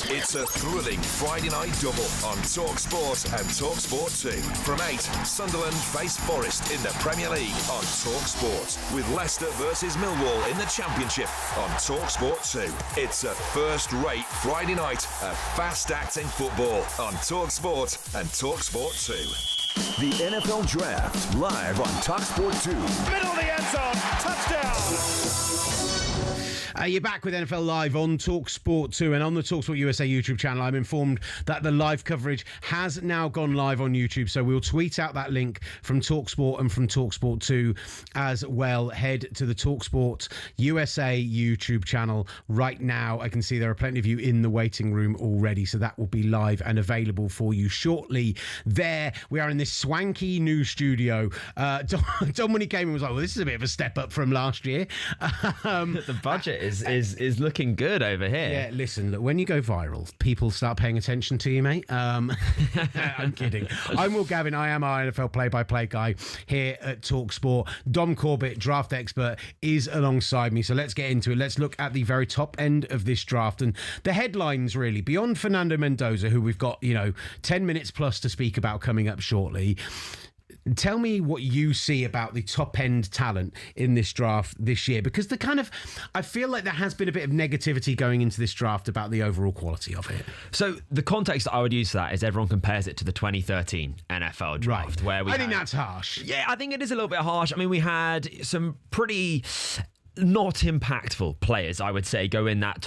It's a thrilling Friday night double on talkSPORT and talkSPORT 2. From 8, Sunderland face Forest in the Premier League on talkSPORT. With Leicester versus Millwall in the Championship on talkSPORT 2. It's a first-rate Friday night of fast-acting football on talkSPORT and talkSPORT 2. The NFL Draft, live on talkSPORT 2. Middle of the end zone, touchdown! You're back with NFL Live on talkSPORT 2 and on the talkSPORT USA YouTube channel. I'm informed that the live coverage has now gone live on YouTube, so we'll tweet out that link from talkSPORT and from talkSPORT 2 as well. Head to the talkSPORT USA YouTube channel right now. I can see there are plenty of you in the waiting room already, so that will be live and available for you shortly. There, we are in this swanky new studio. Dom, when he came in, was like, well, this is a bit of a step up from last year. The budget is looking good over here. Yeah, listen, look, when you go viral, people start paying attention to you, mate. I'm kidding. I'm Will Gavin. I am our NFL play-by-play guy here at talkSPORT. Dom Corbett, draft expert, is alongside me. So let's get into it. Let's look at the very top end of this draft. And the headlines, really, beyond Fernando Mendoza, who we've got, 10 minutes plus to speak about coming up shortly. Tell me what you see about the top end talent in this draft this year, because I feel like there has been a bit of negativity going into this draft about the overall quality of it. So the context that I would use for that is everyone compares it to the 2013 NFL draft, right. I think that's harsh. Yeah, I think it is a little bit harsh. I mean, we had some pretty not impactful players, I would say, go in that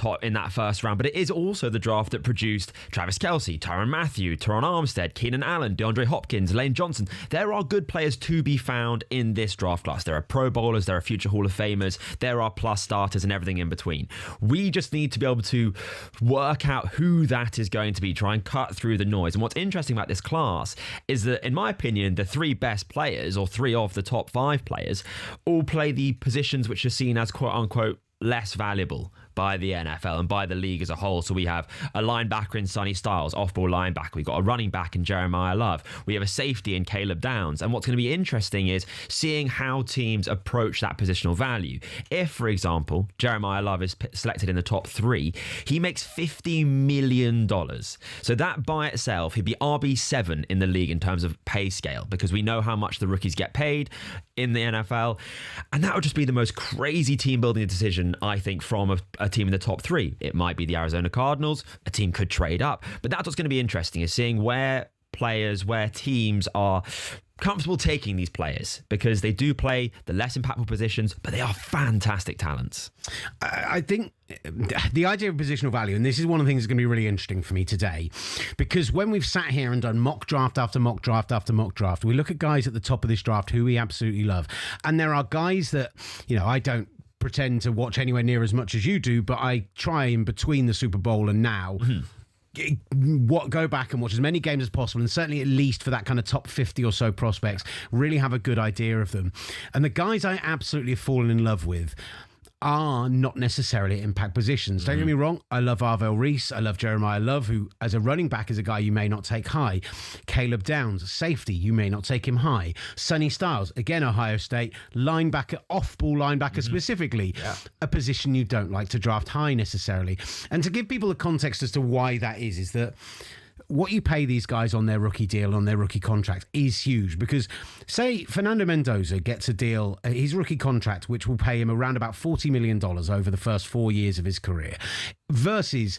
first round, but it is also the draft that produced Travis Kelce, Tyrann Mathieu, Teron Armstead, Keenan Allen, DeAndre Hopkins, Lane Johnson. There are good players to be found in this draft class. There are Pro Bowlers, there are future Hall of Famers, there are plus starters and everything in between. We just need to be able to work out who that is going to be, try and cut through the noise. And what's interesting about this class is that, in my opinion, the three best players, or three of the top 5 players, all play the positions which are seen as quote-unquote less valuable by the NFL and by the league as a whole. So we have a linebacker in Sonny Styles, off-ball linebacker. We've got a running back in Jeremiah Love. We have a safety in Caleb Downs. And what's going to be interesting is seeing how teams approach that positional value. If, for example, Jeremiah Love is selected in the top 3, he makes $50 million. So that by itself, he'd be RB7 in the league in terms of pay scale, because we know how much the rookies get paid in the NFL. And that would just be the most crazy team building decision, I think, from a team in the top 3. It might be the Arizona Cardinals. A team could trade up. But that's what's going to be interesting, is seeing where teams are comfortable taking these players, because they do play the less impactful positions, but they are fantastic talents. I think the idea of positional value, and this is one of the things that's going to be really interesting for me today, because when we've sat here and done mock draft after mock draft after mock draft, we look at guys at the top of this draft who we absolutely love. And there are guys that, I don't pretend to watch anywhere near as much as you do, but I try in between the Super Bowl and now go back and watch as many games as possible, and certainly at least for that kind of top 50 or so prospects, really have a good idea of them. And the guys I absolutely have fallen in love with are not necessarily impact positions. Don't get me wrong, I love Arvell Reese, I love Jeremiah Love, who as a running back is a guy you may not take high. Caleb Downs, safety, you may not take him high. Sonny Styles, again Ohio State, linebacker, off-ball linebacker specifically, a position you don't like to draft high necessarily. And to give people a context as to why that is that what you pay these guys on their rookie deal, on their rookie contract, is huge. Because say Fernando Mendoza gets a deal, his rookie contract, which will pay him around about $40 million over the first 4 years of his career, versus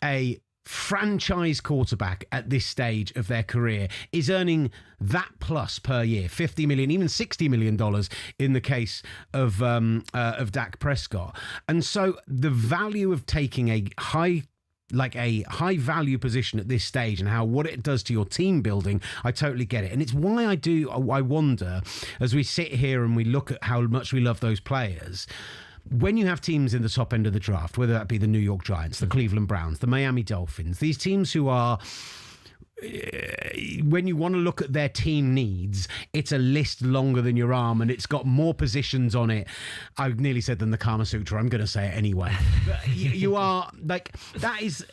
a franchise quarterback at this stage of their career is earning that plus per year, $50 million, even $60 million in the case of Dak Prescott. And so the value of taking a high value position at this stage and what it does to your team building, I totally get it. And it's why I wonder, as we sit here and we look at how much we love those players, when you have teams in the top end of the draft, whether that be the New York Giants, the Cleveland Browns, the Miami Dolphins, these teams who are, when you want to look at their team needs, it's a list longer than your arm, and it's got more positions on it. I've nearly said than the Kama Sutra. I'm going to say it anyway. But you are like, that is,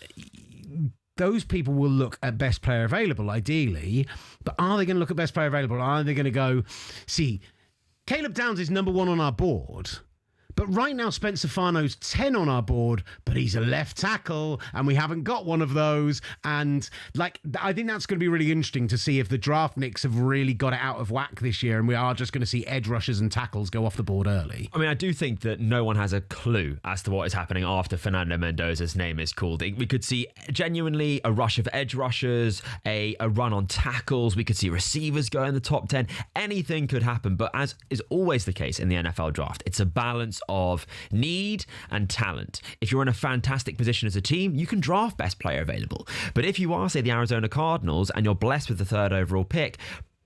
those people will look at best player available ideally, but are they going to look at best player available? Are they going to go, see, Caleb Downs is number 1 on our board, But right now, Spencer Farno's 10 on our board, but he's a left tackle, and we haven't got one of those. And I think that's going to be really interesting to see if the draft nicks have really got it out of whack this year, and we are just going to see edge rushers and tackles go off the board early. I mean, I do think that no one has a clue as to what is happening after Fernando Mendoza's name is called. We could see genuinely a rush of edge rushers, a run on tackles. We could see receivers go in the top 10. Anything could happen. But as is always the case in the NFL draft, it's a balance of need and talent. If you're in a fantastic position as a team, you can draft best player available. But if you are, say, the Arizona Cardinals and you're blessed with the 3rd overall pick,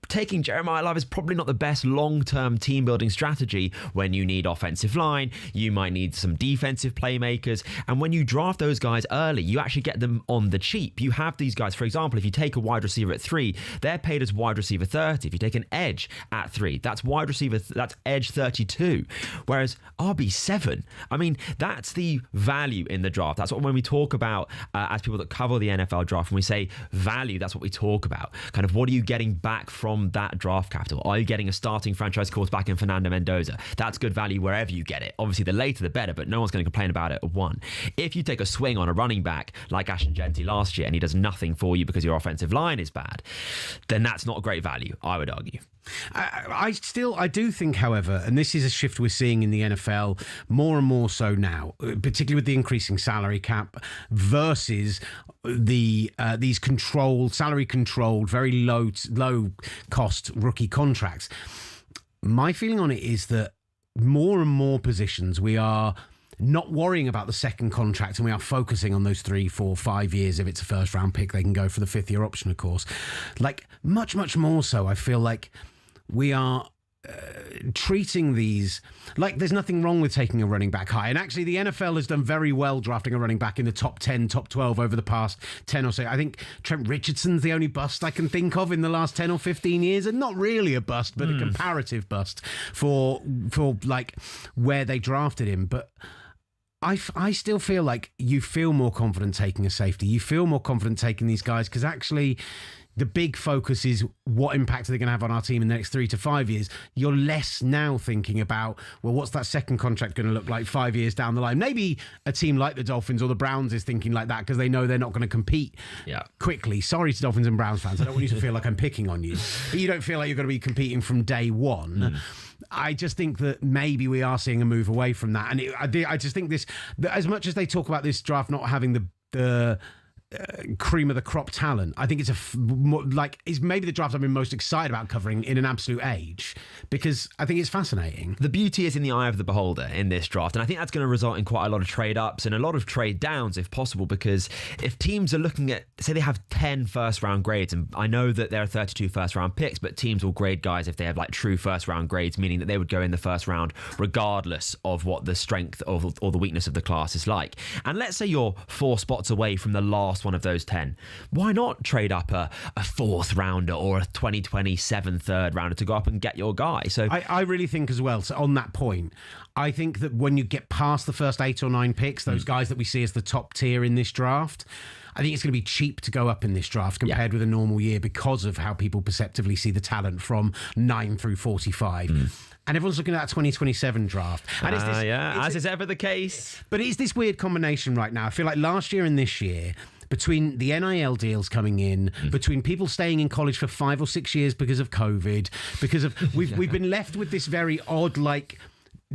taking Jeremiah Love is probably not the best long-term team-building strategy when you need offensive line, you might need some defensive playmakers, and when you draft those guys early, you actually get them on the cheap. You have these guys, for example, if you take a wide receiver at 3, they're paid as wide receiver 30. If you take an edge at 3, that's wide receiver, that's edge 32. Whereas RB7, I mean, that's the value in the draft. That's what when we talk about, as people that cover the NFL draft, when we say value, that's what we talk about. Kind of what are you getting back from that draft capital? Are you getting a starting franchise quarterback in Fernando Mendoza? That's good value wherever you get it. Obviously, the later the better, but no one's going to complain about it at 1. If you take a swing on a running back like Ashton Genty last year and he does nothing for you because your offensive line is bad, then that's not great value, I would argue. I do think, however, and this is a shift we're seeing in the NFL more and more so now, particularly with the increasing salary cap versus the these salary controlled, very low cost rookie contracts. My feeling on it is that more and more positions we are not worrying about the second contract, and we are focusing on those 3, 4, 5 years. If it's a first round pick, they can go for the 5th year option, of course. Much more so, I feel like we are treating these like there's nothing wrong with taking a running back high. And actually, the NFL has done very well drafting a running back in the top 10, top 12 over the past 10 or so. I think Trent Richardson's the only bust I can think of in the last 10 or 15 years, and not really a bust, but a comparative bust for where they drafted him. But I still feel like you feel more confident taking a safety. You feel more confident taking these guys because actually the big focus is what impact are they going to have on our team in the next 3 to 5 years. You're less now thinking about, well, what's that second contract going to look like 5 years down the line? Maybe a team like the Dolphins or the Browns is thinking like that because they know they're not going to compete quickly. Sorry to Dolphins and Browns fans. I don't want you to feel like I'm picking on you. But you don't feel like you're going to be competing from day one. I just think that maybe we are seeing a move away from that. And I just think this, as much as they talk about this draft not having the cream of the crop talent, I think it's it's maybe the draft I've been most excited about covering in an absolute age, because I think it's fascinating. The beauty is in the eye of the beholder in this draft, and I think that's going to result in quite a lot of trade ups and a lot of trade downs if possible, because if teams are looking at, say they have 10 first round grades, and I know that there are 32 first round picks, but teams will grade guys if they have true first round grades, meaning that they would go in the first round regardless of what the strength or the weakness of the class is like. And let's say you're 4 spots away from the last one of those 10. Why not trade up a 4th rounder or a 2027 3rd rounder to go up and get your guy? So I really think as well, so on that point, I think that when you get past the first 8 or 9 picks, those guys that we see as the top tier in this draft, I think it's going to be cheap to go up in this draft compared with a normal year because of how people perceptively see the talent from 9 through 45. And everyone's looking at that 2027 draft. And as is ever the case. But it's this weird combination right now. I feel like last year and this year, between the NIL deals coming in, between people staying in college for 5 or 6 years because of COVID, because of we've been left with this very odd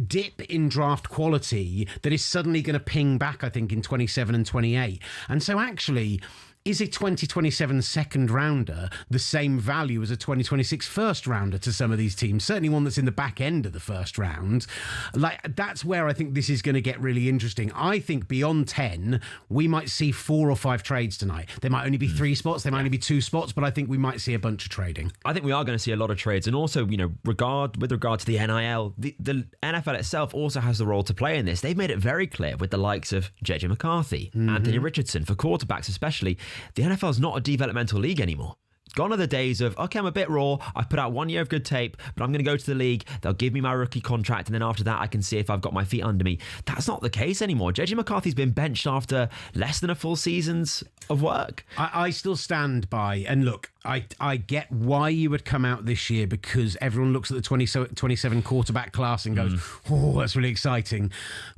dip in draft quality that is suddenly going to ping back, I think, in 27 and 28. And so actually, is a 2027 second rounder the same value as a 2026 first rounder to some of these teams? Certainly one that's in the back end of the first round. That's where I think this is going to get really interesting. I think beyond 10, we might see 4 or 5 trades tonight. There might only be 3 spots, there might only be 2 spots, but I think we might see a bunch of trading. I think we are going to see a lot of trades. And also, with regard to the NIL, the NFL itself also has the role to play in this. They've made it very clear with the likes of JJ McCarthy, Anthony Richardson, for quarterbacks especially. The NFL is not a developmental league anymore. Gone are the days of, okay, I'm a bit raw. I've put out 1 year of good tape, but I'm going to go to the league. They'll give me my rookie contract, and then after that, I can see if I've got my feet under me. That's not the case anymore. JJ McCarthy's been benched after less than a full season's of work. I still stand by, and look, I get why you would come out this year, because everyone looks at the 27 quarterback class and goes, oh, that's really exciting.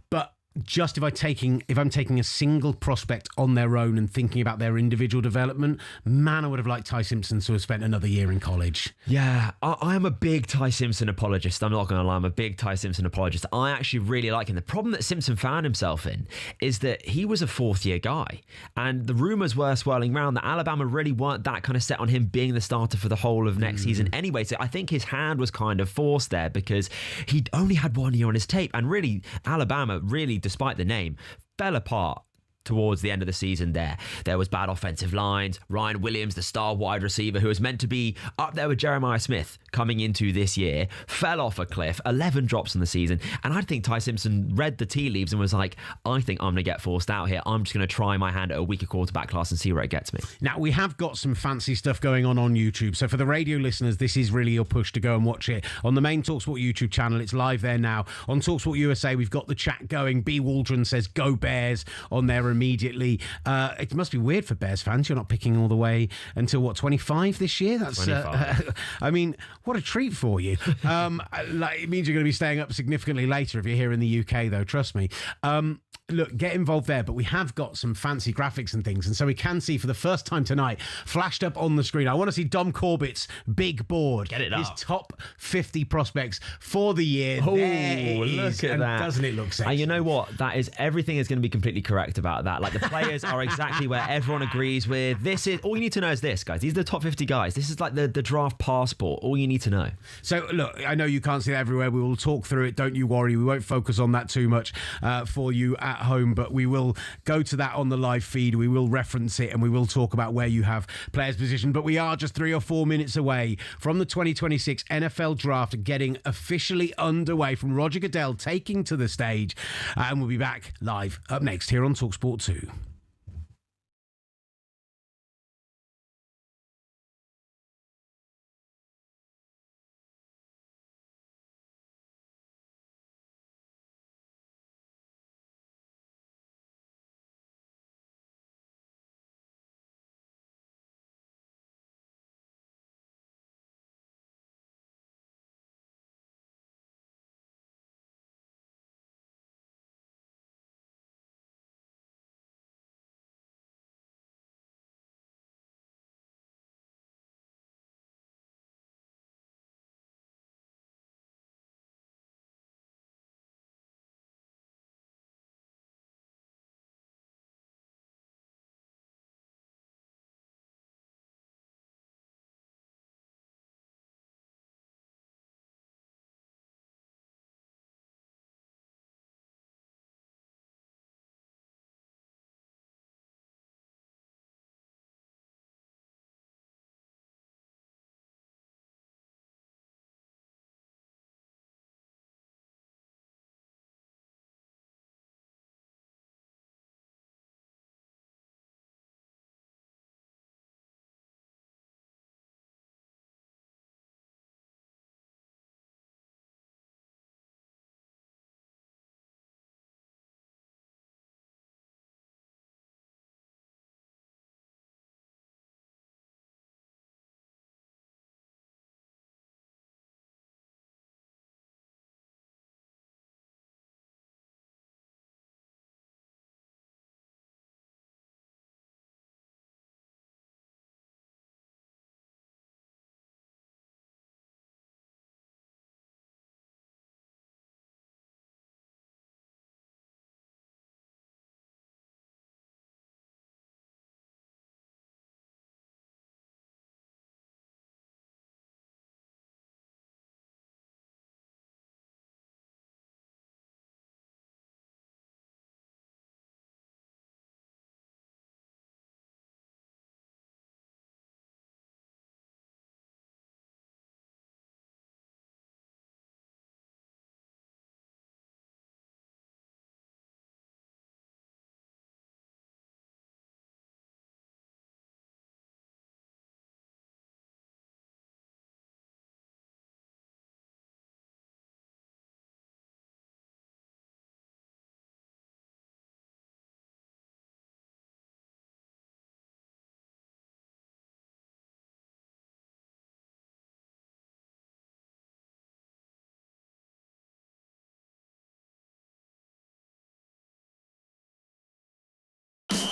But just if I'm taking a single prospect on their own and thinking about their individual development, man, I would have liked Ty Simpson to have spent another year in college. Yeah, I am a big Ty Simpson apologist. I'm not going to lie, I'm a big Ty Simpson apologist. I actually really like him. The problem that Simpson found himself in is that he was a fourth-year guy, and the rumours were swirling around that Alabama really weren't that kind of set on him being the starter for the whole of next season anyway. So I think his hand was kind of forced there because he'd only had 1 year on his tape, and really, Alabama really, despite the name, fell apart towards the end of the season there. There was bad offensive lines. Ryan Williams, the star wide receiver who was meant to be up there with Jeremiah Smith coming into this year, fell off a cliff, 11 drops in the season. And I think Ty Simpson read the tea leaves and was like, I think I'm going to get forced out here. I'm just going to try my hand at a weaker quarterback class and see where it gets me. Now, we have got some fancy stuff going on YouTube. So for the radio listeners, this is really your push to go and watch it. On the main TalkSport YouTube channel, it's live there now. On TalkSport USA, we've got the chat going. B. Waldron says, go Bears on there immediately. It must be weird for Bears fans. You're not picking all the way until, 25 this year? That's 25. I mean, what a treat for you. It means you're going to be staying up significantly later if you're here in the UK, though, trust me. Look, get involved there, but we have got some fancy graphics and things, and so we can see for the first time tonight, flashed up on the screen, I want to see Dom Corbett's big board. Get it His up. top 50 prospects for the year. Oh, there it look is. at And that. doesn't it look sexy? And you know what? Everything is going to be completely correct about that. Like, the players are exactly where everyone agrees with. All you need to know is this, guys. These are the top 50 guys. This is like the draft passport. All you need to know. So, look, I know you can't see that everywhere. We will talk through it. Don't you worry. We won't focus on that too much for you at home, but we will go to that on the live feed. We will reference it and we will talk about where you have players positioned. But we are just 3 or 4 minutes away from the 2026 NFL Draft getting officially underway, from Roger Goodell taking to the stage. And we'll be back live up next here on talkSPORT 2.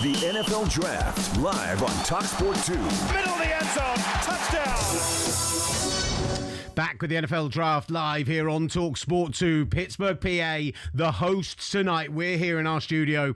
The NFL Draft, live on talkSPORT 2. Middle of the end zone. Touchdown. Back with the NFL Draft live here on talkSPORT 2, Pittsburgh, PA. The hosts tonight, we're here in our studio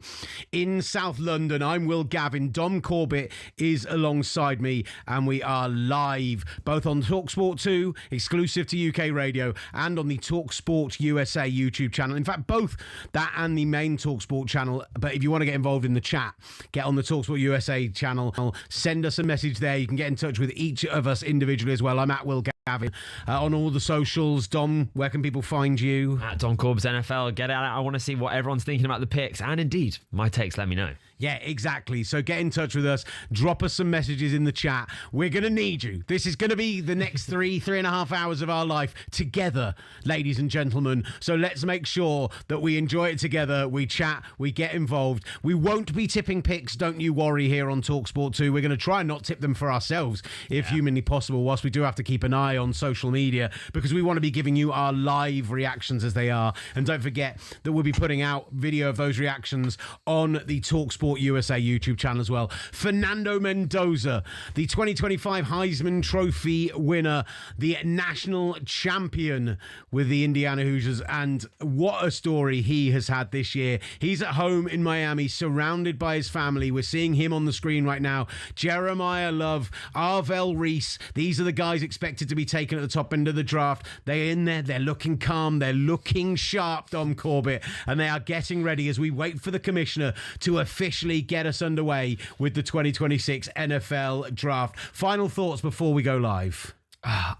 in South London. I'm Will Gavin. Dom Corbett is alongside me, and we are live both on talkSPORT 2, exclusive to UK radio, and on the talkSPORT USA YouTube channel. In fact, both that and the main talkSPORT channel. But if you want to get involved in the chat, get on the talkSPORT USA channel. Send us a message there. You can get in touch with each of us individually as well. I'm at Will Gavin. On all the socials. Dom, where can people find you? At Dom Corb's NFL. Get out. I want to see what everyone's thinking about the picks. And indeed, my takes, let me know. Yeah, exactly. So get in touch with us. Drop us some messages in the chat. We're going to need you. This is going to be the next three and a half hours of our life together, ladies and gentlemen. So let's make sure that we enjoy it together. We chat. We get involved. We won't be tipping picks, don't you worry, here on talkSPORT 2. We're going to try and not tip them for ourselves if humanly possible, whilst we do have to keep an eye on social media because we want to be giving you our live reactions as they are. And don't forget that we'll be putting out video of those reactions on the talkSPORT USA YouTube channel as well. Fernando Mendoza, the 2025 Heisman Trophy winner, the national champion with the Indiana Hoosiers, and what a story he has had this year. He's at home in Miami, surrounded by his family. We're seeing him on the screen right now. Jeremiah Love, Arvell Reese, these are the guys expected to be taken at the top end of the draft. They're in there, they're looking calm, they're looking sharp, Dom Corbett, and they are getting ready as we wait for the commissioner to officially get us underway with the 2026 NFL Draft. Final thoughts before we go live.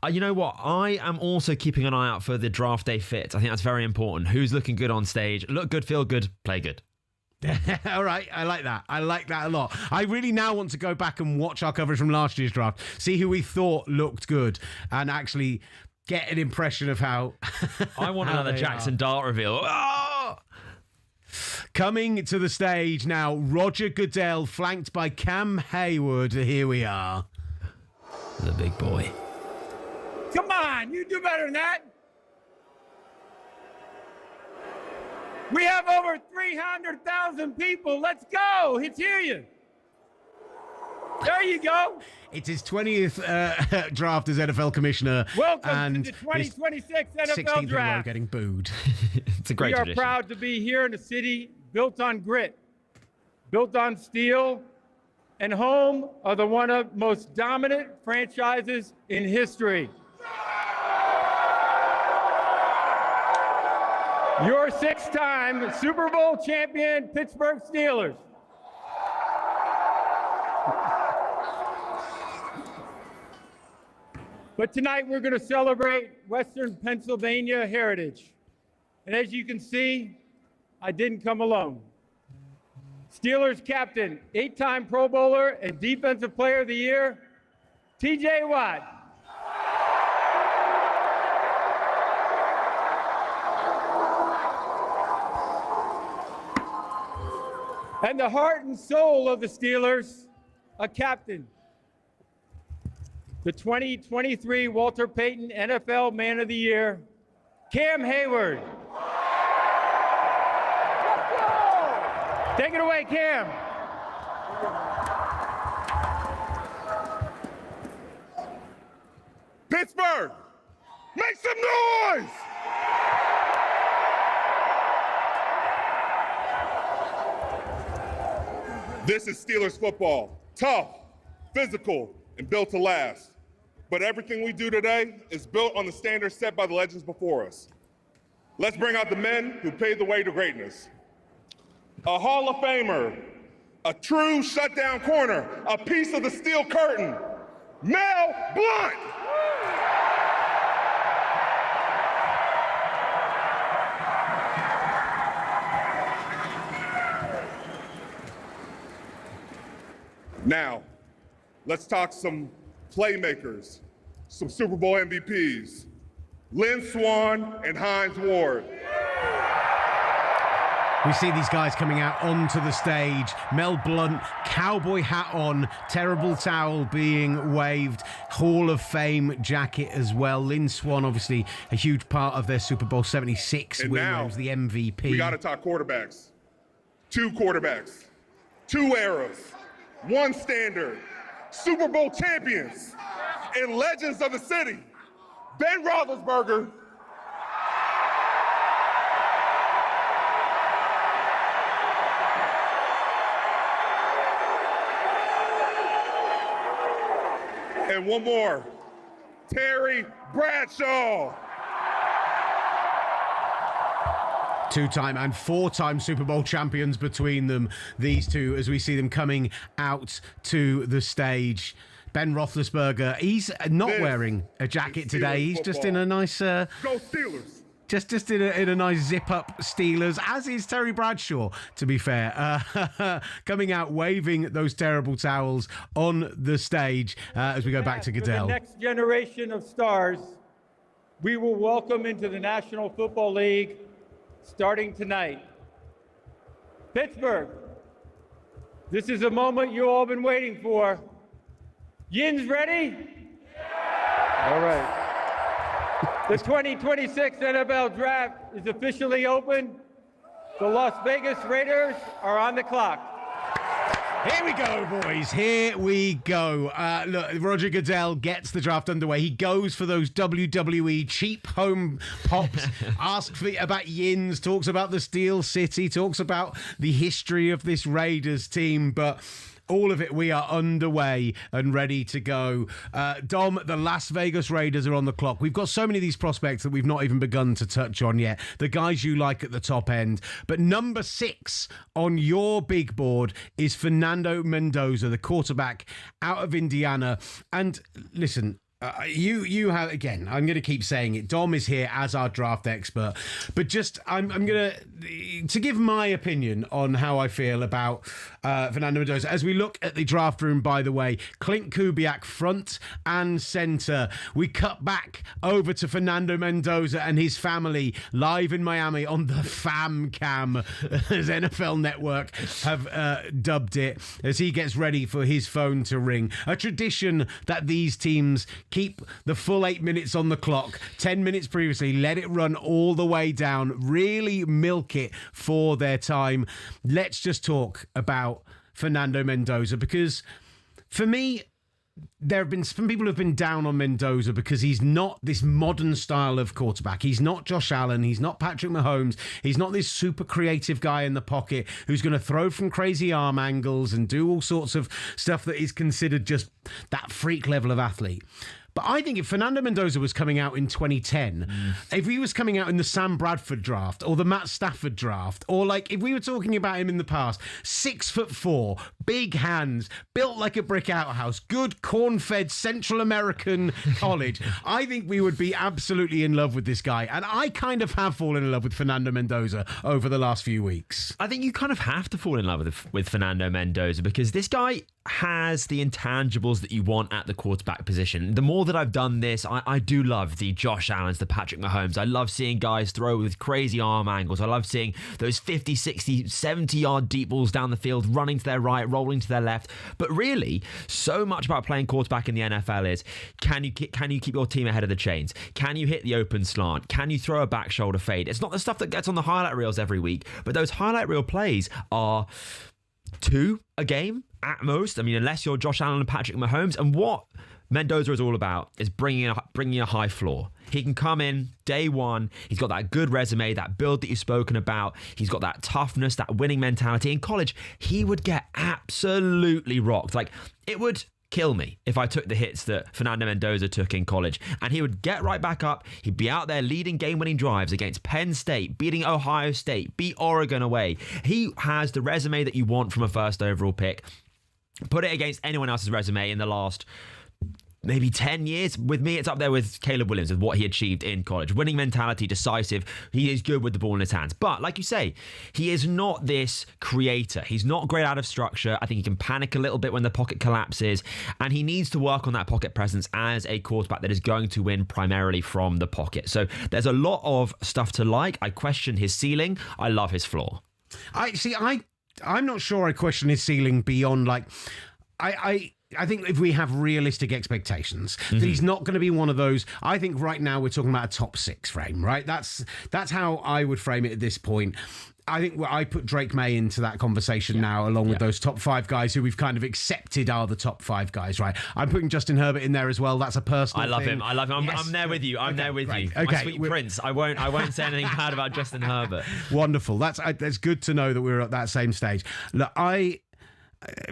You know what? I am also keeping an eye out for the draft day fit. I think that's very important. Who's looking good on stage? Look good, feel good, play good. All right, I like that. I like that a lot. I really now want to go back and watch our coverage from last year's draft, see who we thought looked good, and actually get an impression of how. I want another Jackson Dart reveal. Oh! Coming to the stage now, Roger Goodell, flanked by Cam Hayward. Here we are. The big boy. Come on, you do better than that. We have over 300,000 people. Let's go. Let's hear you. There you go. It's his 20th draft as NFL commissioner. Welcome to the 2026 NFL Draft. Getting booed. It's a great We are tradition. proud to be here in a city built on grit, built on steel, and home of the one of most dominant franchises in history. Your six-time Super Bowl champion Pittsburgh Steelers. But tonight we're going to celebrate Western Pennsylvania heritage. And as you can see, I didn't come alone. Steelers captain, 8-time Pro Bowler and Defensive Player of the Year, TJ Watt. And the heart and soul of the Steelers, a captain, the 2023 Walter Payton NFL Man of the Year, Cam Hayward. Take it away, Cam. Pittsburgh, make some noise! This is Steelers football. Tough, physical, and built to last. But everything we do today is built on the standards set by the legends before us. Let's bring out the men who paved the way to greatness. A Hall of Famer, a true shutdown corner, a piece of the steel curtain, Mel Blount. Now, let's talk some playmakers, some Super Bowl MVPs, Lynn Swann and Hines Ward. We see these guys coming out onto the stage. Mel Blount, cowboy hat on, terrible towel being waved, Hall of Fame jacket as well. Lynn Swann, obviously a huge part of their Super Bowl 76 win, where he was the MVP. We got to talk quarterbacks. Two quarterbacks. two eras, one standard, Super Bowl champions, and legends of the city, Ben Roethlisberger, and one more, Terry Bradshaw. Two-time and four-time Super Bowl champions between them, these two, as we see them coming out to the stage. Ben Roethlisberger, he's not wearing a jacket today. He's just in a nice... Go Steelers! Just in a nice zip-up Steelers, as is Terry Bradshaw, to be fair. Coming out waving those terrible towels on the stage as we go back to Goodell. For the next generation of stars, we will welcome into the National Football League starting tonight. Pittsburgh, this is a moment you all been waiting for. Yins ready? All right. The 2026 NFL Draft is officially open. The Las Vegas Raiders are on the clock. Here we go, boys. Here we go. Look, Roger Goodell gets the draft underway. He goes for those WWE cheap home pops, asks about Yins, talks about the Steel City, talks about the history of this Raiders team, but... all of it, we are underway and ready to go. Dom, the Las Vegas Raiders are on the clock. We've got so many of these prospects that we've not even begun to touch on yet. The guys you like at the top end. But number 6 on your big board is Fernando Mendoza, the quarterback out of Indiana. And listen... you have, again, I'm going to keep saying it. Dom is here as our draft expert, but just I'm going to give my opinion on how I feel about Fernando Mendoza. As we look at the draft room, by the way, Clint Kubiak front and center. We cut back over to Fernando Mendoza and his family live in Miami on the Fam Cam, as NFL Network have dubbed it, as he gets ready for his phone to ring. A tradition that these teams keep the full 8 minutes on the clock, 10 minutes previously, let it run all the way down, really milk it for their time. Let's just talk about Fernando Mendoza, because for me, there have been some people who have been down on Mendoza because he's not this modern style of quarterback. He's not Josh Allen. He's not Patrick Mahomes. He's not this super creative guy in the pocket who's going to throw from crazy arm angles and do all sorts of stuff that is considered just that freak level of athlete. But I think if Fernando Mendoza was coming out in 2010, if he was coming out in the Sam Bradford draft or the Matt Stafford draft, or like if we were talking about him in the past, 6'4", big hands, built like a brick outhouse, good corn-fed Central American college, I think we would be absolutely in love with this guy. And I kind of have fallen in love with Fernando Mendoza over the last few weeks. I think you kind of have to fall in love with Fernando Mendoza, because this guy has the intangibles that you want at the quarterback position. The more that I've done this, I do love the Josh Allens, the Patrick Mahomes. I love seeing guys throw with crazy arm angles. I love seeing those 50, 60, 70-yard deep balls down the field, running to their right, rolling to their left. But really, so much about playing quarterback in the NFL is, can you keep your team ahead of the chains? Can you hit the open slant? Can you throw a back shoulder fade? It's not the stuff that gets on the highlight reels every week, but those highlight reel plays are 2 a game at most. I mean, unless you're Josh Allen and Patrick Mahomes. And what Mendoza is all about is bringing a high floor. He can come in day one. He's got that good resume, that build that you've spoken about. He's got that toughness, that winning mentality. In college, he would get absolutely rocked. Like, it would kill me if I took the hits that Fernando Mendoza took in college. And he would get right back up. He'd be out there leading game-winning drives against Penn State, beating Ohio State, beat Oregon away. He has the resume that you want from a first overall pick. Put it against anyone else's resume in the last maybe 10 years. With me, it's up there with Caleb Williams, with what he achieved in college. Winning mentality, decisive. He is good with the ball in his hands. But like you say, he is not this creator. He's not great out of structure. I think he can panic a little bit when the pocket collapses. And he needs to work on that pocket presence as a quarterback that is going to win primarily from the pocket. So there's a lot of stuff to like. I question his ceiling. I love his floor. I'm not sure I question his ceiling beyond, like, I think if we have realistic expectations, that he's not going to be one of those. I think right now we're talking about a top 6 frame, right? That's how I would frame it at this point. I think I put Drake May into that conversation now, along with those top 5 guys who we've kind of accepted are the top 5 guys, right? I'm putting Justin Herbert in there as well. That's a personal I love thing. him. I love him. Yes. I'm there with you. I'm there with you. Okay, My sweet prince. I won't say anything bad about Justin Herbert. Wonderful. That's good to know that we're at that same stage. Look,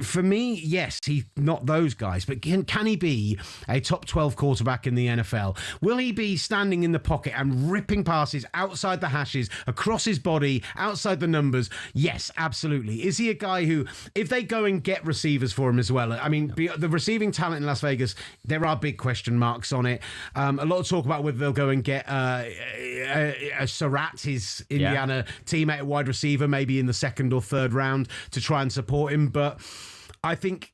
for me, yes, he's not those guys, but can he be a top 12 quarterback in the NFL? Will he be standing in the pocket and ripping passes outside the hashes, across his body, outside the numbers? Yes, absolutely. Is he a guy who, if they go and get receivers for him as well, I mean, the receiving talent in Las Vegas, there are big question marks on it. A lot of talk about whether they'll go and get Surratt, his Indiana teammate at wide receiver, maybe in the 2nd or 3rd round to try and support him. But I think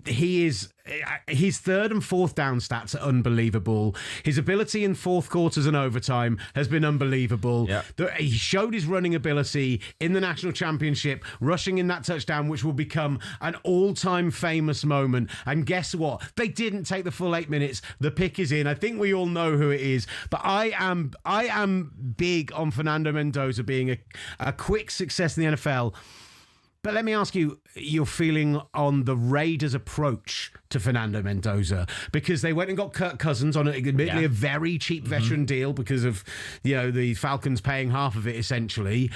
his 3rd and 4th down stats are unbelievable. His ability in 4th quarters and overtime has been unbelievable. He showed his running ability in the national championship, rushing in that touchdown, which will become an all-time famous moment. And guess what? They didn't take the full 8 minutes. The pick is in. I think we all know who it is. But I am big on Fernando Mendoza being a quick success in the NFL. But let me ask you your feeling on the Raiders' approach to Fernando Mendoza, because they went and got Kirk Cousins on admittedly a very cheap veteran deal because of the Falcons paying half of it essentially.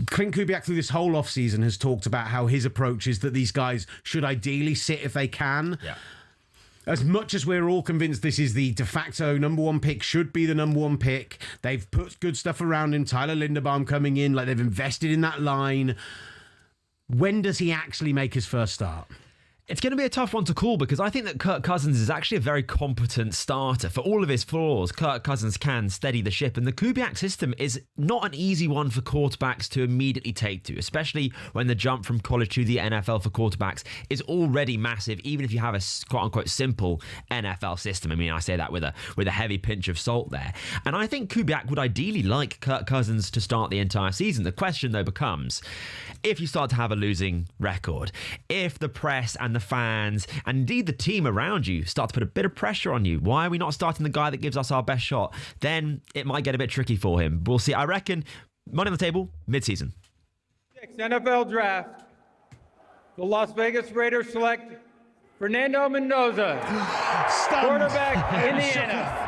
Clint Kubiak through this whole offseason has talked about how his approach is that these guys should ideally sit if they can. Yeah. As much as we're all convinced this is the de facto number 1 pick, should be the number 1 pick, they've put good stuff around him. Tyler Linderbaum coming in, like they've invested in that line. When does he actually make his first start? It's going to be a tough one to call because I think that Kirk Cousins is actually a very competent starter. For all of his flaws, Kirk Cousins can steady the ship. And the Kubiak system is not an easy one for quarterbacks to immediately take to, especially when the jump from college to the NFL for quarterbacks is already massive, even if you have a quote-unquote simple NFL system. I mean, I say that with a heavy pinch of salt there. And I think Kubiak would ideally like Kirk Cousins to start the entire season. The question, though, becomes, if you start to have a losing record, if the press and the fans and indeed the team around you start to put a bit of pressure on you, why are we not starting the guy that gives us our best shot? Then it might get a bit tricky for him. We'll see. I reckon money on the table mid-season. NFL draft. The Las Vegas Raiders select Fernando Mendoza, quarterback, Indiana.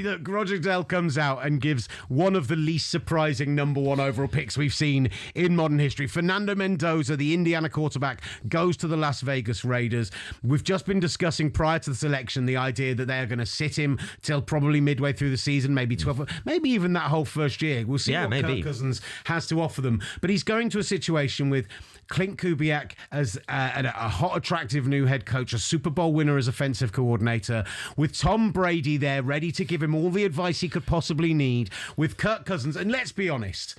Look, Roger Goodell comes out and gives one of the least surprising number 1 overall picks we've seen in modern history. Fernando Mendoza, the Indiana quarterback, goes to the Las Vegas Raiders. We've just been discussing prior to the selection the idea that they're going to sit him till probably midway through the season, maybe 12, maybe even that whole first year. We'll see what Kirk Cousins has to offer them. But he's going to a situation with Clint Kubiak as a hot, attractive new head coach, a Super Bowl winner as offensive coordinator, with Tom Brady there ready to give him all the advice he could possibly need, with Kirk Cousins. And let's be honest,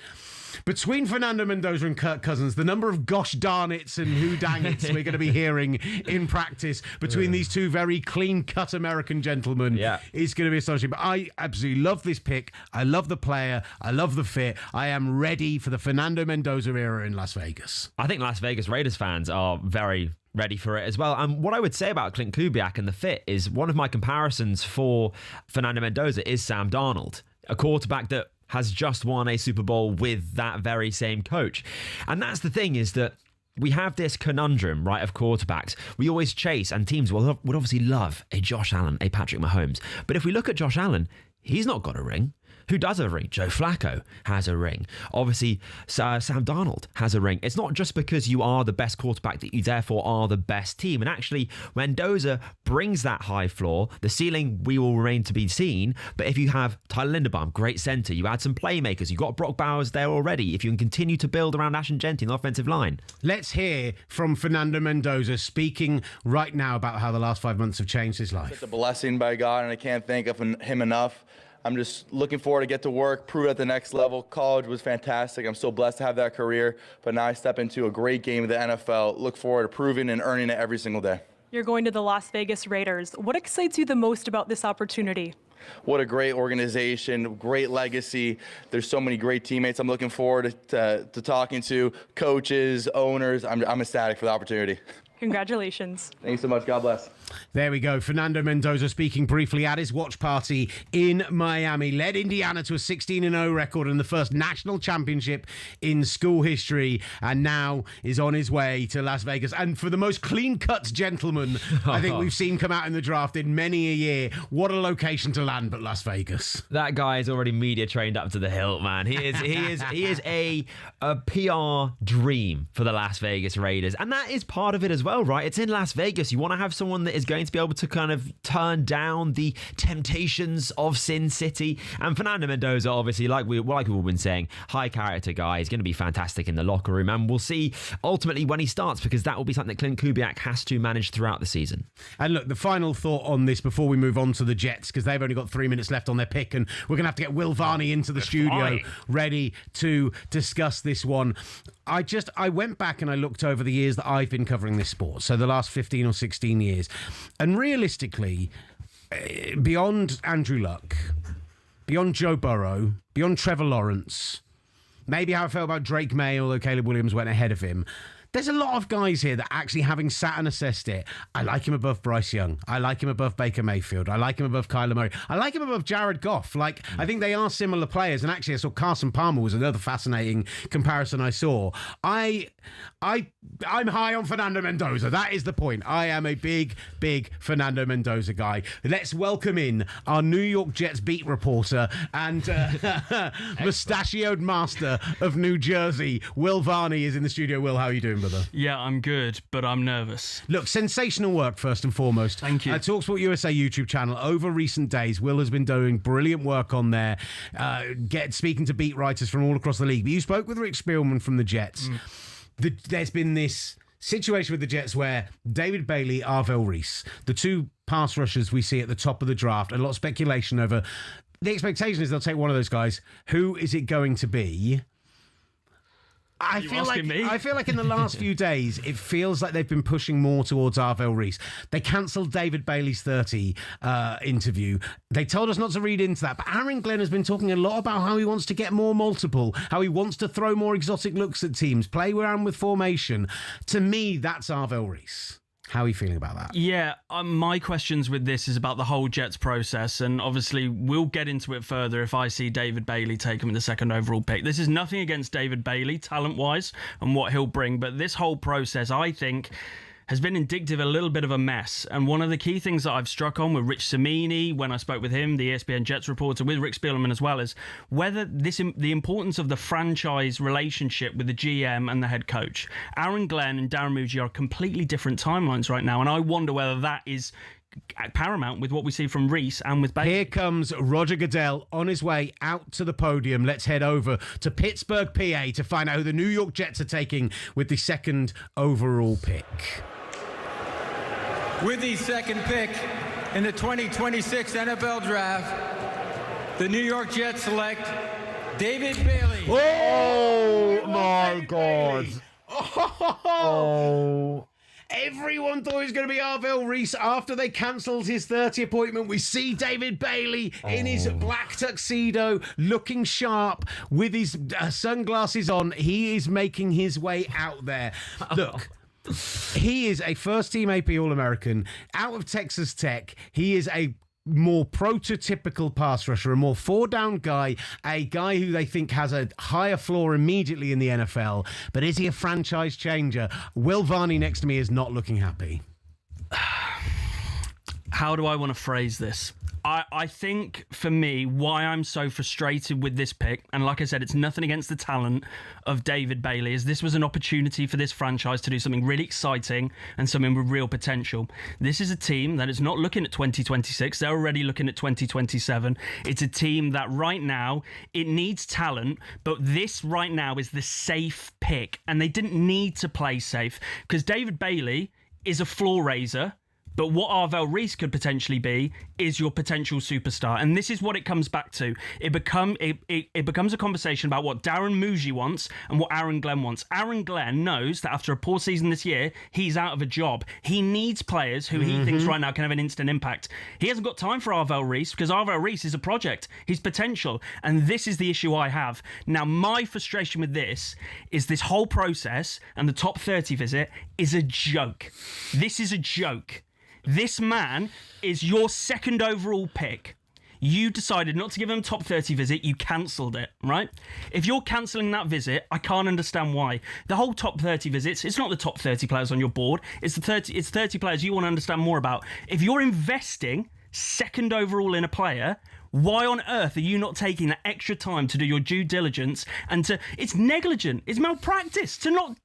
between Fernando Mendoza and Kirk Cousins, the number of gosh darn it's and who dang it's we're going to be hearing in practice between these two very clean-cut American gentlemen is going to be astonishing. But I absolutely love this pick. I love the player. I love the fit. I am ready for the Fernando Mendoza era in Las Vegas. I think Las Vegas Raiders fans are very ready for it as well. And what I would say about Clint Kubiak and the fit is one of my comparisons for Fernando Mendoza is Sam Darnold, a quarterback that has just won a Super Bowl with that very same coach. And that's the thing, is that we have this conundrum, right, of quarterbacks. We always chase, and teams would obviously love a Josh Allen, a Patrick Mahomes. But if we look at Josh Allen, he's not got a ring. Who does have a ring? Joe Flacco has a ring. Obviously, Sam Darnold has a ring. It's not just because you are the best quarterback that you therefore are the best team. And actually, Mendoza brings that high floor. The ceiling we will remain to be seen. But if you have Tyler Linderbaum, great center, you add some playmakers, you've got Brock Bowers there already. If you can continue to build around Ashton Genty in the offensive line. Let's hear from Fernando Mendoza speaking right now about how the last 5 months have changed his life. It's a blessing by God, and I can't thank him enough. I'm just looking forward to get to work, prove at the next level. College was fantastic. I'm so blessed to have that career. But now I step into a great game of the NFL. Look forward to proving and earning it every single day. You're going to the Las Vegas Raiders. What excites you the most about this opportunity? what a great organization, great legacy. There's so many great teammates I'm looking forward to talking to, coaches, owners. I'm ecstatic for the opportunity. Congratulations. Thank you so much. God bless. There we go. Fernando Mendoza speaking briefly at his watch party in Miami. Led Indiana to a 16-0 record in the first national championship in school history, and now is on his way to Las Vegas. And for the most clean-cut gentleman I think we've seen come out in the draft in many a year, what a location to land but Las Vegas. That guy is already media trained up to the hilt, man. He is a PR dream for the Las Vegas Raiders, and that is part of it as well, right? It's in Las Vegas. You want to have someone that is going to be able to kind of turn down the temptations of Sin City. And Fernando Mendoza, obviously, like we've all been saying, high character guy. He's going to be fantastic in the locker room, and we'll see ultimately when he starts, because that will be something that Clint Kubiak has to manage throughout the season. And look, the final thought on this before we move on to the Jets, because they've only got 3 minutes left on their pick, and we're going to have to get Will Varney into the studio ready to discuss this one. I went back and I looked over the years that I've been covering this sport, so the last 15 or 16 years. And realistically, beyond Andrew Luck, beyond Joe Burrow, beyond Trevor Lawrence, maybe how I felt about Drake May, although Caleb Williams went ahead of him, there's a lot of guys here that actually, having sat and assessed it, I like him above Bryce Young. I like him above Baker Mayfield. I like him above Kyler Murray. I like him above Jared Goff. I think they are similar players. And actually, I saw Carson Palmer was another fascinating comparison I saw. I'm high on Fernando Mendoza. That is the point. I am a big Fernando Mendoza guy. Let's welcome in our New York Jets beat reporter and mustachioed master of New Jersey. Will Varney is in the studio. Will, how are you doing, brother? Yeah, I'm good, but I'm nervous. Look, sensational work first and foremost. Thank you. talkSPORT USA YouTube channel over recent days. Will has been doing brilliant work on there, speaking to beat writers from all across the league. But you spoke with Rick Spielman from the Jets. There's been this situation with the Jets where David Bailey, Arvell Reese, the two pass rushers we see at the top of the draft, and a lot of speculation over. The expectation is they'll take one of those guys. Who is it going to be? I feel like in the last few days, it feels like they've been pushing more towards Arvell Reese. They cancelled David Bailey's 30 interview. They told us not to read into that. But Aaron Glenn has been talking a lot about how he wants to get more multiple, how he wants to throw more exotic looks at teams, play around with formation. To me, that's Arvell Reese. How are you feeling about that? Yeah, my questions with this is about the whole Jets process, and obviously we'll get into it further if I see David Bailey take him in the second overall pick. This is nothing against David Bailey, talent-wise, and what he'll bring, but this whole process, I think, has been indicative of a little bit of a mess. And one of the key things that I've struck on with Rich Cimini, when I spoke with him, the ESPN Jets reporter, with Rick Spielman as well, is whether the importance of the franchise relationship with the GM and the head coach. Aaron Glenn and Darren Muji are completely different timelines right now, and I wonder whether that is paramount with what we see from Reese and with Bailey. Here comes Roger Goodell on his way out to the podium. Let's head over to Pittsburgh, PA to find out who the New York Jets are taking with the second overall pick. With the second pick in the 2026 NFL Draft, the New York Jets select David Bailey. Oh, my God. Oh. Everyone thought it was going to be Arvell Reese after they cancelled his 30 appointment. We see David Bailey in his black tuxedo, looking sharp with his sunglasses on. He is making his way out there. Look. He is a first-team AP All-American out of Texas Tech. He is a more prototypical pass rusher, a more four-down guy, a guy who they think has a higher floor immediately in the NFL. But is he a franchise changer? Will Varney next to me is not looking happy. How do I want to phrase this? I think, for me, why I'm so frustrated with this pick, and like I said, it's nothing against the talent of David Bailey, is this was an opportunity for this franchise to do something really exciting and something with real potential. This is a team that is not looking at 2026. They're already looking at 2027. It's a team that right now, it needs talent, but this right now is the safe pick, and they didn't need to play safe because David Bailey is a floor raiser. But what Arvell Reese could potentially be is your potential superstar. And this is what it comes back to. It becomes a conversation about what Darren Muji wants and what Aaron Glenn wants. Aaron Glenn knows that after a poor season this year, he's out of a job. He needs players who he thinks right now can have an instant impact. He hasn't got time for Arvell Reese because Arvell Reese is a project. He's potential. And this is the issue I have. Now, my frustration with this is this whole process and the top 30 visit is a joke. This is a joke. This man is your second overall pick. You decided not to give him top 30 visit. You cancelled it, right? If you're cancelling that visit, I can't understand why. The whole top 30 visits, it's not the top 30 players on your board. It's 30 players you want to understand more about. If you're investing second overall in a player, why on earth are you not taking that extra time to do your due diligence and to... It's negligent. It's malpractice to not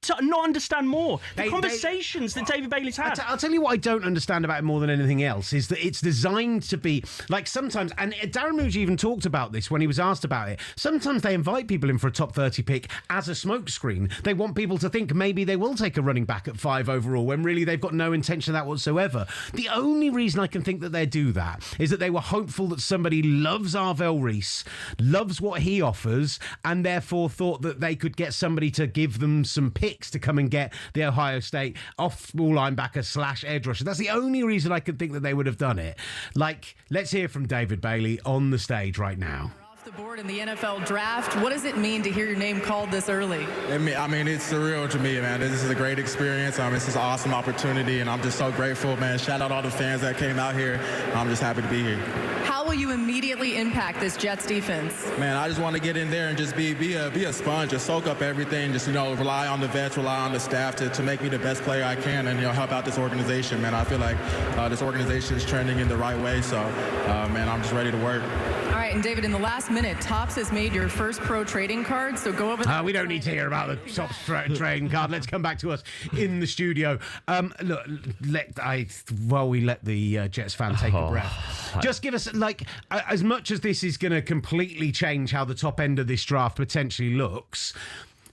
understand more. The conversations that David Bailey's had. I'll tell you what I don't understand about it more than anything else is that it's designed to be... Like sometimes... And Darren Muji even talked about this when he was asked about it. Sometimes they invite people in for a top 30 pick as a smokescreen. They want people to think maybe they will take a running back at 5 overall when really they've got no intention of that whatsoever. The only reason I can think that they do that is that they were hopeful that somebody loves Arvell Reese, loves what he offers, and therefore thought that they could get somebody to give them some picks to come and get the Ohio State off-ball linebacker / edge rusher. That's the only reason I could think that they would have done it. Like, let's hear from David Bailey on the stage right now. The board in the NFL draft. What does it mean to hear your name called this early? I mean, it's surreal to me, man. This is a great experience. This is an awesome opportunity, and I'm just so grateful, man. Shout out all the fans that came out here. I'm just happy to be here. How will you immediately impact this Jets defense? Man, I just want to get in there and just be a sponge, just soak up everything, just, rely on the vets, rely on the staff to make me the best player I can and, help out this organization, man. I feel like this organization is trending in the right way, so, man, I'm just ready to work. All right, and David, in the last minute, Topps has made your first pro trading card, so go over... we don't need to hear about the Topps trading card. Let's come back to us in the studio. Look, while we let the Jets fan take a breath, just give us, as much as this is going to completely change how the top end of this draft potentially looks,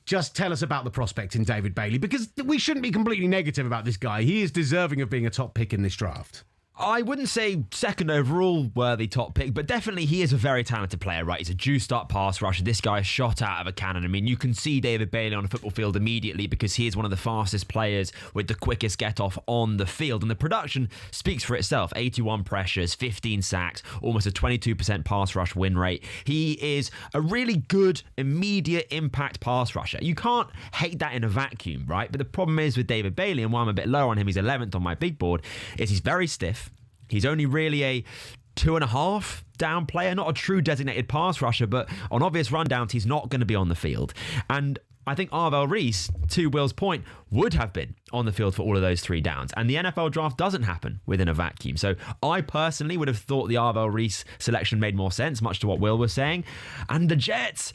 just tell us about the prospect in David Bailey, because we shouldn't be completely negative about this guy. He is deserving of being a top pick in this draft. I wouldn't say second overall worthy top pick, but definitely he is a very talented player, right? He's a juiced up pass rusher. This guy is shot out of a cannon. I mean, you can see David Bailey on a football field immediately because he is one of the fastest players with the quickest get off on the field. And the production speaks for itself. 81 pressures, 15 sacks, almost a 22% pass rush win rate. He is a really good immediate impact pass rusher. You can't hate that in a vacuum, right? But the problem is with David Bailey, and why I'm a bit lower on him, he's 11th on my big board, is he's very stiff. He's only really a 2.5 down player, not a true designated pass rusher, but on obvious rundowns, he's not going to be on the field. And I think Arvell Reese, to Will's point, would have been on the field for all of those 3 downs. And the NFL draft doesn't happen within a vacuum. So I personally would have thought the Arvell Reese selection made more sense, much to what Will was saying. And the Jets...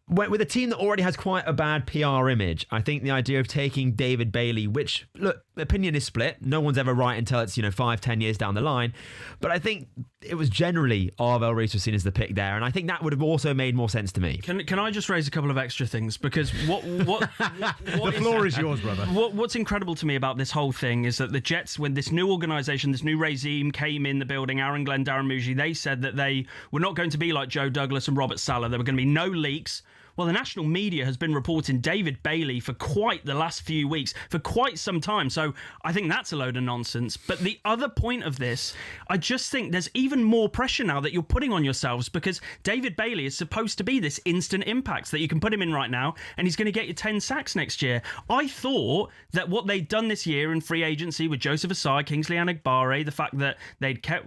with a team that already has quite a bad PR image, I think the idea of taking David Bailey, which, look, opinion is split. No one's ever right until it's, 5-10 years down the line. But I think it was generally Arvell Reese was seen as the pick there. And I think that would have also made more sense to me. Can I just raise a couple of extra things? Because what the floor is yours, brother. What's incredible to me about this whole thing is that the Jets, when this new organisation, this new regime came in the building, Aaron Glenn, Darren Muji, they said that they were not going to be like Joe Douglas and Robert Saleh. There were going to be no leaks. Well, the national media has been reporting David Bailey for quite the last few weeks, for quite some time. So I think that's a load of nonsense. But the other point of this, I just think there's even more pressure now that you're putting on yourselves because David Bailey is supposed to be this instant impact that you can put him in right now and he's going to get you 10 sacks next year. I thought that what they'd done this year in free agency with Joseph Asai, Kingsley Anagbare, the fact that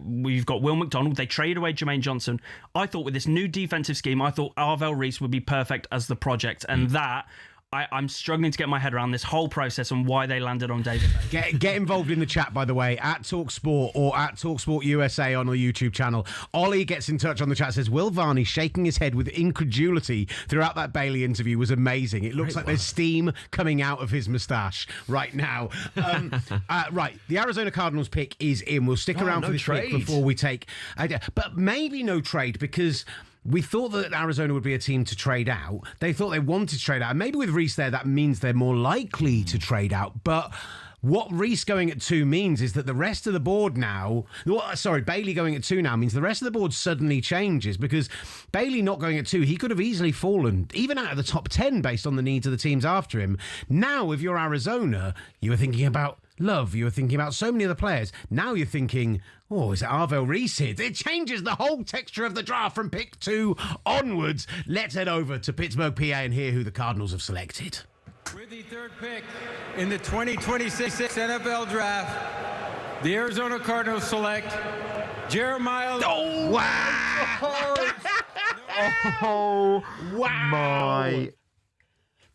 we've got Will McDonald, they traded away Jermaine Johnson. I thought with this new defensive scheme, I thought Arvell Reese would be perfect as the project, and that I'm struggling to get my head around this whole process and why they landed on David Bailey. Get involved in the chat, by the way, at talkSPORT or at talkSPORT USA on our YouTube channel. Ollie gets in touch on the chat, says Will Varney shaking his head with incredulity throughout that Bailey interview was amazing. It looks like there's steam coming out of his moustache right now. Right, the Arizona Cardinals pick is in. We'll stick around for this pick before we take... but maybe no trade because... We thought that Arizona would be a team to trade out. They thought they wanted to trade out. And maybe with Reese there, that means they're more likely to trade out. But what Reese going at 2 means is that the rest of the board now... Bailey going at 2 now means the rest of the board suddenly changes, because Bailey not going at 2, he could have easily fallen, even out of the top 10 based on the needs of the teams after him. Now, if you're Arizona, you were thinking about Love, you were thinking about so many other players. Now you're thinking, is it Arvell Reese here? It changes the whole texture of the draft from pick 2 onwards. Let's head over to Pittsburgh, PA, and hear who the Cardinals have selected. With the 3rd pick in the 2026 NFL Draft, the Arizona Cardinals select Jeremiah... Oh, wow! My...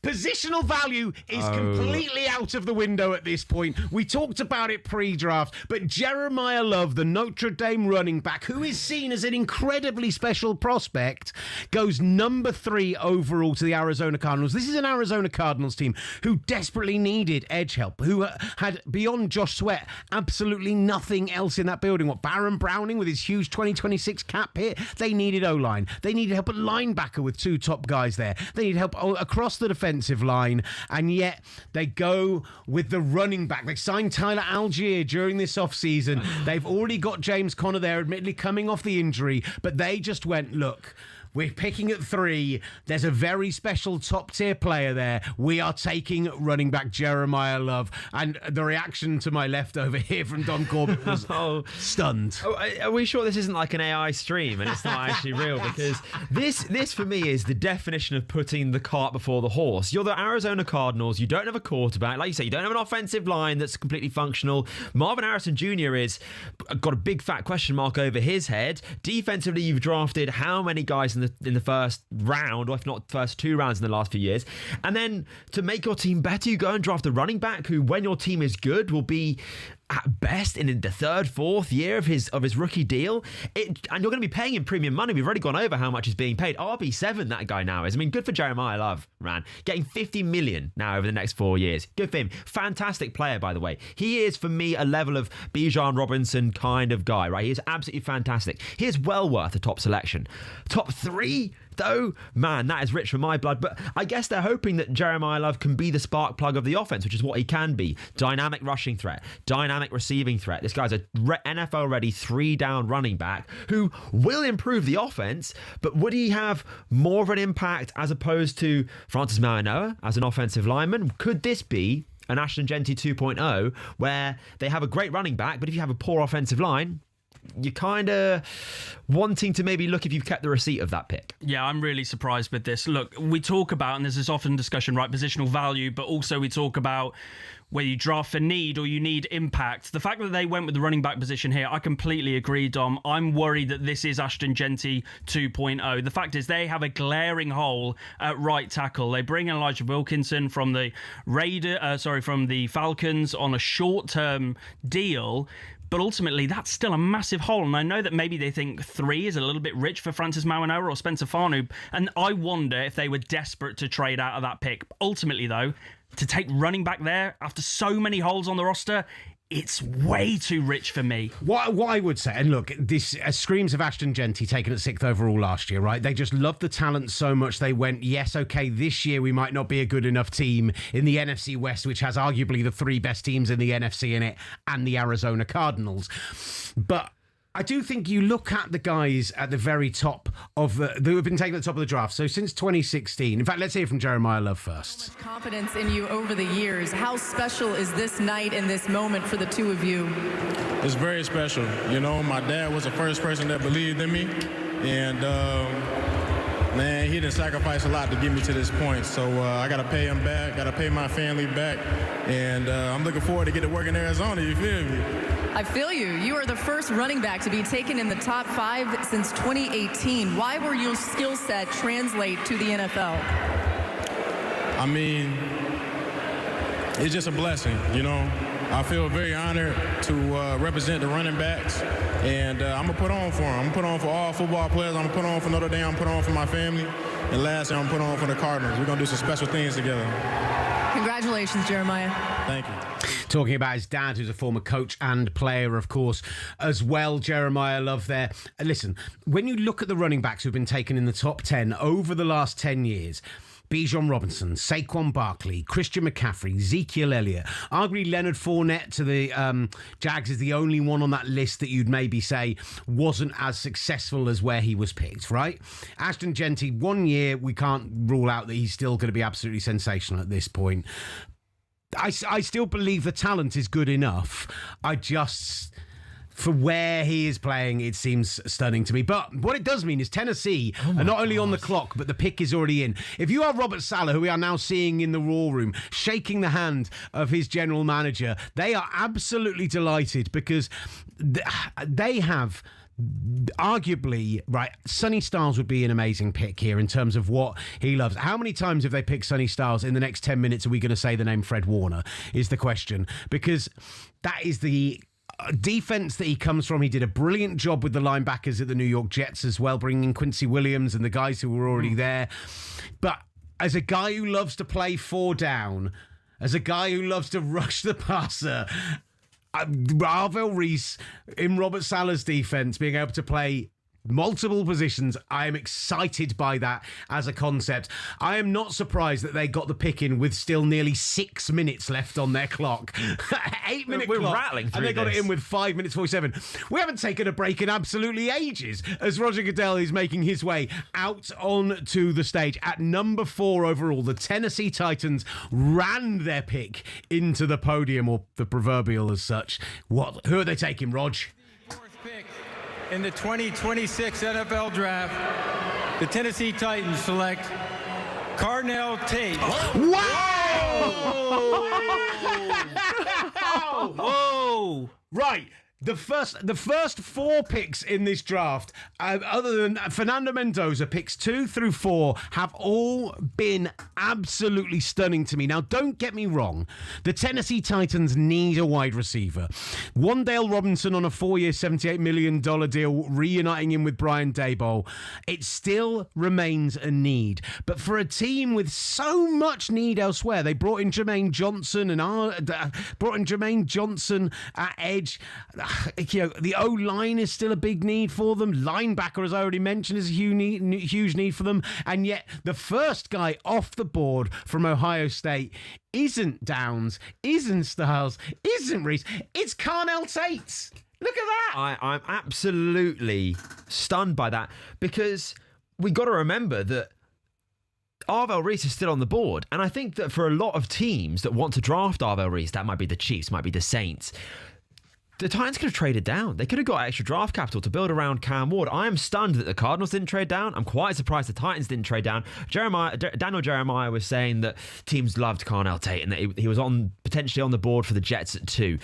Positional value is completely out of the window at this point. We talked about it pre-draft, but Jeremiah Love, the Notre Dame running back, who is seen as an incredibly special prospect, goes number 3 overall to the Arizona Cardinals. This is an Arizona Cardinals team who desperately needed edge help, who had, beyond Josh Sweat, absolutely nothing else in that building. What, Baron Browning with his huge 2026 cap hit? They needed O-line. They needed help at linebacker with 2 top guys there. They needed help across the defensive line, and yet they go with the running back. They signed Tyler Algier during this offseason. They've already got James Conner there, admittedly coming off the injury, but they just went, look, we're picking at 3. There's a very special top-tier player there. We are taking running back Jeremiah Love. And the reaction to my left over here from Don Corbett was stunned. Are we sure this isn't like an AI stream and it's not actually real? Because this for me is the definition of putting the cart before the horse. You're the Arizona Cardinals. You don't have a quarterback. Like you say, you don't have an offensive line that's completely functional. Marvin Harrison Jr. is got a big fat question mark over his head. Defensively, you've drafted how many guys in the first round, or if not first 2 rounds in the last few years, and then to make your team better, you go and draft a running back who, when your team is good, will be at best in the 3rd, 4th year of his rookie deal. And you're going to be paying him premium money. We've already gone over how much is being paid. RB7, that guy now is. I mean, good for Jeremiah Love, man. Getting $50 million now over the next 4 years. Good for him. Fantastic player, by the way. He is, for me, a level of Bijan Robinson kind of guy, right? He is absolutely fantastic. He is well worth a top selection. Top 3, though, man, that is rich for my blood. But I guess they're hoping that Jeremiah Love can be the spark plug of the offense, which is what he can be. Dynamic rushing threat, dynamic receiving threat. This guy's a NFL-ready 3-down running back who will improve the offense, but would he have more of an impact as opposed to Francis Mauigoa as an offensive lineman? Could this be an Ashton Jeanty 2.0 where they have a great running back, but if you have a poor offensive line, you're kind of wanting to maybe look if you've kept the receipt of that pick. Yeah, I'm really surprised with this. Look, we talk about, and there's this often discussion, right, positional value, but also we talk about whether you draft for need or you need impact. The fact that they went with the running back position here, I completely agree, Dom. I'm worried that this is Ashton Jeanty 2.0. The fact is they have a glaring hole at right tackle. They bring in Elijah Wilkinson from the from the Falcons on a short-term deal. But ultimately, that's still a massive hole. And I know that maybe they think 3 is a little bit rich for Francis Mauigoa or Spencer Fanu. And I wonder if they were desperate to trade out of that pick. Ultimately, though, to take running back there after so many holes on the roster, it's way too rich for me. What I would say, and look, this screams of Ashton Jeanty taken at 6th overall last year, right? They just loved the talent so much they went, yes, okay, this year we might not be a good enough team in the NFC West, which has arguably the 3 best teams in the NFC in it, and the Arizona Cardinals. But I do think you look at the guys at the very top of who have been taken at the top of the draft. So since 2016, in fact, let's hear from Jeremiah Love first. So much confidence in you over the years. How special is this night and this moment for the 2 of you? It's very special. You know, my dad was the first person that believed in me, and man, he didn't sacrifice a lot to get me to this point. So I got to pay him back, got to pay my family back, and I'm looking forward to get to work in Arizona. You feel me? I feel you. You are the first running back to be taken in the top 5 since 2018. Why will your skill set translate to the NFL? I mean, it's just a blessing, you know. I feel very honored to represent the running backs, and I'm going to put on for them. I'm going to put on for all football players. I'm going to put on for Notre Dame. I'm going to put on for my family. And lastly, I'm going to put on for the Cardinals. We're going to do some special things together. Congratulations, Jeremiah. Thank you. Talking about his dad, who's a former coach and player, of course, as well. Jeremiah Love there. Listen, when you look at the running backs who've been taken in the top 10 over the last 10 years, Bijan Robinson, Saquon Barkley, Christian McCaffrey, Ezekiel Elliott. Arguably Leonard Fournette to the Jags is the only one on that list that you'd maybe say wasn't as successful as where he was picked, right? Ashton Genty, 1 year, we can't rule out that he's still going to be absolutely sensational at this point. I still believe the talent is good enough. For where he is playing, it seems stunning to me. But what it does mean is Tennessee are not only on the clock, but the pick is already in. If you are Robert Saleh, who we are now seeing in the Raw Room, shaking the hand of his general manager, they are absolutely delighted because they have... Arguably, right, Sonny Styles would be an amazing pick here in terms of what he loves. How many times have they picked Sonny Styles in the next 10 minutes? Are we going to say the name Fred Warner is the question, because that is the defense that he comes from. He did a brilliant job with the linebackers at the New York Jets as well, bringing in Quincy Williams and the guys who were already there. But as a guy who loves to play 4 down, as a guy who loves to rush the passer, Arvell Reese in Robert Saleh's defense, being able to play multiple positions, I am excited by that as a concept. I am not surprised that they got the pick in with still nearly 6 minutes left on their clock. 8-minute We're clock, rattling through and they got this. it in with 5 minutes 47. We haven't taken a break in absolutely ages as Roger Goodell is making his way out onto the stage. At number 4 overall, the Tennessee Titans ran their pick into the podium, or the proverbial as such. Who are they taking, Rog? In the 2026 NFL Draft, the Tennessee Titans select Carnell Tate. Wow! Whoa! Right. The first 4 picks in this draft, other than Fernando Mendoza, picks 2 through 4, have all been absolutely stunning to me. Now, don't get me wrong. The Tennessee Titans need a wide receiver. Wan'Dale Robinson on a 4-year, $78 million deal, reuniting him with Brian Daboll. It still remains a need. But for a team with so much need elsewhere, they brought in Jermaine Johnson at edge. You know, the O-line is still a big need for them. Linebacker, as I already mentioned, is a huge need for them. And yet the first guy off the board from Ohio State isn't Downs, isn't Styles, isn't Reese. It's Carnell Tate. Look at that. I'm absolutely stunned by that, because we got to remember that Arvell Reese is still on the board. And I think that for a lot of teams that want to draft Arvell Reese, that might be the Chiefs, might be the Saints, the Titans could have traded down. They could have got extra draft capital to build around Cam Ward. I am stunned that the Cardinals didn't trade down. I'm quite surprised the Titans didn't trade down. Daniel Jeremiah was saying that teams loved Carnell Tate and that he was potentially on the board for the Jets at 2.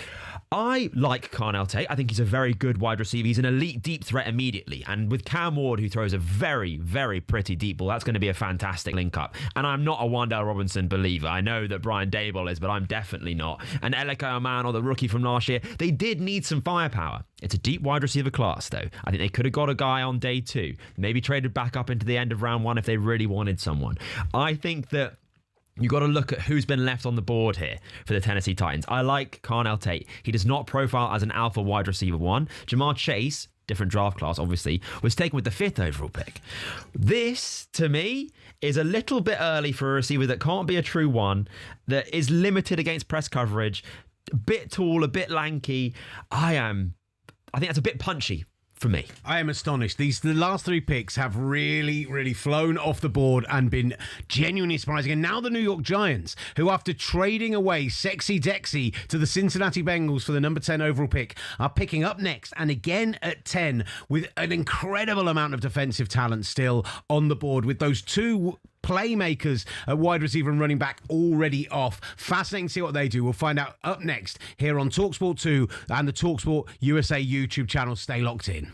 I like Carnell Tate. I think he's a very good wide receiver. He's an elite deep threat immediately. And with Cam Ward, who throws a very, very pretty deep ball, that's going to be a fantastic link-up. And I'm not a Wan'Dale Robinson believer. I know that Brian Daboll is, but I'm definitely not. And Elika Oman, or the rookie from last year, they did need some firepower. It's a deep wide receiver class, though. I think they could have got a guy on day 2. Maybe traded back up into the end of round 1 if they really wanted someone. I think that you got to look at who's been left on the board here for the Tennessee Titans. I like Carnell Tate. He does not profile as an alpha wide receiver 1. Jamar Chase, different draft class, obviously, was taken with the 5th overall pick. This, to me, is a little bit early for a receiver that can't be a true 1, that is limited against press coverage, a bit tall, a bit lanky. I think that's a bit punchy for me. I am astonished. The last 3 picks have really, really flown off the board and been genuinely surprising. And now the New York Giants, who after trading away Sexy Dexy to the Cincinnati Bengals for the number 10 overall pick, are picking up next and again at 10 with an incredible amount of defensive talent still on the board, with those 2 playmakers at wide receiver and running back already off. Fascinating to see what they do. We'll find out up next here on talkSPORT 2 and the talkSPORT USA YouTube channel. Stay locked in.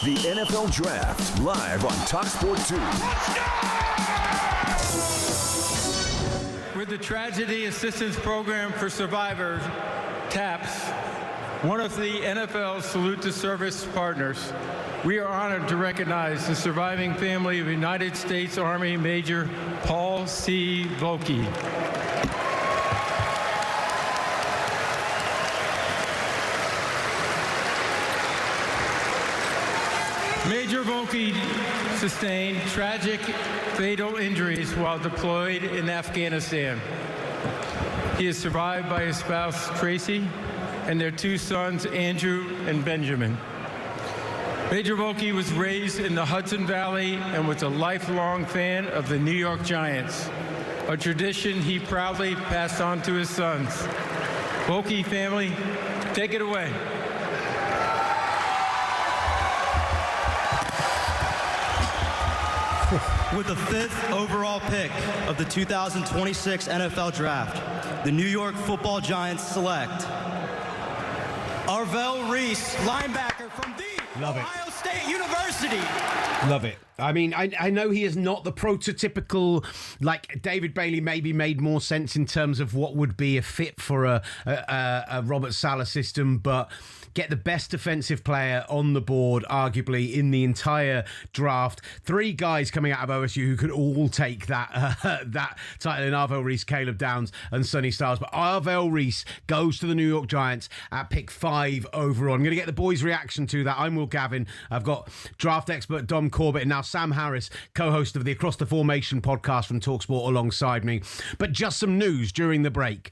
the NFL Draft, live on talkSPORT 2. With the Tragedy Assistance Program for Survivors, TAPS, one of the NFL's Salute to Service partners, we are honored to recognize the surviving family of United States Army Major Paul C. Volke. Major Volke sustained tragic, fatal injuries while deployed in Afghanistan. He is survived by his spouse, Tracy, and their two sons, Andrew and Benjamin. Major Volke was raised in the Hudson Valley and was a lifelong fan of the New York Giants, a tradition he proudly passed on to his sons. Volke family, take it away. With the 5th overall pick of the 2026 NFL Draft, the New York Football Giants select Reese, linebacker from the Ohio State University. Love it. I mean, I know he is not the prototypical, like David Bailey maybe made more sense in terms of what would be a fit for a Robert Saleh system, but get the best defensive player on the board, arguably, in the entire draft. 3 guys coming out of OSU who could all take that title in Arvell Reese, Caleb Downs, and Sonny Styles. But Arvell Reese goes to the New York Giants at pick 5 overall. I'm going to get the boys' reaction to that. I'm Will Gavin. I've got draft expert Dom Corbett and now Sam Harris, co-host of the Across the Formation podcast from talkSPORT, alongside me. But just some news during the break.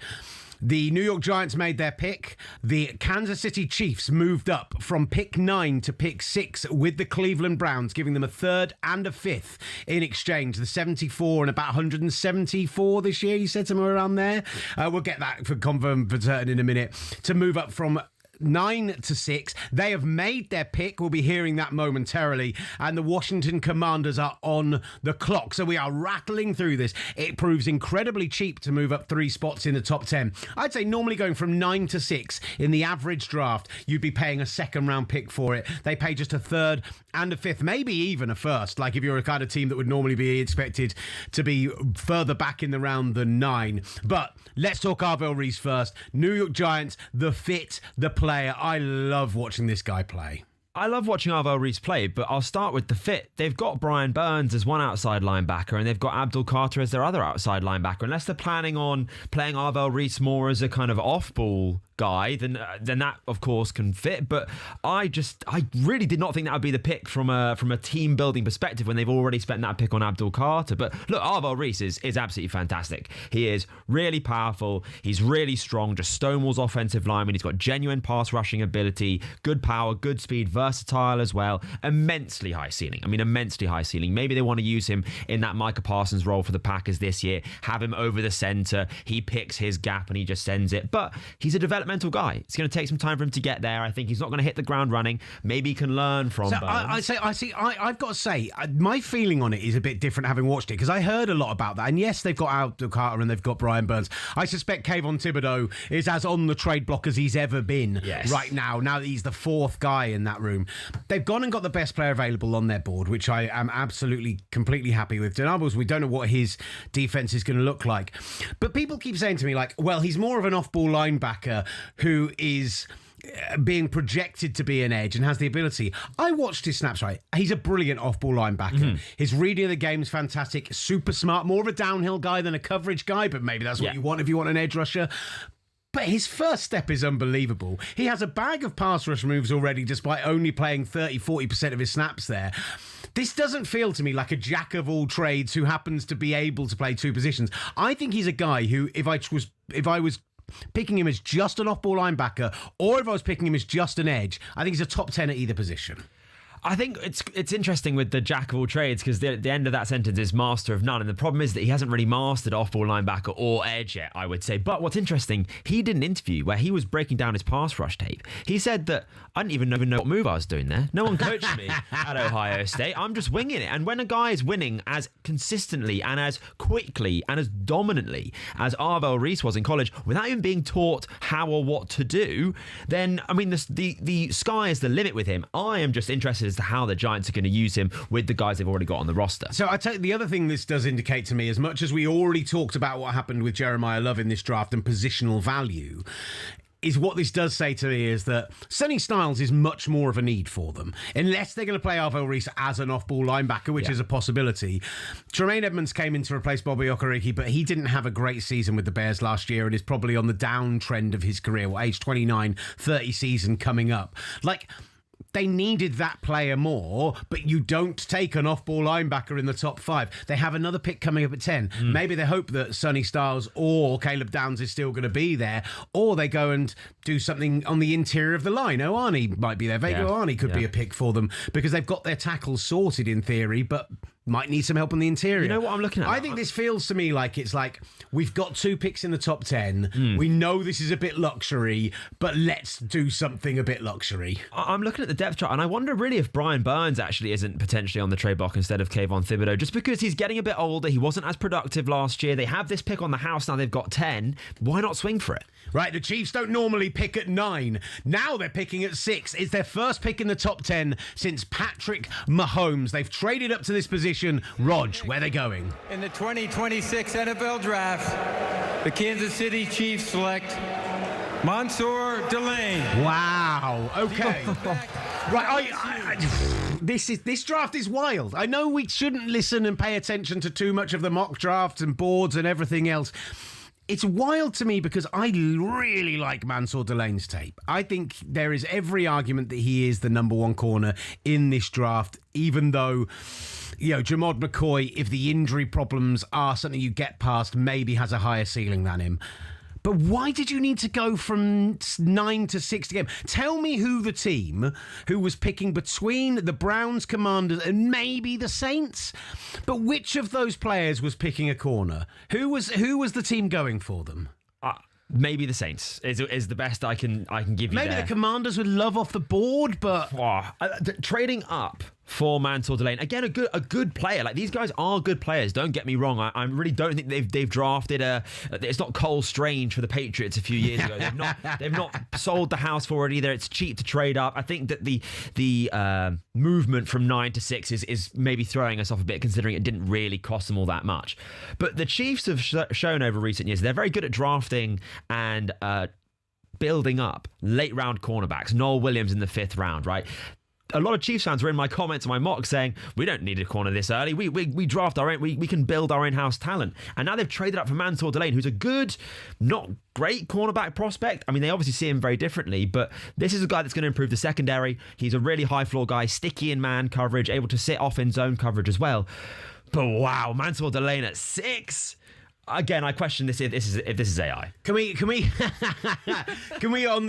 The New York Giants made their pick. The Kansas City Chiefs moved up from pick 9 to pick 6 with the Cleveland Browns, giving them a 3rd and a 5th in exchange. The 74 and about 174 this year, you said, somewhere around there. We'll get that for confirmed for certain in a minute. To move up from 9 to 6. They have made their pick. We'll be hearing that momentarily. And the Washington Commanders are on the clock. So we are rattling through this. It proves incredibly cheap to move up 3 spots in the top 10. I'd say normally going from 9 to 6 in the average draft, you'd be paying a 2nd round pick for it. They pay just a 3rd and a 5th, maybe even a 1st. Like if you're a kind of team that would normally be expected to be further back in the round than 9. But let's talk Arvell Reese first. New York Giants, the fit, the player. I love watching this guy play. I love watching Arvell Reese play, but I'll start with the fit. They've got Brian Burns as one outside linebacker, and they've got Abdul Carter as their other outside linebacker. Unless they're planning on playing Arvell Reese more as a kind of off-ball guy, then that of course can fit. But I really did not think that would be the pick from a team building perspective when they've already spent that pick on Abdul Carter. But look, Arvell Reese is absolutely fantastic. He is really powerful. He's really strong, just stonewalls offensive lineman. He's got genuine pass rushing ability, good power, good speed, versatile as well. Immensely high ceiling. Immensely high ceiling. Maybe they want to use him in that Micah Parsons role for the Packers this year. Have him over the center. He picks his gap and he just sends it. But he's a developmental guy. It's going to take some time for him to get there. I think he's not going to hit the ground running. Maybe he can learn from Burns. I've got to say, my feeling on it is a bit different having watched it, because I heard a lot about that. And yes, they've got Abdul Carter and they've got Brian Burns. I suspect Kayvon Thibodeau is as on the trade block as he's ever been right now that he's the 4th guy in that room. They've gone and got the best player available on their board, which I am absolutely, completely happy with. Denables, we don't know what his defense is going to look like. But people keep saying to me, like, well, he's more of an off-ball linebacker who is being projected to be an edge and has the ability. I watched his snaps, right? He's a brilliant off-ball linebacker. Mm-hmm. His reading of the game is fantastic, super smart, more of a downhill guy than a coverage guy, but maybe that's what you want if you want an edge rusher. But his first step is unbelievable. He has a bag of pass rush moves already, despite only playing 30-40% of his snaps there. This doesn't feel to me like a jack of all trades who happens to be able to play 2 positions. I think he's a guy who, if I was picking him as just an off-ball linebacker, or if I was picking him as just an edge, I think he's a top 10 at either position. I think it's interesting with the jack of all trades, because the end of that sentence is master of none. And the problem is that he hasn't really mastered off-ball linebacker or edge yet, I would say. But what's interesting, he did an interview where he was breaking down his pass rush tape. He said that, I didn't even know what move I was doing there. No one coached me at Ohio State. I'm just winging it. And when a guy is winning as consistently and as quickly and as dominantly as Arvell Reese was in college, without even being taught how or what to do, then, the sky is the limit with him. I am just interested as to how the Giants are going to use him with the guys they've already got on the roster. So I tell you, the other thing this does indicate to me, as much as we already talked about what happened with Jeremiah Love in this draft and positional value, is what this does say to me is that Sonny Styles is much more of a need for them. Unless they're going to play Arvell Reese as an off-ball linebacker, which is a possibility. Tremaine Edmonds came in to replace Bobby Okereke, but he didn't have a great season with the Bears last year and is probably on the downtrend of his career. Age 29, 30 season coming up. They needed that player more, but you don't take an off-ball linebacker in the top 5. They have another pick coming up at 10. Maybe they hope that Sonny Styles or Caleb Downs is still going to be there, or they go and do something on the interior of the line. Oani might be there. Vega Oani could be a pick for them because they've got their tackles sorted in theory, but might need some help on the interior. You know what I'm looking at? I think this feels to me like it's like we've got 2 picks in the top 10. We know this is a bit luxury, but let's do something a bit luxury. I'm looking at the depth chart, and I wonder really if Brian Burns actually isn't potentially on the trade block instead of Kayvon Thibodeau, just because he's getting a bit older. He wasn't as productive last year. They have this pick on the house now. They've got 10. Why not swing for it? Right, the Chiefs don't normally pick at 9. Now they're picking at 6. It's their first pick in the top 10 since Patrick Mahomes. They've traded up to this position. Rog, where they going? In the 2026 NFL Draft, the Kansas City Chiefs select Mansour Delane. Wow. Okay. Right. This draft is wild. I know we shouldn't listen and pay attention to too much of the mock drafts and boards and everything else. It's wild to me because I really like Mansour Delane's tape. I think there is every argument that he is the number 1 corner in this draft, even though, Jamod McCoy, if the injury problems are something you get past, maybe has a higher ceiling than him. But why did you need to go from 9 to 6 again? Tell me who the team who was picking between the Browns, Commanders, and maybe the Saints. But which of those players was picking a corner? Who was the team going for them? Maybe the Saints is the best I can give you. Maybe there. the Commanders would love off the board, but trading up for Mansour Delane, again, a good player. Like, these guys are good players. Don't get me wrong. I really don't think they've drafted it's not Cole Strange for the Patriots a few years ago. They've not sold the house for it either. It's cheap to trade up. I think that the movement from 9 to 6 is maybe throwing us off a bit, considering it didn't really cost them all that much. But the Chiefs have shown over recent years they're very good at drafting and building up late round cornerbacks. Noel Williams in the 5th round, right? A lot of Chiefs fans were in my comments and my mock saying, we don't need a corner this early. We draft our own, we can build our in-house talent. And now they've traded up for Mansour Delane, who's a good, not great cornerback prospect. I mean, they obviously see him very differently, but this is a guy that's going to improve the secondary. He's a really high floor guy, sticky in man coverage, able to sit off in zone coverage as well. But wow, Mansour Delane at 6. Again, I question this if this is AI. Can we if you're on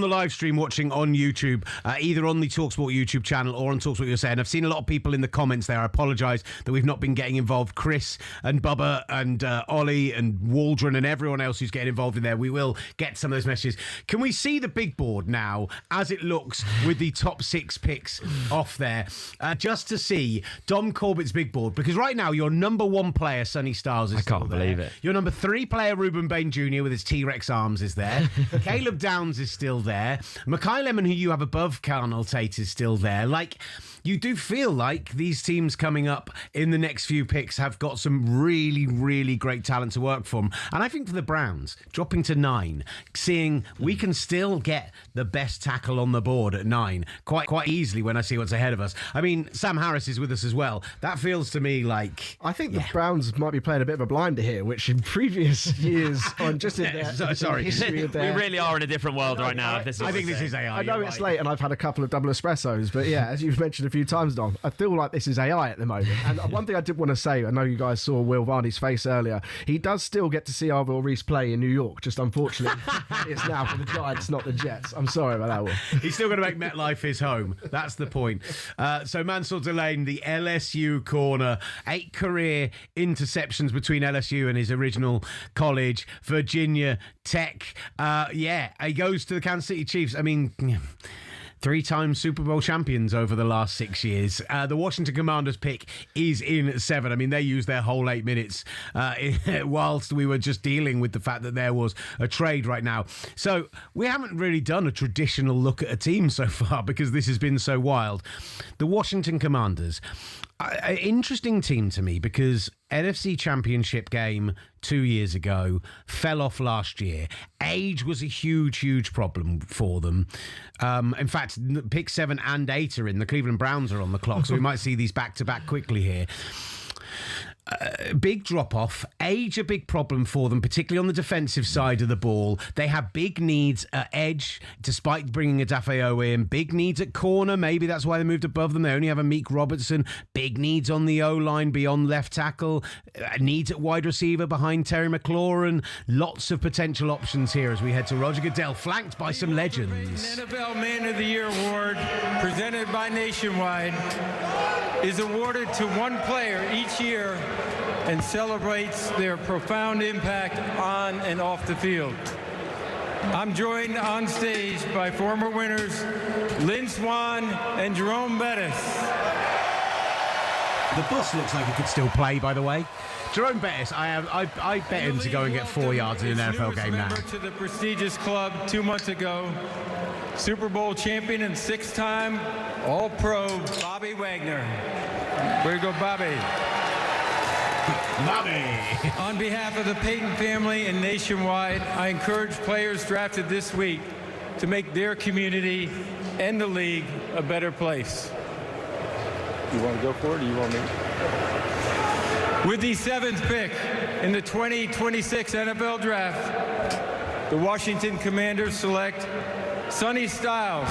the live stream watching on YouTube, either on the talkSPORT YouTube channel or on talkSPORT USA, and I've seen a lot of people in the comments there. I apologise that we've not been getting involved. Chris and Bubba and Ollie and Waldron and everyone else who's getting involved in there. We will get some of those messages. Can we see the big board now as it looks with the top 6 picks off there, just to see Dom Corbett's big board? Because right now your number 1 player, Sonny Styles, is still there. I can't believe it. Your number 3 player, Ruben Bain Jr. with his T-Rex arms, is there. Caleb Downs is still there. Makai Lemon, who you have above Carnell Tate, is still there. Like, you do feel like these teams coming up in the next few picks have got some really, really great talent to work from. And I think for the Browns, dropping to 9, seeing we can still get the best tackle on the board at 9 quite easily when I see what's ahead of us. I mean, Sam Harris is with us as well. That feels to me like... I think the Browns might be playing a bit of a blinder here, which in previous years, on just in their sorry, history of their... We really are in a different world right now. I think this is AI. I know it's late and I've had a couple of double espressos, but yeah, as you've mentioned a few times, Dom, I feel like this is AI at the moment. And one thing I did want to say, I know you guys saw Will Varney's face earlier, he does still get to see Arvell Reese play in New York, just unfortunately it's now for the Giants, not the Jets. I'm sorry about that one. He's still going to make MetLife his home. That's the point. So Mansour Delane, the LSU corner, 8 career interceptions between LSU and his original college, Virginia Tech. He goes to the Kansas City Chiefs. I mean... 3-time Super Bowl champions over the last 6 years. The Washington Commanders pick is in 7. I mean, they used their whole 8 minutes whilst we were just dealing with the fact that there was a trade right now. So we haven't really done a traditional look at a team so far because this has been so wild. The Washington Commanders, an interesting team to me because NFC Championship game 2 years ago, fell off last year. Age was a huge problem for them. In fact, pick 7 and 8 are in. The Cleveland Browns are on the clock, so we might see these back-to-back quickly here. Big drop-off. Age a big problem for them, particularly on the defensive side of the ball. They have big needs at edge, despite bringing a Dafeo in. Big needs at corner. Maybe that's why they moved above them. They only have a Meek Robertson. Big needs on the O-line beyond left tackle. Needs at wide receiver behind Terry McLaurin. Lots of potential options here as we head to Roger Goodell, flanked by some legends. NFL Man of the Year award, presented by Nationwide, is awarded to one player each year and celebrates their profound impact on and off the field. I'm joined on stage by former winners Lynn Swann and Jerome Bettis. The bus looks like it could still play, by the way. Jerome Bettis, I bet him to go and get 4 yards in an NFL game now. Member to the prestigious club 2 months ago, Super Bowl champion and 6-time All-Pro Bobby Wagner. Way to go, Bobby. Bobby. On behalf of the Payton family and Nationwide, I encourage players drafted this week to make their community and the league a better place. You want to go for it or you want me? With the 7th pick in the 2026 NFL Draft, the Washington Commanders select Sonny Styles.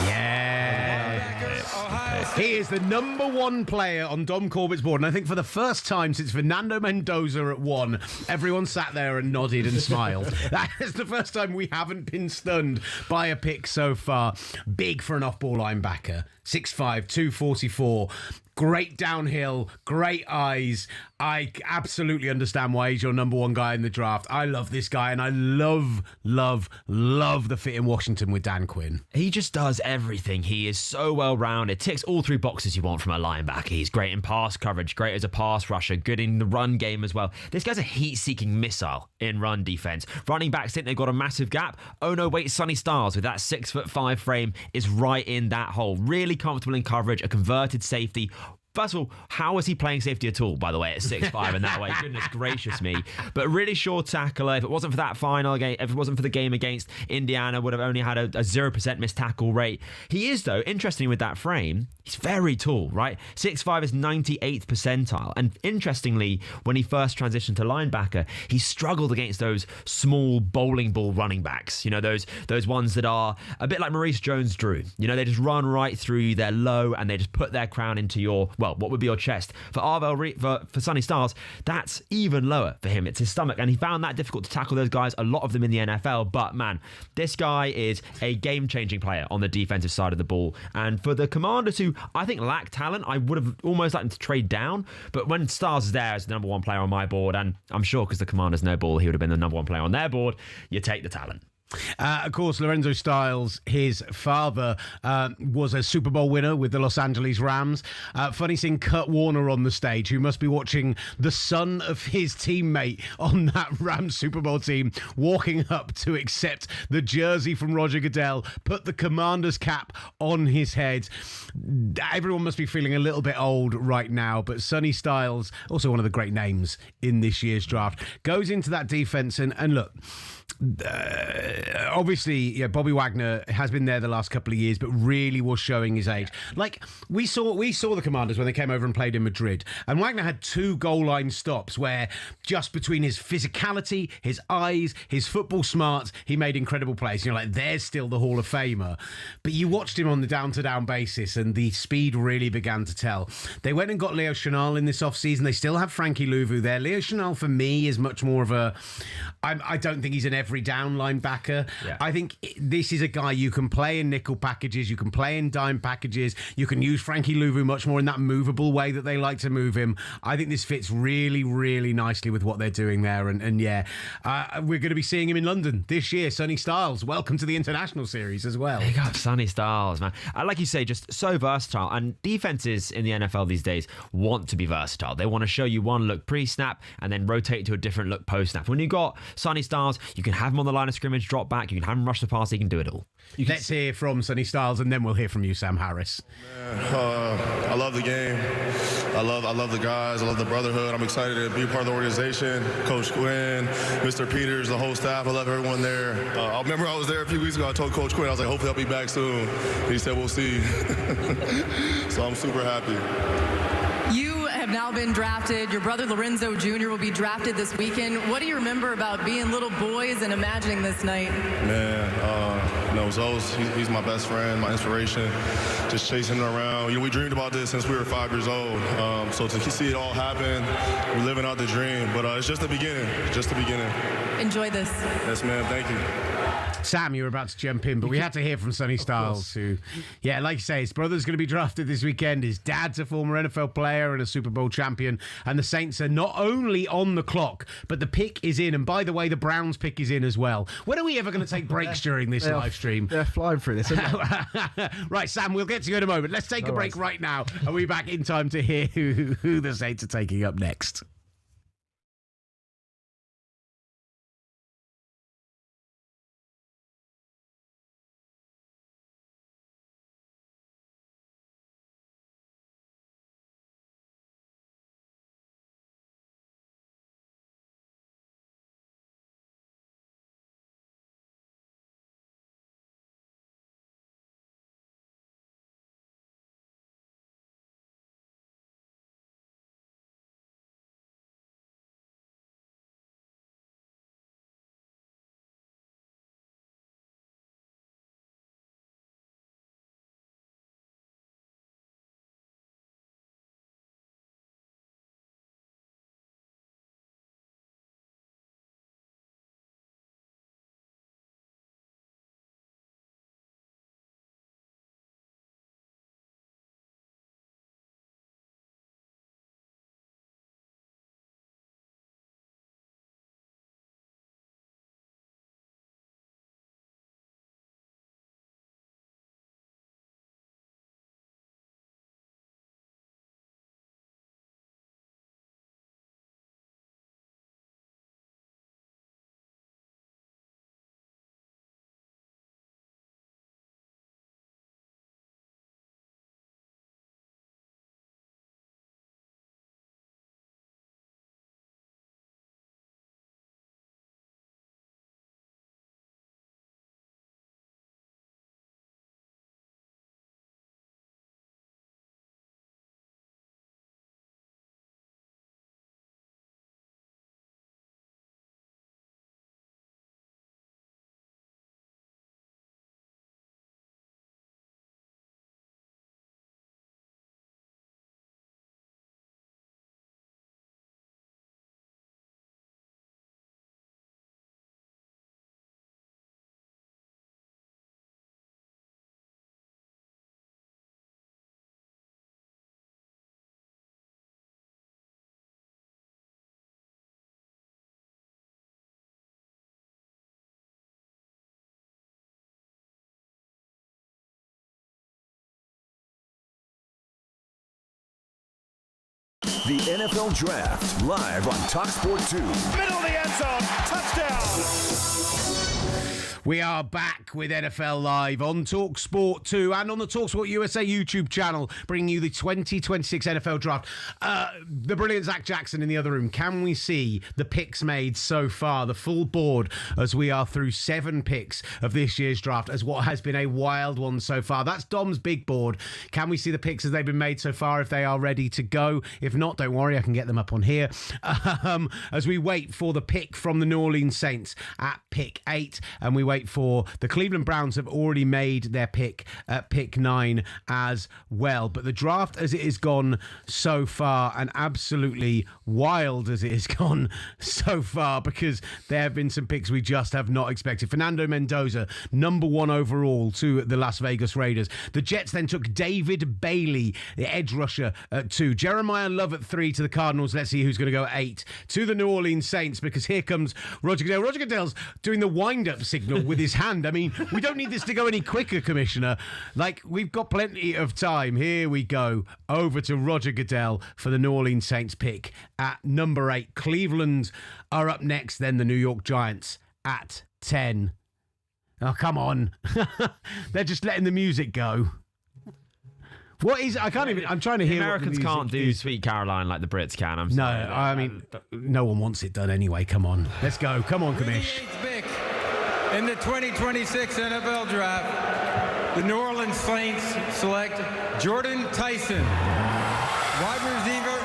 He is the number 1 player on Dom Corbett's board, and I think for the first time since Fernando Mendoza at 1, everyone sat there and nodded and smiled. That is the first time we haven't been stunned by a pick so far. Big for an off-ball linebacker. 6'5", 244. Great downhill, great eyes. I absolutely understand why he's your number 1 guy in the draft. I love this guy, and I love the fit in Washington with Dan Quinn. He just does everything. He is so well-rounded. Ticks all 3 boxes you want from a linebacker. He's great in pass coverage, great as a pass rusher, good in the run game as well. This guy's a heat-seeking missile in run defense. Running backs think they've got a massive gap. Oh no, wait, Sonny Styles with that 6'5" frame is right in that hole. Really comfortable in coverage, a converted safety. First of all, how is he playing safety at all, by the way, at 6'5" in that way? Goodness gracious me. But really short tackler. If it wasn't for that final game, if it wasn't for the game against Indiana, would have only had a 0% missed tackle rate. He is, though, interesting with that frame, he's very tall, right? 6'5" is 98th percentile. And interestingly, when he first transitioned to linebacker, he struggled against those small bowling ball running backs. You know, those ones that are a bit like Maurice Jones-Drew. You know, they just run right through you, they're low, and they just put their crown into your, well, what would be your chest. For Sonny Styles, that's even lower for him. It's his stomach, and he found that difficult to tackle those guys, a lot of them in the NFL. But man, this guy is a game-changing player on the defensive side of the ball. And for the Commanders, who I think lack talent, I would have almost liked them to trade down. But when Styles is there as the number 1 player on my board, and I'm sure because the Commanders know ball, he would have been the number 1 player on their board, you take the talent. Of course, Lorenzo Styles, his father, was a Super Bowl winner with the Los Angeles Rams. Funny seeing Kurt Warner on the stage, who must be watching the son of his teammate on that Rams Super Bowl team walking up to accept the jersey from Roger Goodell, put the Commander's cap on his head. Everyone must be feeling a little bit old right now, but Sonny Styles, also one of the great names in this year's draft, goes into that defense and look, obviously, yeah, Bobby Wagner has been there the last couple of years, but really was showing his age. Like we saw the Commanders when they came over and played in Madrid, and Wagner had 2 goal line stops where just between his physicality, his eyes, his football smarts, he made incredible plays. You're like, there's still the Hall of Famer. But you watched him on the down-to-down basis, and the speed really began to tell. They went and got Leo Chenal in this offseason. They still have Frankie Louvu there. Leo Chenal, for me, is much more of a I don't think he's an every down linebacker. Yeah. I think this is a guy you can play in nickel packages, you can play in dime packages, you can use Frankie Louvu much more in that movable way that they like to move him. I think this fits really, really nicely with what they're doing there. And we're going to be seeing him in London this year. Sonny Styles, welcome to the International Series as well. Big up Sonny Styles, man. Like you say, just so versatile. And defenses in the NFL these days want to be versatile. They want to show you one look pre-snap and then rotate to a different look post-snap. When you've got Sonny Styles, you can have him on the line of scrimmage, drop back, you can have him rush the pass, he can do it all. Let's hear from Sonny Styles and then we'll hear from you, Sam Harris. I love the game. I love the guys. I love the brotherhood. I'm excited to be part of the organization. Coach Quinn, Mr. Peters, the whole staff. I love everyone there. I remember I was there a few weeks ago. I told Coach Quinn, I was like, hopefully I'll be back soon. He said, we'll see. So I'm super happy. You have now been drafted. Your brother Lorenzo Jr. will be drafted this weekend. What do you remember about being little boys and imagining this night? Man, Zoe's, he's my best friend, my inspiration. Just chasing him around. We dreamed about this since we were 5 years old. So to see it all happen, we're living out the dream. But it's just the beginning. Just the beginning. Enjoy this. Yes, ma'am. Thank you. Sam, you were about to jump in, but we had to hear from Sonny Styles, who, like you say, his brother's going to be drafted this weekend. His dad's a former NFL player and a Super Bowl champion. And the Saints are not only on the clock, but the pick is in. And by the way, the Browns pick is in as well. When are we ever going to take breaks during this live stream? They're flying through this, aren't they? Right, Sam, we'll get to you in a moment. Let's take a break right now. And we'll be back in time to hear who the Saints are taking up next. The NFL Draft, live on talkSPORT 2. Middle of the end zone, touchdown. We are back with NFL Live on talkSPORT 2 and on the talkSPORT USA YouTube channel, bringing you the 2026 NFL Draft. The brilliant Zach Jackson in the other room. Can we see the picks made so far, the full board, as we are through 7 picks of this year's draft, as what has been a wild one so far? That's Dom's big board. Can we see the picks as they've been made so far, if they are ready to go? If not, don't worry, I can get them up on here. As we wait for the pick from the New Orleans Saints at pick 8, and we wait wait for. The Cleveland Browns have already made their pick at pick 9 as well. But the draft as it has gone so far, and absolutely wild as it has gone so far, because there have been some picks we just have not expected. Fernando Mendoza, number 1 overall to the Las Vegas Raiders. The Jets then took David Bailey, the edge rusher, at 2. Jeremiah Love at 3 to the Cardinals. Let's see who's going to go at 8 to the New Orleans Saints, because here comes Roger Goodell. Roger Goodell's doing the wind-up signal with his hand. I mean, we don't need this to go any quicker, Commissioner. Like, we've got plenty of time. Here we go. Over to Roger Goodell for the New Orleans Saints pick at number 8. Cleveland are up next, then the New York Giants at 10. Oh, come on. They're just letting the music go. What is... I can't even... I'm trying to hear... Americans can't do Sweet Caroline like the Brits can. I'm sorry. No, I mean, no one wants it done anyway. Come on. Let's go. Come on, Commish. In the 2026 NFL Draft, the New Orleans Saints select Jordan Tyson, wide receiver,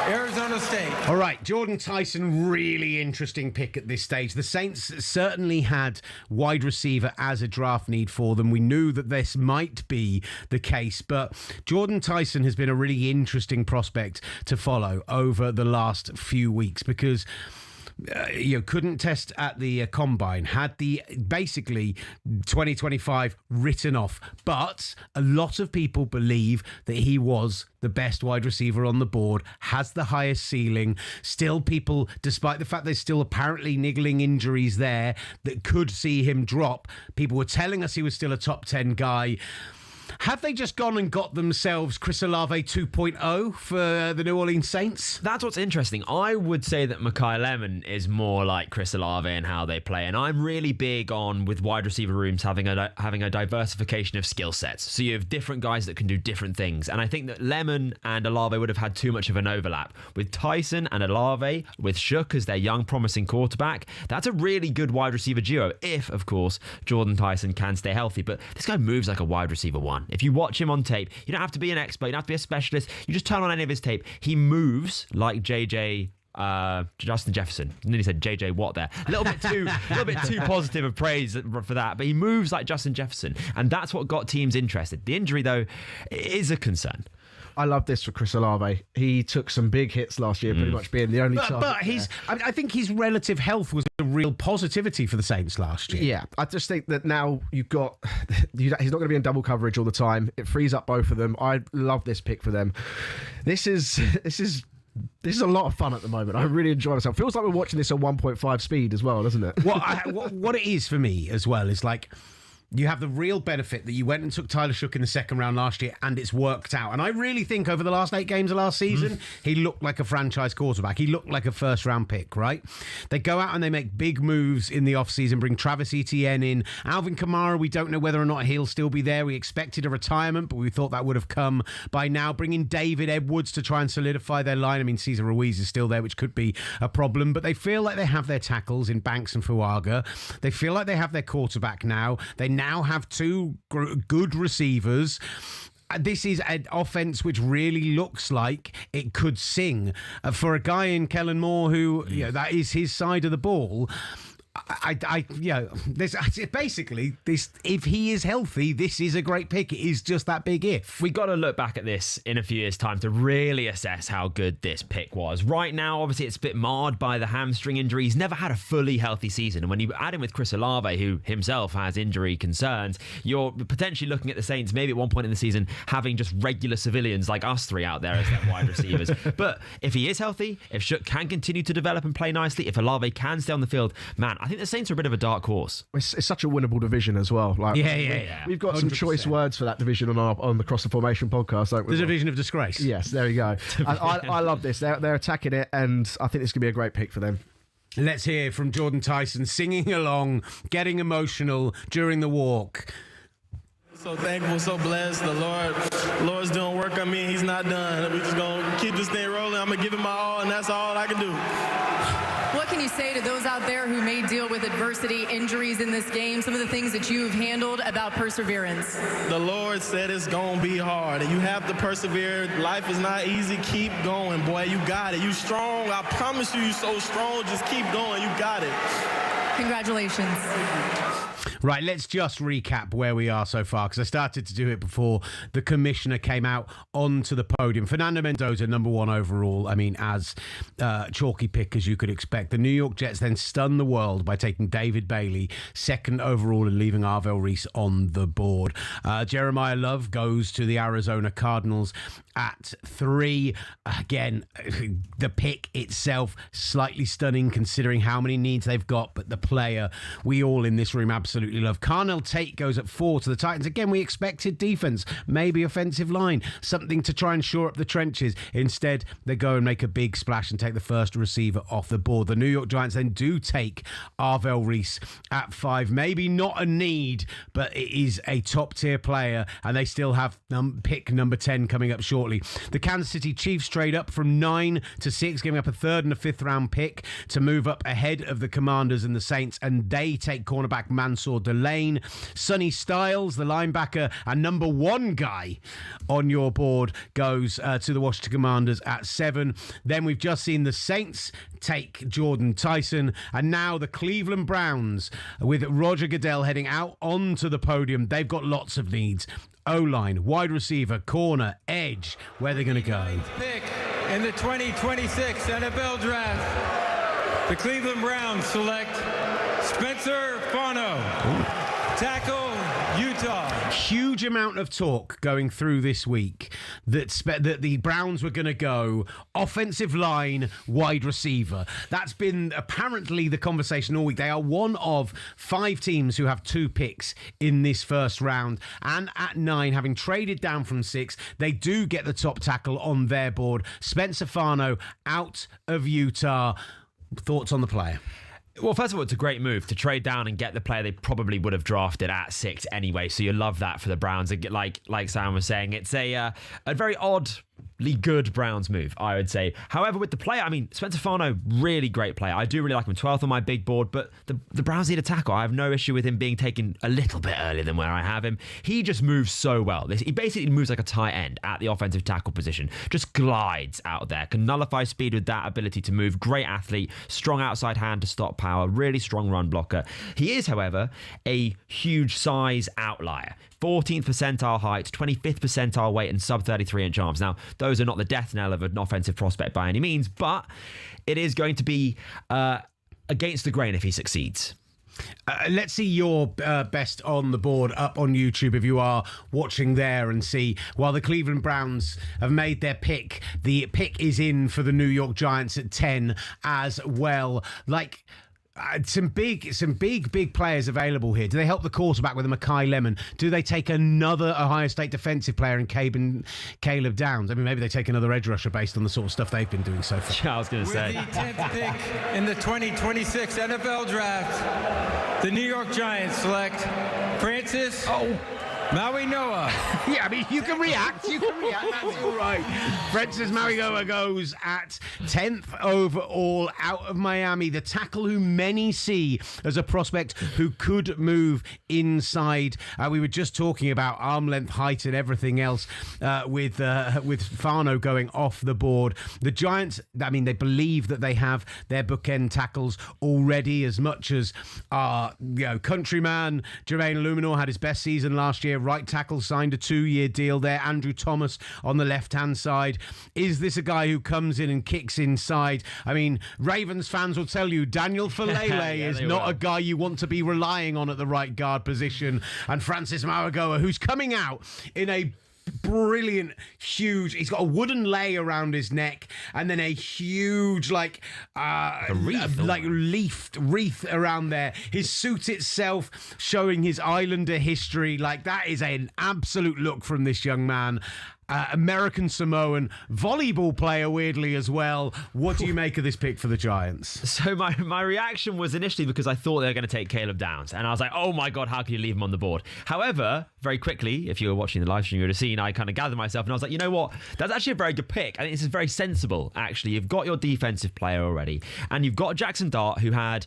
Arizona State. All right, Jordan Tyson, really interesting pick at this stage. The Saints certainly had wide receiver as a draft need for them. We knew that this might be the case, but Jordan Tyson has been a really interesting prospect to follow over the last few weeks, because couldn't test at the combine, had the basically 2025 written off, but a lot of people believe that he was the best wide receiver on the board, has the highest ceiling. Still, people, despite the fact there's still apparently niggling injuries there that could see him drop, people were telling us he was still a top 10 guy. Have they just gone and got themselves Chris Olave 2.0 for the New Orleans Saints? That's what's interesting. I would say that Mekhi Lemon is more like Chris Olave in how they play, and I'm really big on, with wide receiver rooms, having a diversification of skill sets. So you have different guys that can do different things, and I think that Lemon and Olave would have had too much of an overlap. With Tyson and Olave, with Shook as their young promising quarterback, that's a really good wide receiver duo, if, of course, Jordan Tyson can stay healthy. But this guy moves like a wide receiver 1. If you watch him on tape, you don't have to be an expert, you don't have to be a specialist. You just turn on any of his tape. He moves like Justin Jefferson. I nearly said JJ Watt there. A little bit too positive of praise for that, but he moves like Justin Jefferson, and that's what got teams interested. The injury, though, is a concern. I love this for Chris Olave. He took some big hits last year, pretty much being the only target. But I think his relative health was a real positivity for the Saints last year. Yeah, I just think that now he's not going to be in double coverage all the time. It frees up both of them. I love this pick for them. This is a lot of fun at the moment. I really enjoy myself. Feels like we're watching this at 1.5 speed as well, doesn't it? What it is for me as well is like, you have the real benefit that you went and took Tyler Shook in the second round last year, and it's worked out. And I really think over the last 8 games of last season, he looked like a franchise quarterback. He looked like a first-round pick, right? They go out and they make big moves in the offseason, bring Travis Etienne in. Alvin Kamara, we don't know whether or not he'll still be there. We expected a retirement, but we thought that would have come by now. Bringing David Edwards to try and solidify their line. I mean, Cesar Ruiz is still there, which could be a problem, but they feel like they have their tackles in Banks and Fuaga. They feel like they have their quarterback now. They now have 2 good receivers. This is an offense which really looks like it could sing. For a guy in Kellen Moore who, that is his side of the ball, basically, if he is healthy, this is a great pick. It is just that big if. We got to look back at this in a few years' time to really assess how good this pick was. Right now, obviously, it's a bit marred by the hamstring injury. He's never had a fully healthy season. And when you add him with Chris Olave, who himself has injury concerns, you're potentially looking at the Saints maybe at one point in the season having just regular civilians like us 3 out there as their wide receivers. But if he is healthy, if Shook can continue to develop and play nicely, if Olave can stay on the field, man, I think the Saints are a bit of a dark horse. It's such a winnable division as well. Like, We've got 100%. Some choice words for that division on the Cross the Formation podcast, don't we? The division of disgrace. Yes, there you go. I love this. They're attacking it, and I think this could be a great pick for them. Let's hear from Jordan Tyson singing along, getting emotional during the walk. So thankful, so blessed. The Lord's doing work on me. He's not done. We're just going to keep this thing rolling. I'm going to give it my all, and that's all I can do. What can you say to those out there who may deal with adversity, injuries in this game, some of the things that you've handled about perseverance? The Lord said it's going to be hard, and you have to persevere. Life is not easy. Keep going, boy. You got it. You strong. I promise you, you're so strong. Just keep going. You got it. Congratulations. Right, let's just recap where we are so far, because I started to do it before the commissioner came out onto the podium. Fernando Mendoza, number 1 overall. I mean, as chalky pick as you could expect. The New York Jets then stunned the world by taking David Bailey, 2nd overall, and leaving Arvell Reese on the board. Jeremiah Love goes to the Arizona Cardinals at 3. Again, the pick itself slightly stunning considering how many needs they've got, but the player we all in this room absolutely love. Carnell Tate goes at 4 to the Titans. Again, we expected defense, maybe offensive line, something to try and shore up the trenches. Instead, they go and make a big splash and take the first receiver off the board. The New York Giants then do take Arvell Reese at 5. Maybe not a need, but it is a top tier player, and they still have pick number 10 coming up shortly. The Kansas City Chiefs trade up from 9 to 6, giving up a 3rd and a 5th round pick to move up ahead of the Commanders and the Saints, and they take cornerback Mansour Delane. Sonny Styles, the linebacker and number 1 guy on your board, goes to the Washington Commanders at 7. Then we've just seen the Saints take Jordan Tyson, and now the Cleveland Browns with Roger Goodell heading out onto the podium. They've got lots of needs. O-line, wide receiver, corner, edge. Where are they going to go? Pick in the 2026 NFL Draft, the Cleveland Browns select Spencer Fano, tackle, Utah. Huge amount of talk going through this week that the Browns were going to go offensive line, wide receiver. That's been apparently the conversation all week. They are one of 5 teams who have 2 picks in this first round. And at 9, having traded down from 6, they do get the top tackle on their board. Spencer Fano out of Utah. Thoughts on the player? Well, first of all, it's a great move to trade down and get the player they probably would have drafted at 6 anyway. So you love that for the Browns. Like Sam was saying, it's a very oddly good Browns move, I would say. However, with the player, I mean, Spencer Fano, really great player. I do really like him, 12th on my big board, but the Browns need a tackle. I have no issue with him being taken a little bit earlier than where I have him. He just moves so well. He basically moves like a tight end at the offensive tackle position. Just glides out there, can nullify speed with that ability to move. Great athlete, strong outside hand to stop power, really strong run blocker. He is, however, a huge size outlier. 14th percentile height, 25th percentile weight, and sub 33-inch arms. Now, those are not the death knell of an offensive prospect by any means, but it is going to be against the grain if he succeeds. Let's see your best on the board up on YouTube if you are watching there, and see, while the Cleveland Browns have made their pick, the pick is in for the New York Giants at 10 as well. Some big players available here. Do they help the quarterback with a Mekhi Lemon? Do they take another Ohio State defensive player in Caleb Downs? I mean, maybe they take another edge rusher based on the sort of stuff they've been doing so far. Yeah, I was going to say. With the 10th pick in the 2026 NFL Draft, the New York Giants select Francis Maui Noah. Yeah, I mean, you can react. That's all right. Francis Maui Noah goes at 10th overall out of Miami. The tackle who many see as a prospect who could move inside. We were just talking about arm length, height, and everything else with Fano going off the board. The Giants, I mean, they believe that they have their bookend tackles already, as much as countryman Jermaine Illuminor had his best season last year. Right tackle signed a 2-year deal there. Andrew Thomas on the left-hand side. Is this a guy who comes in and kicks inside? I mean, Ravens fans will tell you Daniel Falele is not a guy you want to be relying on at the right guard position. And Francis Mauigoa, who's coming out in a brilliant, huge, he's got a wooden lei around his neck and then a huge wreath around there. His suit itself showing his Islander history. That is an absolute look from this young man. American Samoan, volleyball player, weirdly, as well. What do you make of this pick for the Giants? So my reaction was initially because I thought they were going to take Caleb Downs, and I was like, oh my God, how can you leave him on the board? However, very quickly, if you were watching the live stream, you would have seen I kind of gathered myself, and I was like, you know what? That's actually a very good pick. I think this is very sensible, actually. You've got your defensive player already, and you've got Jackson Dart, who had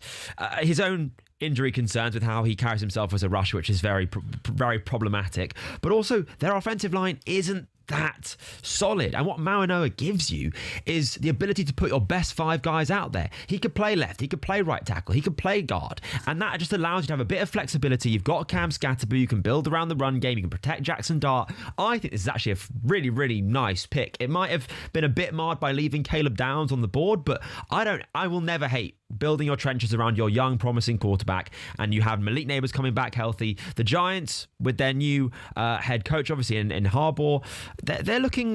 his own injury concerns with how he carries himself as a rusher, which is very problematic. But also, their offensive line isn't that solid. And what Mauanoa gives you is the ability to put your best 5 guys out there. He could play left, he could play right tackle, he could play guard, and that just allows you to have a bit of flexibility. You've got Cam Scatterby, you can build around the run game, you can protect Jackson Dart. I think this is actually a really, really nice pick. It might have been a bit marred by leaving Caleb Downs on the board, but I will never hate building your trenches around your young, promising quarterback, and you have Malik Neighbors coming back healthy. The Giants, with their new head coach, obviously, in Harbaugh, they're looking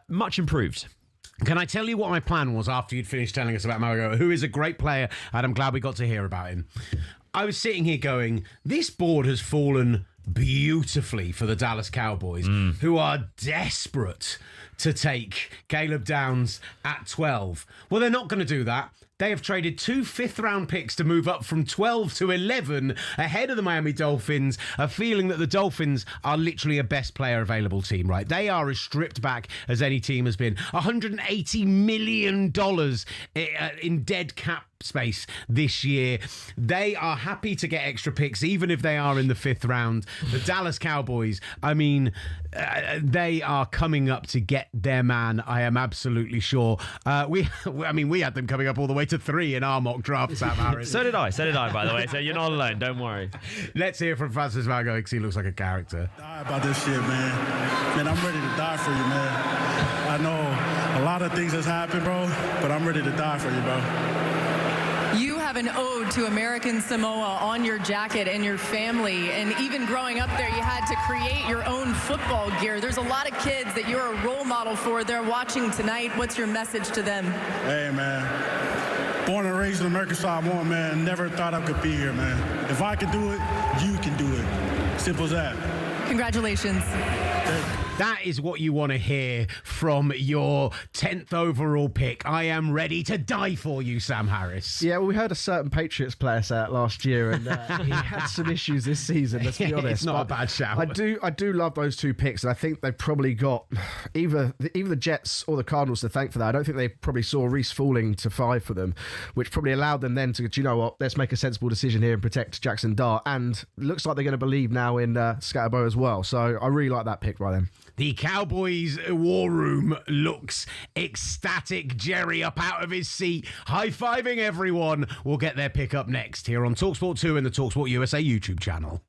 much improved. Can I tell you what my plan was after you'd finished telling us about Mario, who is a great player, and I'm glad we got to hear about him? I was sitting here going, this board has fallen beautifully for the Dallas Cowboys, who are desperate to take Caleb Downs at 12. Well, they're not going to do that. They have traded 2 fifth-round picks to move up from 12 to 11 ahead of the Miami Dolphins, a feeling that the Dolphins are literally a best player available team, right? They are as stripped back as any team has been. $180 million in dead cap space this year. They are happy to get extra picks, even if they are in the 5th round. The Dallas Cowboys, I mean, they are coming up to get their man, I am absolutely sure. We had them coming up all the way to 3 in our mock draft, Sam Harris. So did I, by the way, so you're not alone, don't worry. Let's hear from Francis Vago, because he looks like a character. Die about this shit, man. Man, I'm ready to die for you, man. I know a lot of things has happened, bro, but I'm ready to die for you, bro. You have an ode to American Samoa on your jacket and your family, and even growing up there, you had to create your own football gear. There's a lot of kids that you're a role model for. They're watching tonight. What's your message to them? Hey, man. Born and raised in American Samoa, man. Never thought I could be here, man. If I can do it, you can do it. Simple as that. Congratulations. That is what you want to hear from your 10th overall pick. I am ready to die for you, Sam Harris. Yeah, well, we heard a certain Patriots player say it last year, and he had some issues this season, let's be honest. It's not a bad shout. I do love those 2 picks, and I think they've probably got either the Jets or the Cardinals to thank for that. I don't think they probably saw Reese falling to 5 for them, which probably allowed them then to, do you know what, let's make a sensible decision here and protect Jackson Dart. And looks like they're going to believe now in Scatterbo as well. So I really like that pick right then. The Cowboys war room looks ecstatic. Jerry up out of his seat, high-fiving everyone. We'll get their pick up next here on talkSPORT 2 and the talkSPORT USA YouTube channel.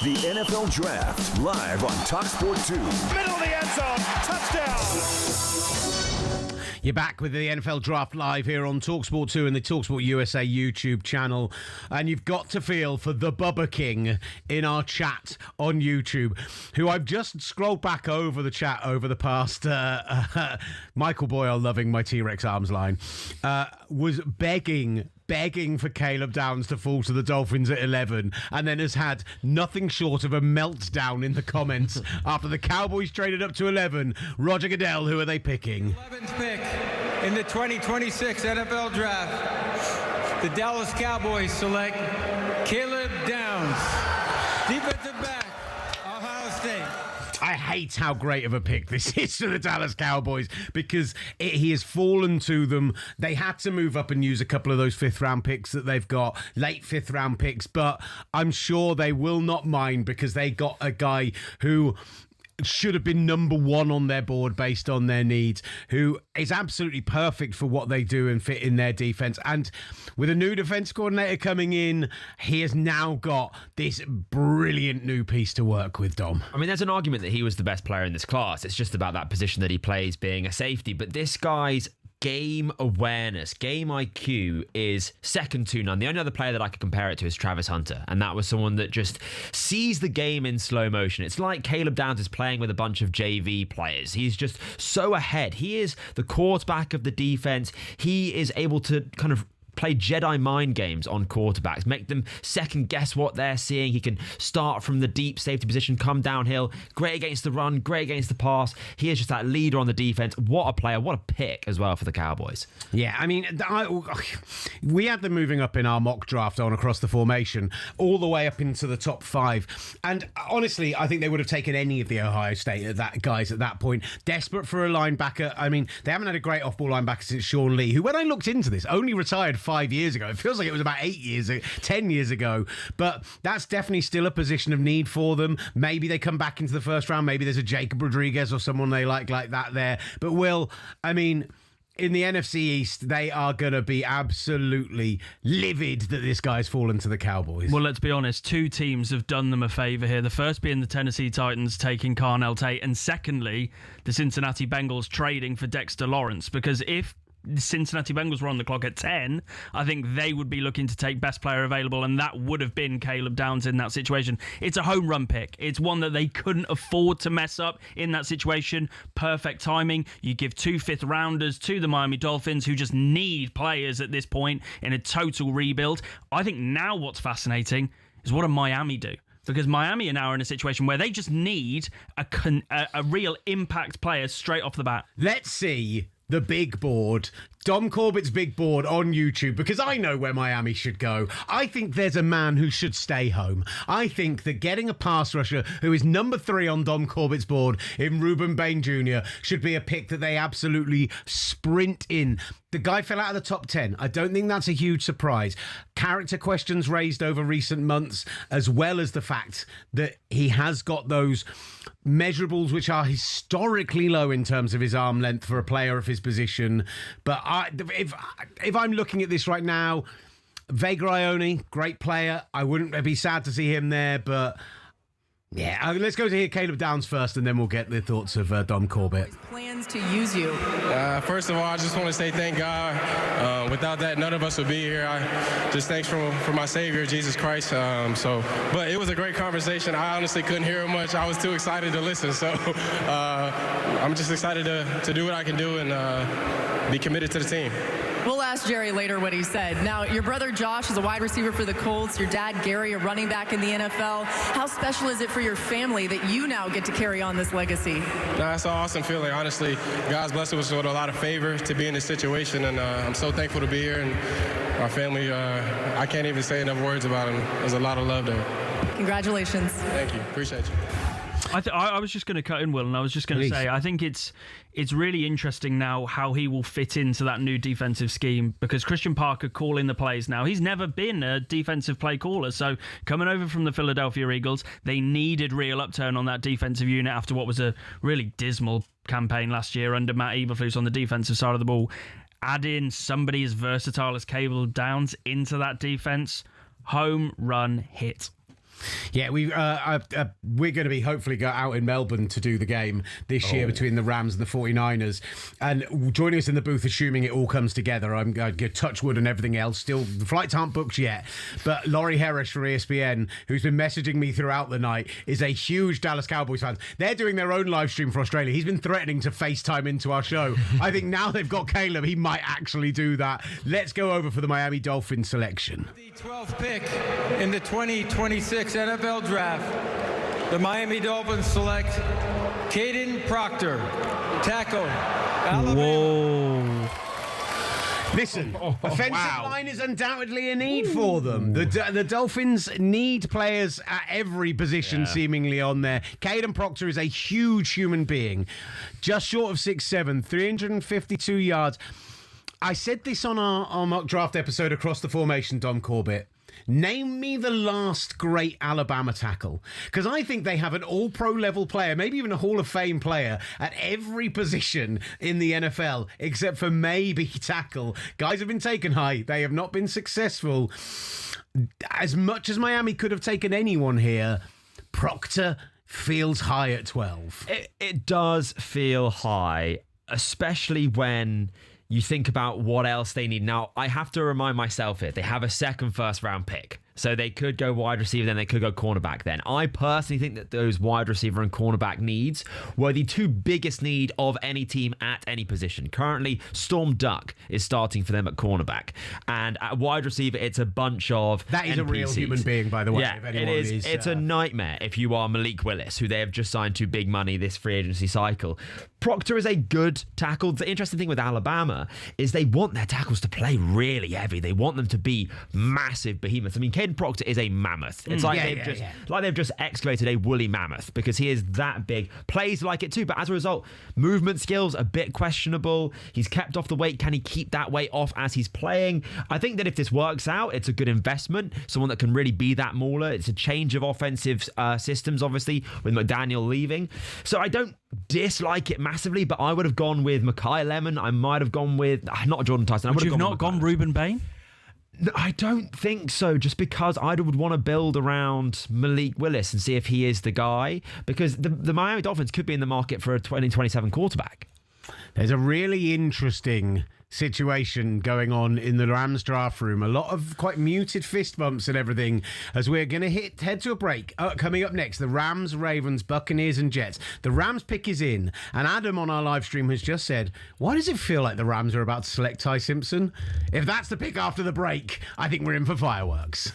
The NFL Draft, live on talkSPORT 2. Middle of the end zone. Touchdown. You're back with the NFL Draft live here on talkSPORT 2 and the talkSPORT USA YouTube channel. And you've got to feel for the Bubba King in our chat on YouTube, who I've just scrolled back over the chat over the past. Michael Boyle, loving my T-Rex arms line, was begging for Caleb Downs to fall to the Dolphins at 11, and then has had nothing short of a meltdown in the comments after the Cowboys traded up to 11. Roger Goodell, who are they picking? 11th pick in the 2026 NFL Draft. The Dallas Cowboys select Caleb Downs, defensive back, Ohio State. I hate how great of a pick this is for the Dallas Cowboys, because he has fallen to them. They had to move up and use a couple of those fifth-round picks that they've got, late fifth-round picks, but I'm sure they will not mind, because they got a guy who should have been number one on their board based on their needs, who is absolutely perfect for what they do and fit in their defense. And with a new defense coordinator coming in, he has now got this brilliant new piece to work with, Dom. I mean, there's an argument that he was the best player in this class. It's just about that position that he plays being a safety. But this guy's game awareness, game IQ is second to none. The only other player that I could compare it to is Travis Hunter, and that was someone that just sees the game in slow motion. It's like Caleb Downs is playing with a bunch of JV players. He's just so ahead. He is the quarterback of the defense. He is able to kind of play Jedi mind games on quarterbacks, make them second guess what they're seeing. He can start from the deep safety position, come downhill, great against the run, great against the pass. He is just that leader on the defense. What a player, what a pick as well for the Cowboys. Yeah, I mean, we had them moving up in our mock draft on across the formation, all the way up into the top 5. And honestly, I think they would have taken any of the Ohio State guys at that point. Desperate for a linebacker. I mean, they haven't had a great off-ball linebacker since Sean Lee, who, when I looked into this, only retired 5 years ago. It feels like it was about 10 years ago. But that's definitely still a position of need for them. Maybe they come back into the first round. Maybe there's a Jacob Rodriguez or someone they like that there. But Will, I mean, in the NFC East, they are going to be absolutely livid that this guy's fallen to the Cowboys. Well, let's be honest. 2 teams have done them a favour here. The first being the Tennessee Titans taking Carnell Tate, and secondly, the Cincinnati Bengals trading for Dexter Lawrence. Because if the Cincinnati Bengals were on the clock at 10, I think they would be looking to take best player available, and that would have been Caleb Downs in that situation. It's a home run pick. It's one that they couldn't afford to mess up in that situation. Perfect timing. You give 2 fifth-rounders to the Miami Dolphins, who just need players at this point in a total rebuild. I think now what's fascinating is what do Miami do? Because Miami are now in a situation where they just need a real impact player straight off the bat. Let's see the big board, Dom Corbett's big board on YouTube, because I know where Miami should go. I think there's a man who should stay home. I think that getting a pass rusher who is number 3 on Dom Corbett's board in Reuben Bain Jr. should be a pick that they absolutely sprint in. The guy fell out of the top 10. I don't think that's a huge surprise. Character questions raised over recent months, as well as the fact that he has got those measurables which are historically low in terms of his arm length for a player of his position. But if I'm looking at this right now, Vega Ione, great player. I wouldn't be sad to see him there, but yeah, let's go to hear Caleb Downs first, and then we'll get the thoughts of Dom Corbett. Plans to use you. First of all, I just want to say thank God. Without that, none of us would be here. Just thanks for my Savior, Jesus Christ. But it was a great conversation. I honestly couldn't hear it much. I was too excited to listen. So I'm just excited to do what I can do and be committed to the team. We'll ask Jerry later what he said. Now, your brother Josh is a wide receiver for the Colts. Your dad Gary, a running back in the NFL. How special is it for your family that you now get to carry on this legacy? It's an awesome feeling. Honestly, God's blessed us with a lot of favor to be in this situation, and I'm so thankful to be here. And our family, I can't even say enough words about them. There's a lot of love there. Congratulations. Thank you. Appreciate you. I was just going to cut in, Will, and I was just going to say, I think it's really interesting now how he will fit into that new defensive scheme, because Christian Parker calling the plays now. He's never been a defensive play caller, so coming over from the Philadelphia Eagles, they needed real upturn on that defensive unit after what was a really dismal campaign last year under Matt Eberflus on the defensive side of the ball. Add in somebody as versatile as Caleb Downs into that defense. Home run hit. Yeah, we're going to be hopefully go out in Melbourne to do the game this year between the Rams and the 49ers. And joining us in the booth, assuming it all comes together, I'm going to touch wood and everything else. Still, the flights aren't booked yet. But Laurie Harris from ESPN, who's been messaging me throughout the night, is a huge Dallas Cowboys fan. They're doing their own live stream for Australia. He's been threatening to FaceTime into our show. I think now they've got Caleb, he might actually do that. Let's go over for the Miami Dolphins selection. The 12th pick in the 2026 NFL Draft, the Miami Dolphins select Caden Proctor, tackle, Alabama. Whoa. Listen, offensive line is undoubtedly a need for them. The Dolphins need players at every position seemingly on there. Caden Proctor is a huge human being, just short of 6'7", 352 yards. I said this on our mock draft episode across the formation, Dom Corbett. Name me the last great Alabama tackle. Because I think they have an all-pro level player, maybe even a Hall of Fame player, at every position in the NFL, except for maybe tackle. Guys have been taken high. They have not been successful. As much as Miami could have taken anyone here, Proctor feels high at 12. It does feel high, especially when you think about what else they need. Now, I have to remind myself here, they have a second first-round pick. So they could go wide receiver, then they could go cornerback then. I personally think that those wide receiver and cornerback needs were the two biggest need of any team at any position. Currently, Storm Duck is starting for them at cornerback. And at wide receiver, it's a bunch of That is NPCs. a real human being, by the way. Yeah, if anyone it is. It's a nightmare if you are Malik Willis, who they have just signed to big money this free agency cycle. Proctor is a good tackle. The interesting thing with Alabama is they want their tackles to play really heavy. They want them to be massive behemoths. I mean, Caden Proctor is a mammoth. It's like they've just excavated a woolly mammoth because he is that big. Plays like it too, but as a result, movement skills a bit questionable. He's kept off the weight. Can he keep that weight off as he's playing? I think that if this works out, it's a good investment. Someone that can really be that mauler. It's a change of offensive systems, obviously, with McDaniel leaving. So I don't dislike it massively, but I would have gone with Mekhi Lemon. I might have gone with not Jordan Tyson. Would you have not gone Reuben Bain? No, I don't think so, just because I would want to build around Malik Willis and see if he is the guy, because the Miami Dolphins could be in the market for a 2027 quarterback. There's a really interesting situation going on in the Rams draft room. A lot of quite muted fist bumps and everything as we're going to head to a break. Coming up next, the Rams, Ravens, Buccaneers and Jets. The Rams pick is in, and Adam on our live stream has just said, why does it feel like the Rams are about to select Ty Simpson? If that's the pick after the break, I think we're in for fireworks.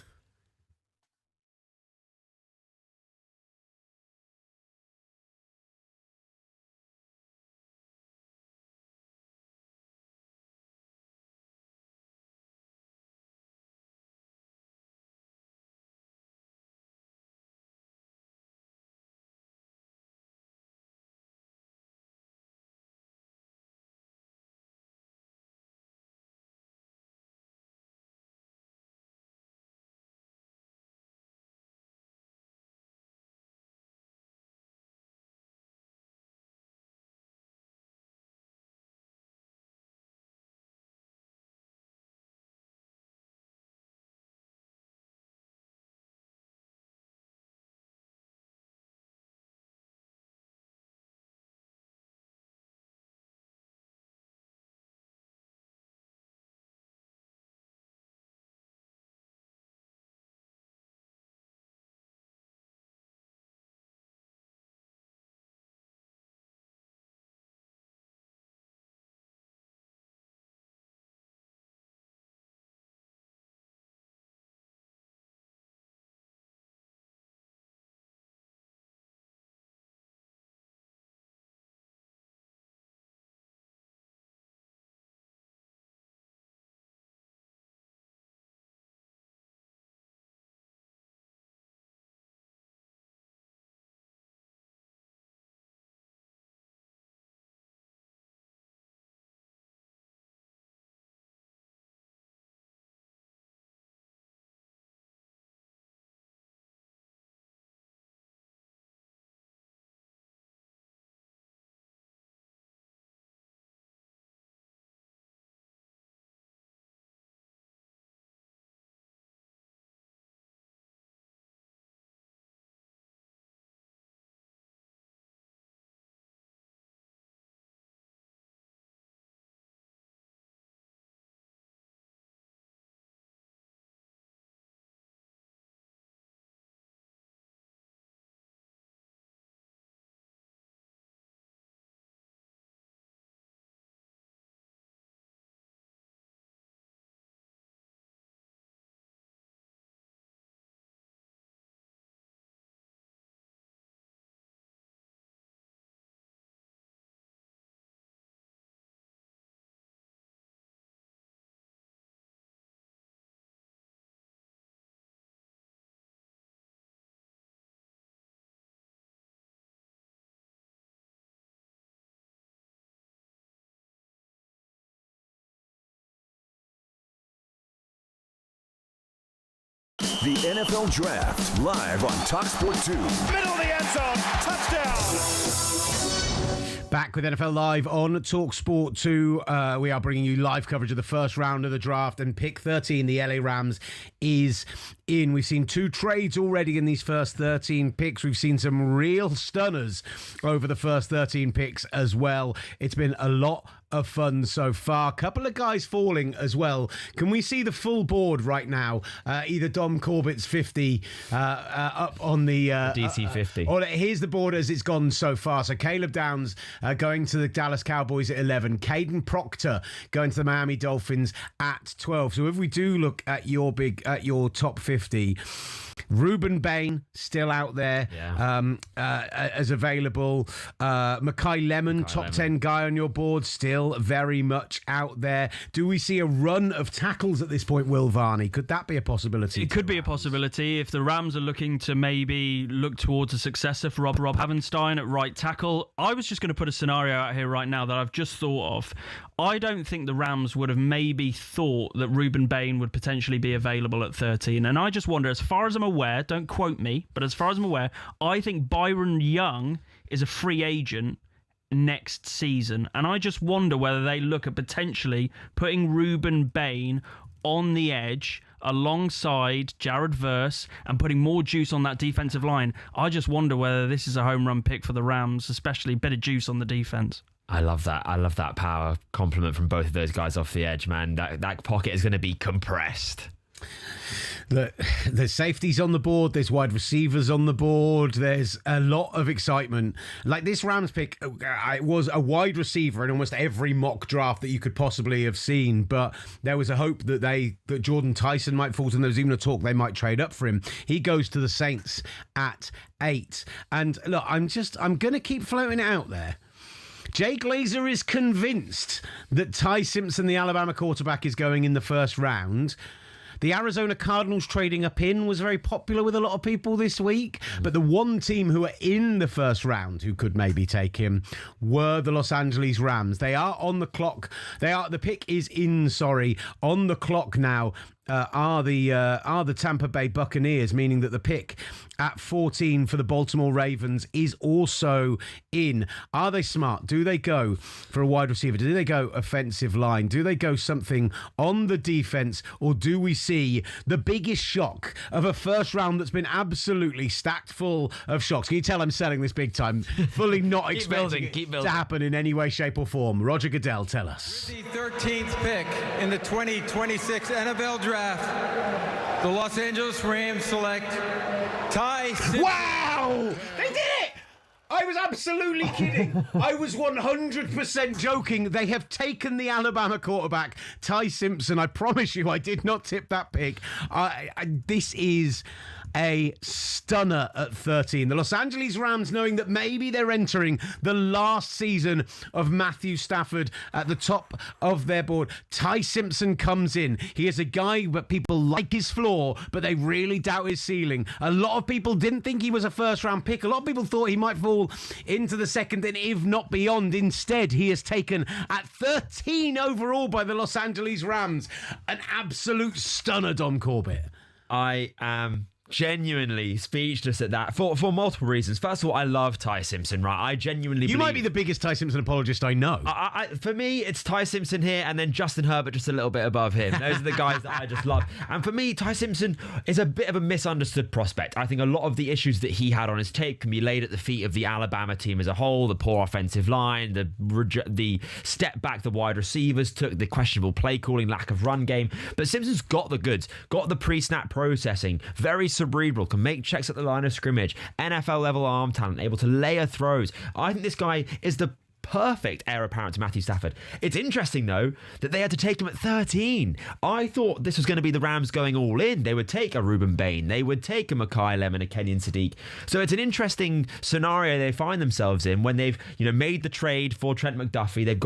The NFL Draft, live on talkSPORT 2. Middle of the end zone. Touchdown. Back with NFL Live on talkSPORT 2. We are bringing you live coverage of the first round of the draft, and pick 13, the LA Rams, is in. We've seen 2 trades already in these first 13 picks. We've seen some real stunners over the first 13 picks as well. It's been a lot of fun so far. Couple of guys falling as well. Can we see the full board right now? Either Dom Corbett's 50 up on the DC 50. Or here's the board as it's gone so far. So Caleb Downs going to the Dallas Cowboys at 11. Caden Proctor going to the Miami Dolphins at 12. So if we do look at your top 50, Ruben Bain still out there as available. Makai Lemon, top 10 guy on your board, still very much out there. Do we see a run of tackles at this point, Will Varney? Could that be a possibility? It could be a possibility if the Rams are looking to maybe look towards a successor for Rob Havenstein at right tackle. I was just going to put a scenario out here right now that I've just thought of. I don't think the Rams would have maybe thought that Ruben Bain would potentially be available at 13. And I just wonder, as far as I'm aware, don't quote me, but as far as I'm aware, I think Byron Young is a free agent next season. And I just wonder whether they look at potentially putting Ruben Bain on the edge alongside Jared Verse and putting more juice on that defensive line. I just wonder whether this is a home run pick for the Rams, especially a bit of juice on the defense. I love that. I love that power compliment from both of those guys off the edge, man. That pocket is going to be compressed. There's safeties on the board. There's wide receivers on the board. There's a lot of excitement. Like this Rams pick, it was a wide receiver in almost every mock draft that you could possibly have seen. But there was a hope that Jordan Tyson might fall, and there was even a talk they might trade up for him. He goes to the Saints at 8. And look, I'm going to keep floating it out there. Jay Glazer is convinced that Ty Simpson, the Alabama quarterback, is going in the first round. The Arizona Cardinals trading up in was very popular with a lot of people this week. But the one team who are in the first round who could maybe take him were the Los Angeles Rams. They are on the clock. The pick is in, on the clock now. Are the Tampa Bay Buccaneers, meaning that the pick at 14 for the Baltimore Ravens is also in. Are they smart? Do they go for a wide receiver? Do they go offensive line? Do they go something on the defense? Or do we see the biggest shock of a first round that's been absolutely stacked full of shocks? Can you tell I'm selling this big time? Fully not expecting it to happen in any way, shape or form. Roger Goodell, tell us. The 13th pick in the 2026 NFL Draft. The Los Angeles Rams select Ty Simpson. Wow! They did it! I was absolutely kidding. I was 100% joking. They have taken the Alabama quarterback, Ty Simpson. I promise you, I did not tip that pick. This is a stunner at 13. The Los Angeles Rams, knowing that maybe they're entering the last season of Matthew Stafford at the top of their board. Ty Simpson comes in. He is a guy that people like his floor, but they really doubt his ceiling. A lot of people didn't think he was a first-round pick. A lot of people thought he might fall into the second, and if not beyond. Instead, he is taken at 13 overall by the Los Angeles Rams. An absolute stunner, Dom Corbett. I am genuinely speechless at that for multiple reasons. First of all, I love Ty Simpson, right? I genuinely You might be the biggest Ty Simpson apologist I know. For me, it's Ty Simpson here and then Justin Herbert just a little bit above him. Those are the guys that I just love. And for me, Ty Simpson is a bit of a misunderstood prospect. I think a lot of the issues that he had on his tape can be laid at the feet of the Alabama team as a whole, the poor offensive line, the step back the wide receivers took, the questionable play calling, lack of run game. But Simpson's got the goods, got the pre-snap processing, very cerebral, can make checks at the line of scrimmage, NFL level arm talent, able to layer throws. I think this guy is the perfect heir apparent to Matthew Stafford. It's interesting, though, that they had to take him at 13. I thought this was going to be the Rams going all in. They would take a Ruben Bain. They would take a Makai Lemon, a Kenyon Sadiq. So it's an interesting scenario they find themselves in when they've, made the trade for Trent McDuffie. They've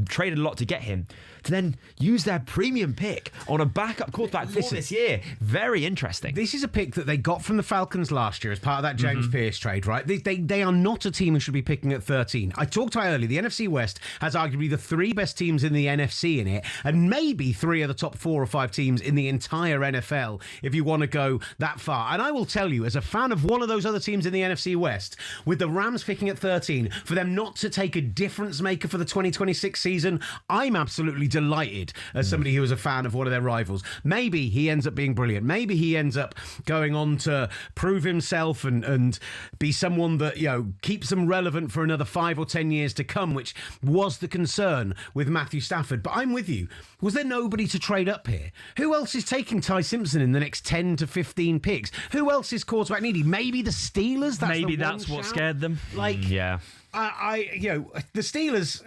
traded a lot to get him, to then use their premium pick on a backup quarterback for this year. Very interesting. This is a pick that they got from the Falcons last year as part of that James Pierce trade, right? They are not a team who should be picking at 13. I talked about earlier, the NFC West has arguably the 3 best teams in the NFC in it, and maybe 3 of the top 4 or 5 teams in the entire NFL, if you want to go that far. And I will tell you, as a fan of one of those other teams in the NFC West, with the Rams picking at 13, for them not to take a difference maker for the 2026 season, I'm absolutely delighted as somebody who is a fan of one of their rivals. Maybe he ends up being brilliant. Maybe he ends up going on to prove himself and be someone that, keeps them relevant for another 5 or 10 years to come, which was the concern with Matthew Stafford. But I'm with you. Was there nobody to trade up here? Who else is taking Ty Simpson in the next 10 to 15 picks? Who else is quarterback needy? Maybe the Steelers? Maybe that's what scared them. Yeah. The Steelers,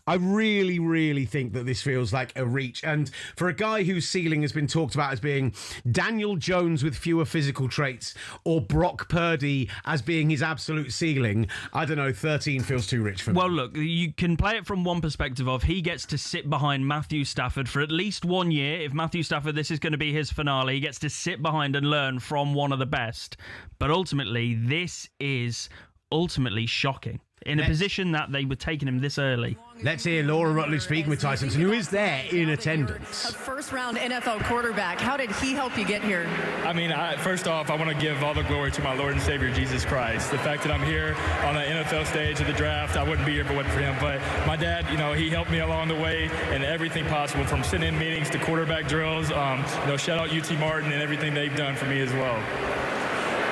I really, really think that this feels like a reach. And for a guy whose ceiling has been talked about as being Daniel Jones with fewer physical traits or Brock Purdy as being his absolute ceiling, I don't know, 13 feels too rich for me. Well, look, you can play it from one perspective of he gets to sit behind Matthew Stafford for at least 1 year. If Matthew Stafford, this is going to be his finale, he gets to sit behind and learn from one of the best. But ultimately, this is shocking in a position that they were taking him this early. Let's hear Laura Rutledge speaking with Ty Simpson, who is there in attendance. A first-round NFL quarterback. How did he help you get here? First off, I want to give all the glory to my Lord and Savior, Jesus Christ. The fact that I'm here on the NFL stage of the draft, I wouldn't be here if it wasn't for him. But my dad, he helped me along the way in everything possible, from sitting in meetings to quarterback drills. Shout out UT Martin and everything they've done for me as well.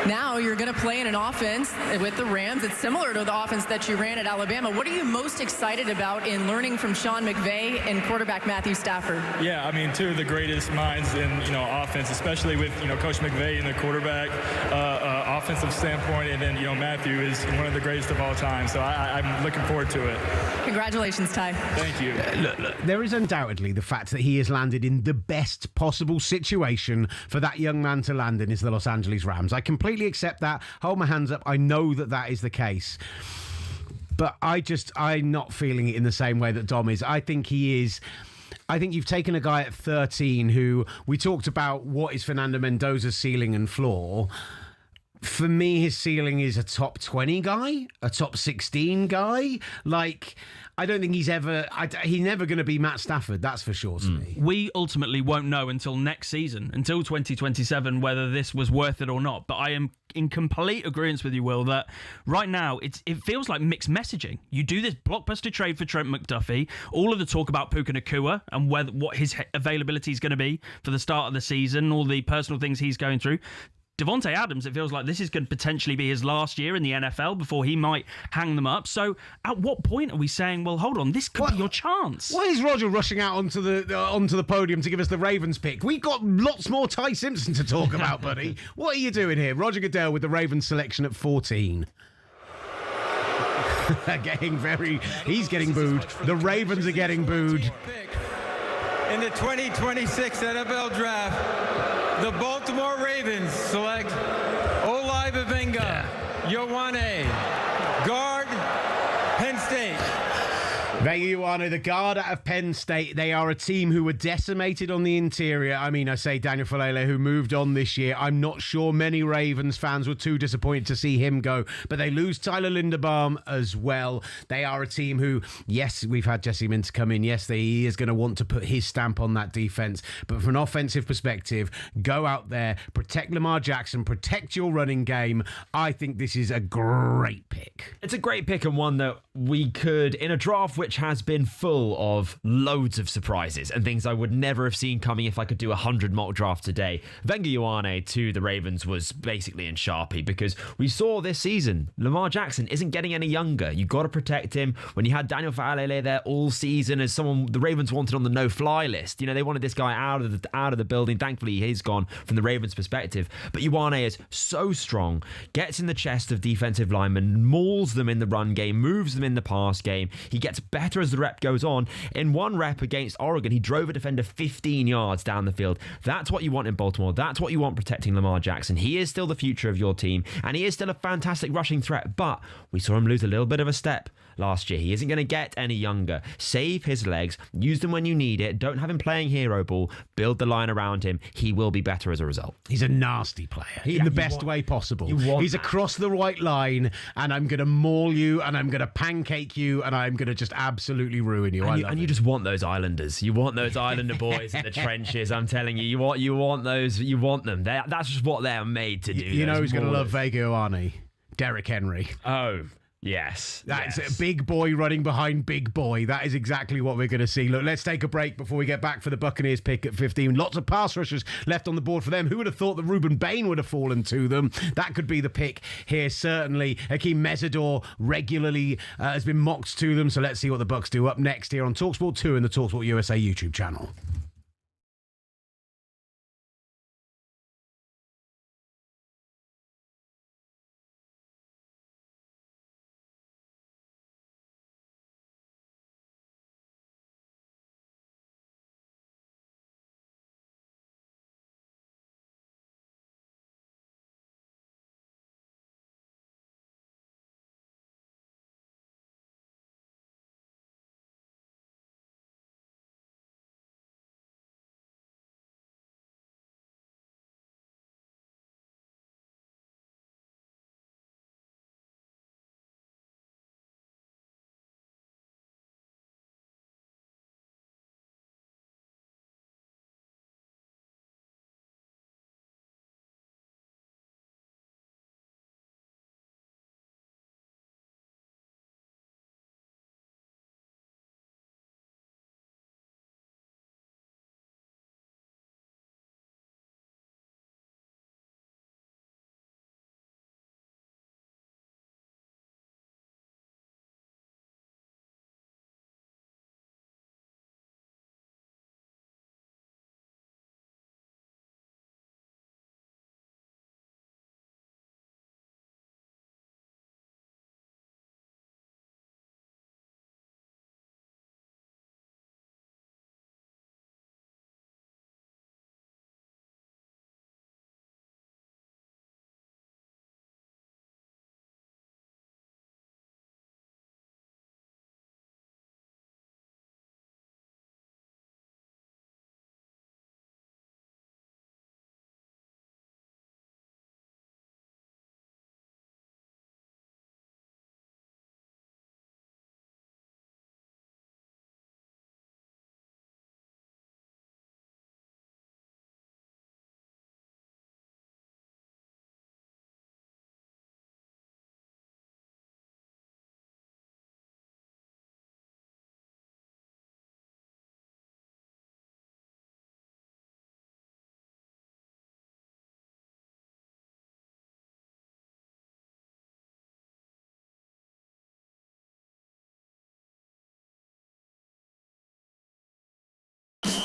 Now you're going to play in an offense with the Rams. It's similar to the offense that you ran at Alabama. What are you most excited about in learning from Sean McVay and quarterback Matthew Stafford? Yeah, two of the greatest minds in offense, especially with Coach McVay in the quarterback offensive standpoint, and then Matthew is one of the greatest of all time. So I'm looking forward to it. Congratulations, Ty. Thank you. Look, there is undoubtedly the fact that he has landed in the best possible situation for that young man to land in is the Los Angeles Rams. I completely accept that. Hold my hands up. I know that is the case. But I'm not feeling it in the same way that Dom is. I think he is. I think you've taken a guy at 13 who we talked about what is Fernando Mendoza's ceiling and floor. For me, his ceiling is a top 20 guy, a top 16 guy. I don't think he's never going to be Matt Stafford, that's for sure to me. We ultimately won't know until next season, until 2027, whether this was worth it or not. But I am in complete agreement with you, Will, that right now it feels like mixed messaging. You do this blockbuster trade for Trent McDuffie, all of the talk about Puka Nacua and what his availability is going to be for the start of the season, all the personal things he's going through. Devontae Adams, it feels like this is going to potentially be his last year in the NFL before he might hang them up. So at what point are we saying, well, hold on, this could be your chance? Why is Roger rushing out onto the podium to give us the Ravens pick? We've got lots more Ty Simpson to talk about, buddy. What are you doing here? Roger Goodell with the Ravens selection at 14. He's getting booed. The Ravens are getting booed. In the 2026 NFL Draft, the Baltimore Ravens select Olai Bavenga, Ioane, guard, Penn State. Vega Ioane, the guard out of Penn State. They are a team who were decimated on the interior. I say Daniel Falele, who moved on this year. I'm not sure many Ravens fans were too disappointed to see him go, but they lose Tyler Linderbaum as well. They are a team who, yes, we've had Jesse Minter come in. Yes, he is going to want to put his stamp on that defense. But from an offensive perspective, go out there, protect Lamar Jackson, protect your running game. I think this is a great pick. It's a great pick, and one that we could, in a draft which has been full of loads of surprises and things I would never have seen coming if I could do 100 mock drafts a day. Venga Ioane to the Ravens was basically in Sharpie, because we saw this season Lamar Jackson isn't getting any younger. You got to protect him. When you had Daniel Falele there all season as someone the Ravens wanted on the no-fly list, they wanted this guy out of the building. Thankfully, he's gone from the Ravens' perspective. But Ioane is so strong, gets in the chest of defensive linemen, mauls them in the run game, moves them in the pass game. He gets better better as the rep goes on. In one rep against Oregon, he drove a defender 15 yards down the field. That's what you want in Baltimore. That's what you want protecting Lamar Jackson. He is still the future of your team, and he is still a fantastic rushing threat, but we saw him lose a little bit of a step last year. He isn't going to get any younger. Save his legs, use them when you need it, don't have him playing hero ball, build the line around him. He will be better as a result. He's a nasty player in the best way possible. He's across the white line, and I'm going to maul you, and I'm going to pancake you, and I'm going to just absolutely ruin you. And you just want those Islanders. You want those Islander boys in the trenches. I'm telling you, you want those. You want them. That's just what they're made to do. You know who's going to love Vega Ioane? Derrick Henry. Oh, yes. That's a big boy running behind big boy. That is exactly what we're going to see. Look, let's take a break before we get back for the Buccaneers pick at 15. Lots of pass rushers left on the board for them. Who would have thought that Ruben Bain would have fallen to them? That could be the pick here, certainly. Hakeem Mesidor regularly has been mocked to them, so let's see what the Bucs do up next here on talkSPORT 2 and the talkSPORT USA YouTube channel.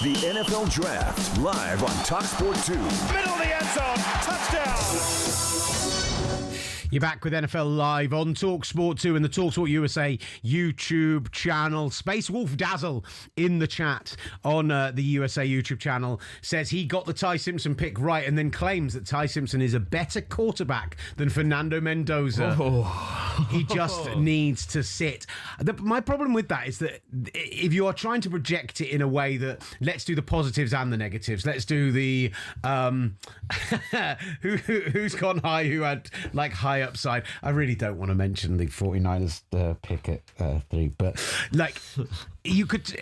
The NFL Draft, live on talkSPORT 2. Middle of the end zone, touchdown. You're back with NFL Live on talkSPORT 2 and the talkSPORT USA YouTube channel. Space Wolf Dazzle in the chat on the USA YouTube channel says he got the Ty Simpson pick right and then claims that Ty Simpson is a better quarterback than Fernando Mendoza. He just needs to sit. My problem with that is that if you are trying to project it in a way that let's do the positives and the negatives, let's do the who's gone high, who had like high upside. I really don't want to mention the 49ers pick at 3, but like you could,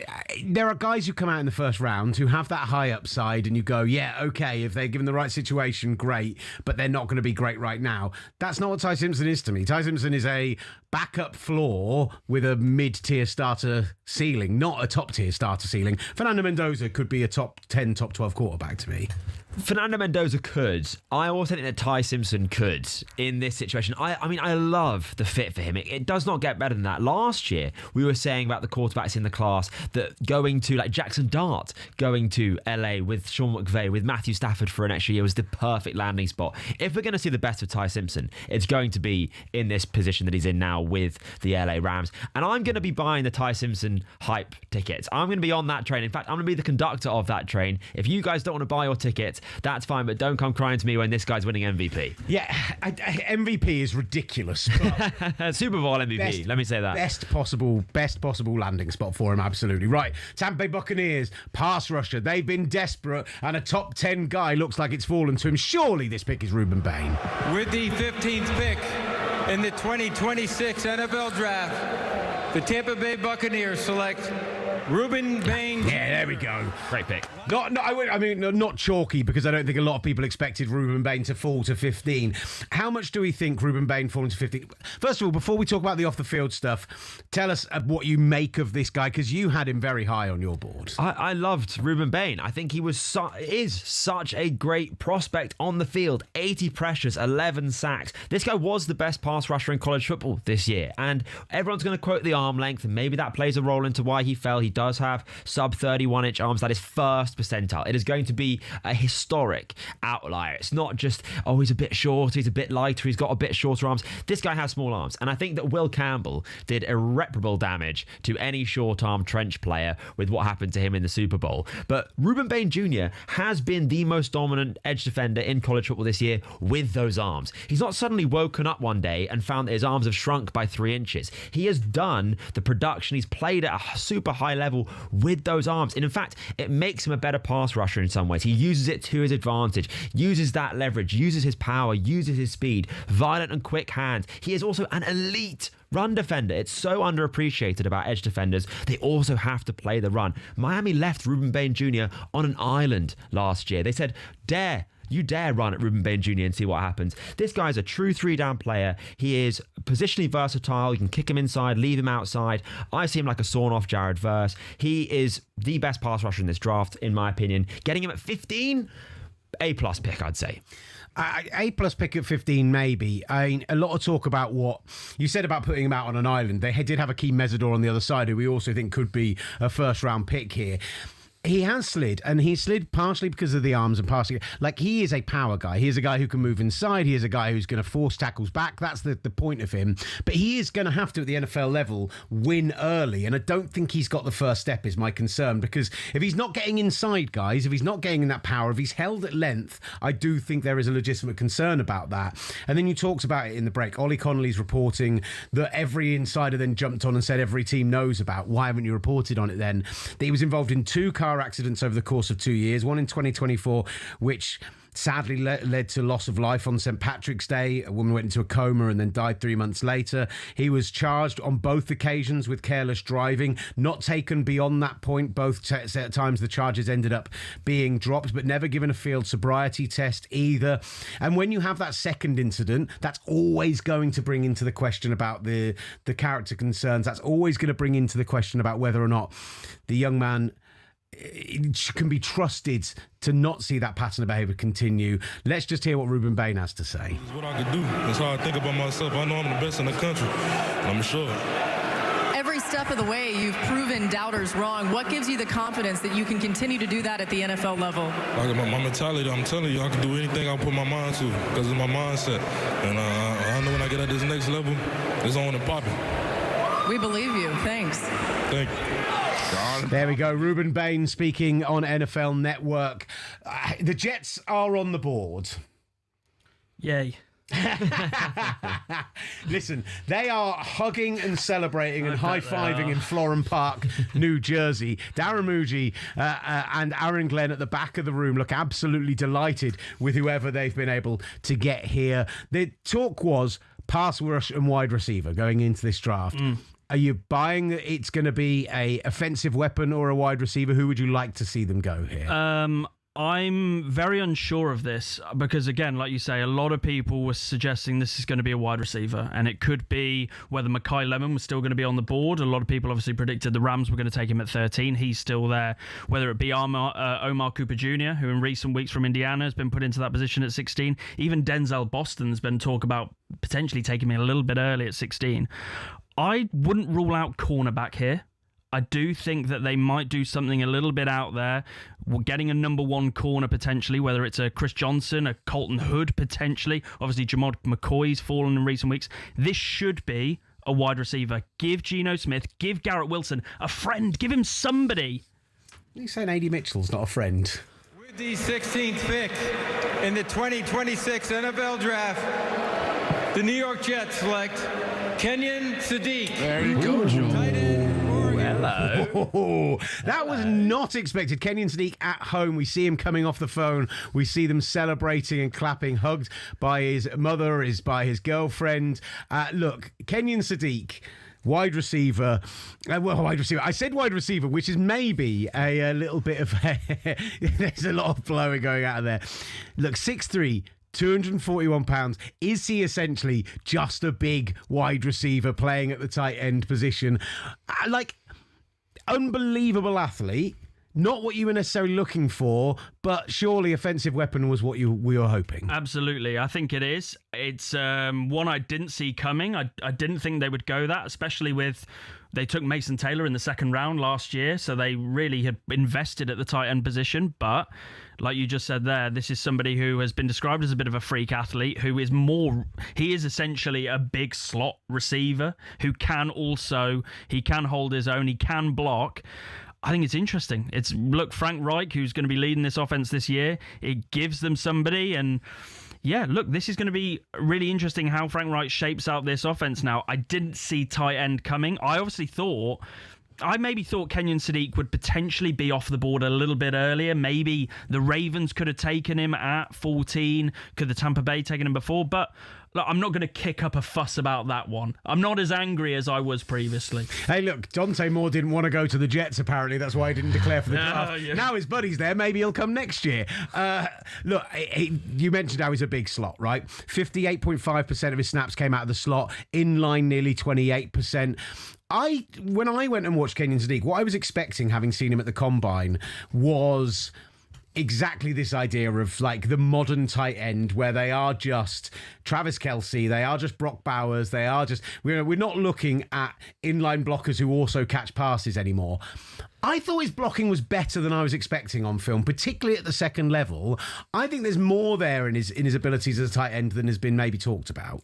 there are guys who come out in the first round who have that high upside and you go, yeah, okay, if they're given the right situation, great, but they're not going to be great right now. That's not what Ty Simpson is to me. Ty Simpson is a backup floor with a mid-tier starter ceiling, not a top-tier starter ceiling. Fernando Mendoza could be a top 10, top 12 quarterback to me. Fernando Mendoza could. I also think that Ty Simpson could in this situation. I mean, I love the fit for him. It does not get better than that. Last year, we were saying about the quarterbacks in the class that going to, like Jackson Dart, going to LA with Sean McVay, with Matthew Stafford for an extra year was the perfect landing spot. If we're going to see the best of Ty Simpson, it's going to be in this position that he's in now with the LA Rams. And I'm going to be buying the Ty Simpson hype tickets. I'm going to be on that train. In fact, I'm going to be the conductor of that train. If you guys don't want to buy your tickets, that's fine, but don't come crying to me when this guy's winning MVP. Yeah, MVP is ridiculous. Super Bowl MVP, let me say that. Best possible landing spot for him, absolutely. Right, Tampa Bay Buccaneers, pass rusher. They've been desperate, and a top 10 guy looks like it's fallen to him. Surely this pick is Ruben Bain. With the 15th pick in the 2026 NFL Draft, the Tampa Bay Buccaneers select Ruben Bain. Yeah, there we go. Great pick. Not chalky, because I don't think a lot of people expected Ruben Bain to fall to 15. How much do we think Ruben Bain falling to 15? First of all, before we talk about the off-the-field stuff, tell us what you make of this guy, because you had him very high on your board. I loved Ruben Bain. I think he is such a great prospect on the field. 80 pressures, 11 sacks. This guy was the best pass rusher in college football this year, and everyone's going to quote the arm length, and maybe that plays a role into why he fell. He does have sub 31-inch arms. That is first percentile. It is going to be a historic outlier. It's not just, he's a bit shorter, he's a bit lighter, he's got a bit shorter arms. This guy has small arms, and I think that Will Campbell did irreparable damage to any short-arm trench player with what happened to him in the Super Bowl. But Ruben Bain Jr. has been the most dominant edge defender in college football this year with those arms. He's not suddenly woken up one day and found that his arms have shrunk by 3 inches. He has done the production. He's played at a super high level with those arms. And in fact, it makes him a better pass rusher in some ways. He uses it to his advantage, uses that leverage, uses his power, uses his speed, violent and quick hands. He is also an elite run defender. It's so underappreciated about edge defenders. They also have to play the run. Miami left Ruben Bain Jr. on an island last year. They said, you dare run at Ruben Bain Jr. and see what happens. This guy's a true 3-down player. He is positionally versatile. You can kick him inside, leave him outside. I see him like a sawn-off Jared Verse. He is the best pass rusher in this draft, in my opinion. Getting him at 15, A-plus pick, I'd say. A-plus pick at 15, maybe. I mean, a lot of talk about what you said about putting him out on an island. They did have a key Mesidor on the other side, who we also think could be a first-round pick here. He has slid, and he slid partially because of the arms and partially... Like, he is a power guy. He is a guy who can move inside. He is a guy who's going to force tackles back. That's the point of him. But he is going to have to, at the NFL level, win early. And I don't think he's got the first step, is my concern. Because if he's not getting inside, guys, if he's not getting in that power, if he's held at length, I do think there is a legitimate concern about that. And then you talked about it in the break. Ollie Connolly's reporting that every insider then jumped on and said every team knows about. Why haven't you reported on it then? That he was involved in 2 car accidents over the course of 2 years, one in 2024, which sadly led to loss of life on St. Patrick's Day. A woman went into a coma and then died 3 months later. He was charged on both occasions with careless driving, not taken beyond that point. Both times the charges ended up being dropped, but never given a field sobriety test either. And when you have that second incident, that's always going to bring into the question about the character concerns. That's always going to bring into the question about whether or not the young man can be trusted to not see that pattern of behaviour continue. Let's just hear what Ruben Bain has to say. It's what I can do. That's how I think about myself. I know I'm the best in the country, and I'm sure. Every step of the way, you've proven doubters wrong. What gives you the confidence that you can continue to do that at the NFL level? Like my mentality, I'm telling you, I can do anything I put my mind to because of my mindset. And I know when I get at this next level, it's on and popping. We believe you. Thanks. Thank you. There we go. Ruben Bain speaking on NFL Network. The Jets are on the board. Yay. Listen, they are hugging and celebrating and high-fiving in Florham Park, New Jersey. Darren Muji and Aaron Glenn at the back of the room look absolutely delighted with whoever they've been able to get here. The talk was pass rush and wide receiver going into this draft. Are you buying that it's going to be a offensive weapon or a wide receiver? Who would you like to see them go here? I'm very unsure of this because, again, like you say, a lot of people were suggesting this is going to be a wide receiver, and it could be whether Mekhi Lemon was still going to be on the board. A lot of people obviously predicted the Rams were going to take him at 13. He's still there. Whether it be Omar Cooper Jr., who in recent weeks from Indiana has been put into that position at 16. Even Denzel Boston's been talk about potentially taking him a little bit early at 16. I wouldn't rule out cornerback here. I do think that they might do something a little bit out there. We're getting a number one corner potentially, whether it's a Chris Johnson, a Colton Hood potentially. Obviously, Jamod McCoy's fallen in recent weeks. This should be a wide receiver. Give Geno Smith, give Garrett Wilson a friend. Give him somebody. You saying A.D. Mitchell's not a friend? With the 16th pick in the 2026 NFL Draft, the New York Jets select Kenyon Sadiq. There you go, John. Hello. That was not expected. Kenyon Sadiq at home. We see him coming off the phone. We see them celebrating and clapping, hugged by his mother, by his girlfriend. Look, Kenyon Sadiq, wide receiver. Wide receiver. I said wide receiver, which is maybe a little bit of... There's a lot of blowing going out of there. Look, 6'3", 241 pounds. Is he essentially just a big wide receiver playing at the tight end position? Unbelievable athlete. Not what you were necessarily looking for, but surely offensive weapon was what we were hoping. Absolutely. I think it is. It's one I didn't see coming. I didn't think they would go that, especially with... They took Mason Taylor in the second round last year, so they really had invested at the tight end position. But like you just said there, this is somebody who has been described as a bit of a freak athlete, who is more... He is essentially a big slot receiver who can also... He can hold his own. He can block. I think it's interesting. Look, Frank Reich, who's going to be leading this offense this year, it gives them somebody. And yeah, look, this is going to be really interesting how Frank Reich shapes out this offense now. I didn't see tight end coming. I maybe thought Kenyon Sadiq would potentially be off the board a little bit earlier. Maybe the Ravens could have taken him at 14. Could the Tampa Bay taken him before? But look, I'm not going to kick up a fuss about that one. I'm not as angry as I was previously. Hey, look, Dante Moore didn't want to go to the Jets, apparently. That's why he didn't declare for the draft. Yeah. Now his buddy's there. Maybe he'll come next year. Look, you mentioned how he's a big slot, right? 58.5% of his snaps came out of the slot. In line, nearly 28%. When I went and watched Kenyon Sadiq, what I was expecting, having seen him at the Combine, was exactly this idea of like the modern tight end where they are just Travis Kelce, they are just Brock Bowers, they are just... We're not looking at inline blockers who also catch passes anymore. I thought his blocking was better than I was expecting on film, particularly at the second level. I think there's more there in his abilities as a tight end than has been maybe talked about.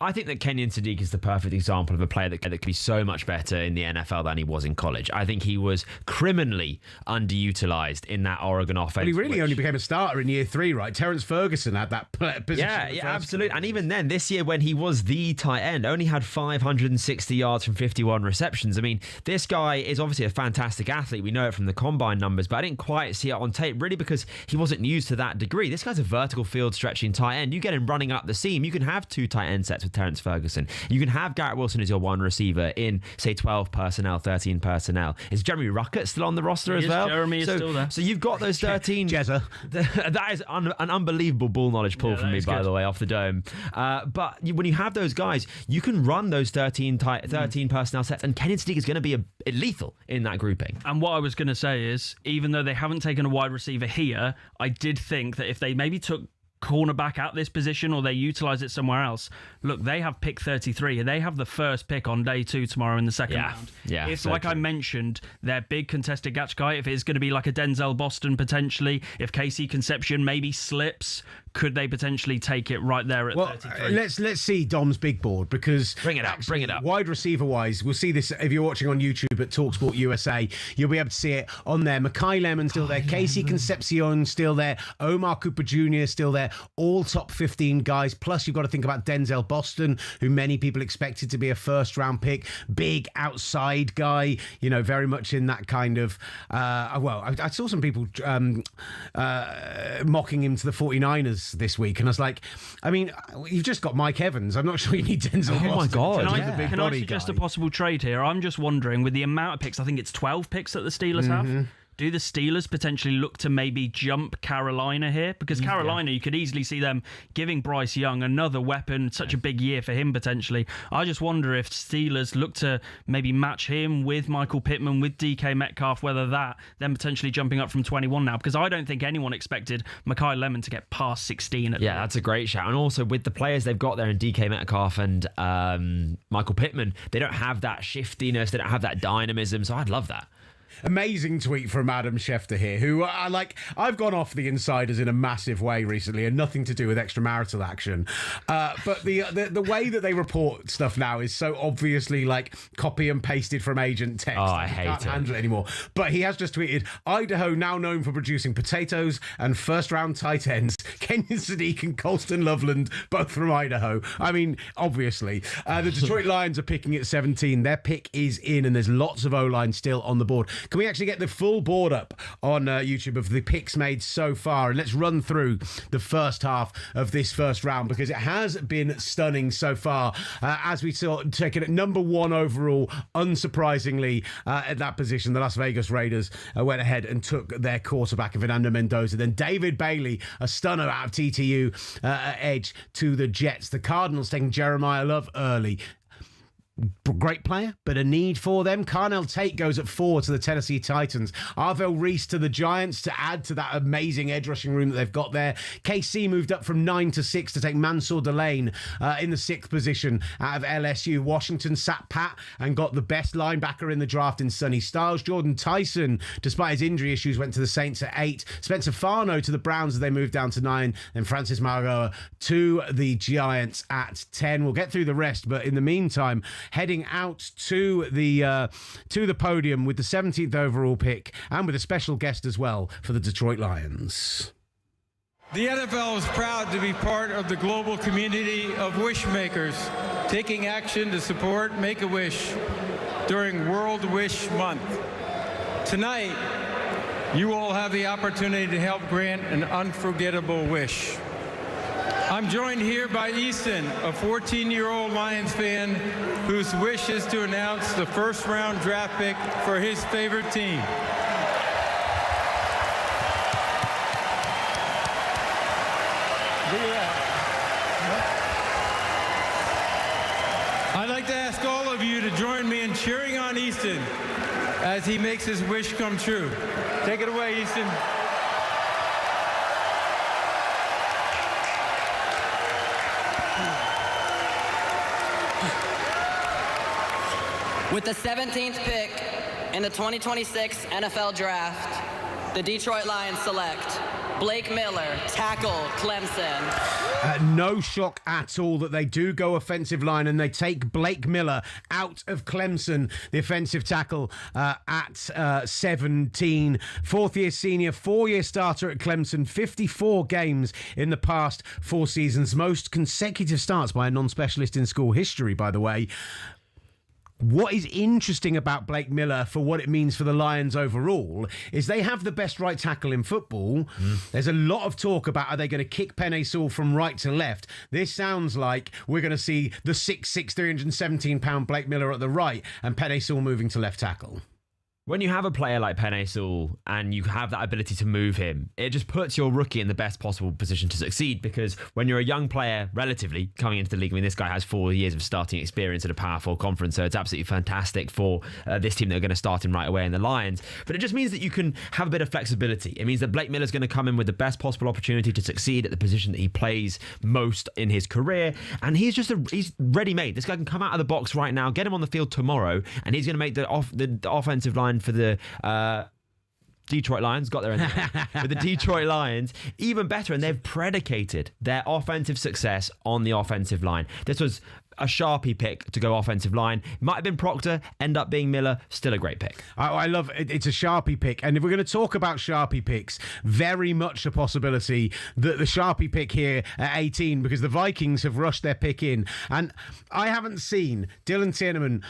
I think that Kenyon Sadiq is the perfect example of a player that could be so much better in the NFL than he was in college. I think he was criminally underutilized in that Oregon offense. Well, he really only became a starter in year 3, right? Terrence Ferguson had that position. Yeah, absolutely. And even then, this year when he was the tight end, only had 560 yards from 51 receptions. I mean, this guy is obviously a fantastic athlete. We know it from the combine numbers, but I didn't quite see it on tape, really because he wasn't used to that degree. This guy's a vertical field stretching tight end. You get him running up the seam. You can have 2 tight end sets with Terrence Ferguson. You can have Garrett Wilson as your one receiver in, say, 12 personnel, 13 personnel. Is Jeremy Ruckert still on the roster as well? Jeremy is still there. So you've got those 13... Jezza. That is an unbelievable ball knowledge pull from me, by the way, off the dome. But when you have those guys, you can run those 13 personnel sets, and Kenyon Sadiq is going to be lethal in that grouping. And what I was going to say is, even though they haven't taken a wide receiver here, I did think that if they maybe took cornerback at this position or they utilize it somewhere else, look, they have pick 33 and they have the first pick on day 2 tomorrow in the second round. Yeah, if, like I mentioned, their big contested catch guy, if it's going to be like a Denzel Boston potentially, if Casey Concepcion maybe slips, could they potentially take it right there at 33? Let's see Dom's big board, because bring it up. Wide receiver wise, we'll see this if you're watching on YouTube at talkSPORT USA. You'll be able to see it on there. Makai Lemon still there, Casey Concepcion still there, Omar Cooper Jr. still there. All top 15 guys. Plus, you've got to think about Denzel Boston, who many people expected to be a first-round pick. Big outside guy, very much in that kind of... I saw some people mocking him to the 49ers this week, and I was like, I mean, you've just got Mike Evans. I'm not sure you need Denzel Boston. Oh, my God. Can I suggest a possible trade here? I'm just wondering, with the amount of picks, I think it's 12 picks that the Steelers have. do the Steelers potentially look to maybe jump Carolina here? Because Carolina, you could easily see them giving Bryce Young another weapon, such a big year for him potentially. I just wonder if Steelers look to maybe match him with Michael Pittman, with DK Metcalf, whether that, then potentially jumping up from 21 now, because I don't think anyone expected Mekhi Lemon to get past 16. Yeah, that's a great shout. And also with the players they've got there in DK Metcalf and Michael Pittman, they don't have that shiftiness, they don't have that dynamism, so I'd love that. Amazing tweet from Adam Schefter here, who I've gone off the insiders in a massive way recently, and nothing to do with extramarital action. But the way that they report stuff now is so obviously like copy and pasted from agent text. Oh, I hate it. Can't handle it anymore. But he has just tweeted, Idaho now known for producing potatoes and first-round tight ends. Kenyon Sadiq and Colston Loveland, both from Idaho. I mean, obviously. The Detroit Lions are picking at 17. Their pick is in, and there's lots of O-line still on the board. Can we actually get the full board up on YouTube of the picks made so far? And let's run through the first half of this first round, because it has been stunning so far. As we saw, taking at number 1 overall, unsurprisingly, at that position, the Las Vegas Raiders went ahead and took their quarterback, Fernando Mendoza. Then David Bailey, a stunner out of TTU, edge to the Jets. The Cardinals taking Jeremiah Love early. Great player, but a need for them. Carnell Tate goes at 4 to the Tennessee Titans. Arvell Reese to the Giants to add to that amazing edge rushing room that they've got there. KC moved up from 9 to 6 to take Mansour Delane in the 6th position out of LSU. Washington sat pat and got the best linebacker in the draft in Sonny Styles. Jordan Tyson, despite his injury issues, went to the Saints at 8. Spencer Fano to the Browns as they moved down to 9. And Francis Mauigoa to the Giants at 10. We'll get through the rest, but in the meantime, heading out to the podium with the 17th overall pick and with a special guest as well for the Detroit Lions. The NFL is proud to be part of the global community of wish makers, taking action to support Make-A-Wish during World Wish Month. Tonight, you all have the opportunity to help grant an unforgettable wish. I'm joined here by Easton, a 14-year-old Lions fan whose wish is to announce the first-round draft pick for his favorite team. I'd like to ask all of you to join me in cheering on Easton as he makes his wish come true. Take it away, Easton. With the 17th pick in the 2026 NFL Draft, the Detroit Lions select Blake Miller, tackle, Clemson. No shock at all that they do go offensive line and they take Blake Miller out of Clemson, the offensive tackle, at 17. 4th-year senior, 4-year starter at Clemson, 54 games in the past 4 seasons, most consecutive starts by a non-specialist in school history, by the way. What is interesting about Blake Miller for what it means for the Lions overall is they have the best right tackle in football. There's a lot of talk about, are they going to kick Penei Sewell from right to left? This sounds like we're going to see the 6'6", 317-pound Blake Miller at the right and Penei Sewell moving to left tackle. When you have a player like Penei Sewell and you have that ability to move him, it just puts your rookie in the best possible position to succeed, because when you're a young player, relatively, coming into the league, I mean, this guy has 4 years of starting experience at a Power 4 conference, so it's absolutely fantastic for this team that are going to start him right away in the Lions. But it just means that you can have a bit of flexibility. It means that Blake Miller's going to come in with the best possible opportunity to succeed at the position that he plays most in his career, and he's ready-made. This guy can come out of the box right now, get him on the field tomorrow, and he's going to make the offensive line for the Detroit Lions, got there in there, with the Detroit Lions even better, and they've predicated their offensive success on the offensive line. This was a Sharpie pick to go offensive line. Might have been Proctor, end up being Miller. Still a great pick. I love it. It's a Sharpie pick. And if we're going to talk about Sharpie picks, very much a possibility that the Sharpie pick here at 18, because the Vikings have rushed their pick in. And I haven't seen Dylan Tierneman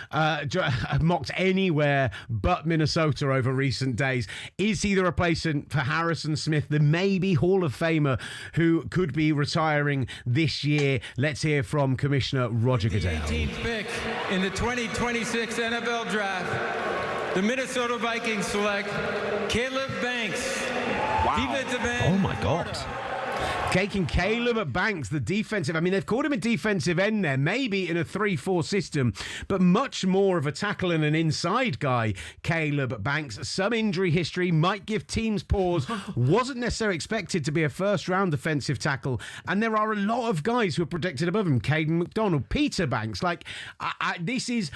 mocked anywhere but Minnesota over recent days. Is he the replacement for Harrison Smith, the maybe Hall of Famer who could be retiring this year? Let's hear from Commissioner Roger Goodell. The 18th pick in the 2026 NFL Draft, the Minnesota Vikings select Caleb Banks, defensive end. Oh my God. Taking Caleb Banks, the defensive. I mean, they've called him a defensive end there, maybe in a 3-4 system, but much more of a tackle and an inside guy, Caleb Banks. Some injury history might give teams pause. Wasn't necessarily expected to be a first-round defensive tackle, and there are a lot of guys who are predicted above him. Caden McDonald, Peter Banks. This is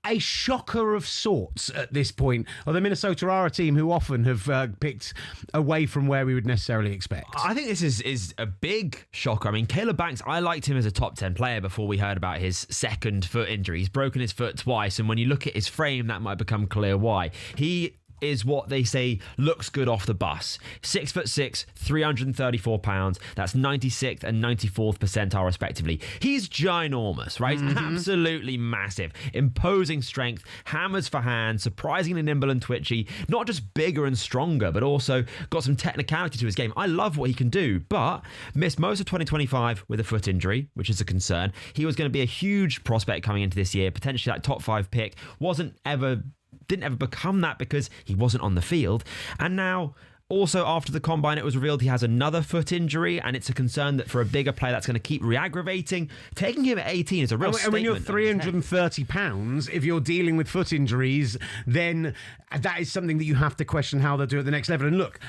a shocker of sorts at this point. The Minnesota are a team who often have picked away from where we would necessarily expect. I think this is a big shocker. I mean, Caleb Banks, I liked him as a top 10 player before we heard about his second foot injury. He's broken his foot twice, and when you look at his frame, that might become clear why. He is what they say looks good off the bus. 6'6", 334 pounds. That's 96th and 94th percentile respectively. He's ginormous, right? Absolutely massive. Imposing strength, hammers for hands, surprisingly nimble and twitchy. Not just bigger and stronger, but also got some technicality to his game. I love what he can do, but missed most of 2025 with a foot injury, which is a concern. He was going to be a huge prospect coming into this year, potentially like top 5 pick. Didn't ever become that because he wasn't on the field. And now, also after the combine, it was revealed he has another foot injury, and it's a concern that for a bigger player that's going to keep re-aggravating. Taking him at 18 is a real statement. And when you're 330 pounds, if you're dealing with foot injuries, then that is something that you have to question how they'll do at the next level. And look,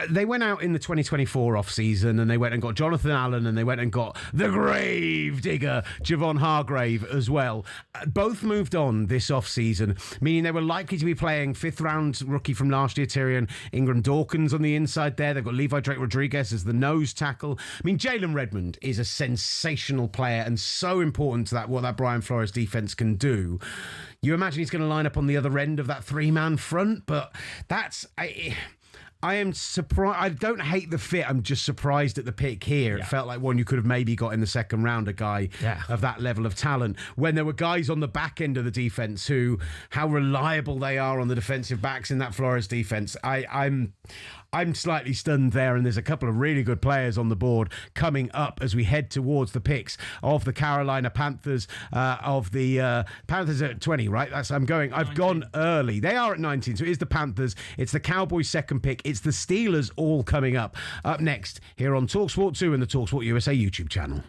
they went out in the 2024 off-season and they went and got Jonathan Allen and they went and got the grave digger Javon Hargrave as well. Both moved on this off-season, meaning they were likely to be playing 5th-round rookie from last year, Tyrion Ingram-Dawkins on the inside there. They've got Levi Drake-Rodriguez as the nose tackle. I mean, Jalen Redmond is a sensational player and so important to what that Brian Flores defense can do. You imagine he's going to line up on the other end of that 3-man front, but I am surprised. I don't hate the fit. I'm just surprised at the pick here. It felt like one you could have maybe got in the second round, a guy of that level of talent. When there were guys on the back end of the defense how reliable they are on the defensive backs in that Flores defense. I'm slightly stunned there, and there's a couple of really good players on the board coming up as we head towards the picks of the Carolina Panthers. Panthers are at 20, right? I've gone early. They are at 19, so it is the Panthers. It's the Cowboys' second pick. It's the Steelers all coming up next here on talkSPORT 2 and the talkSPORT USA YouTube channel.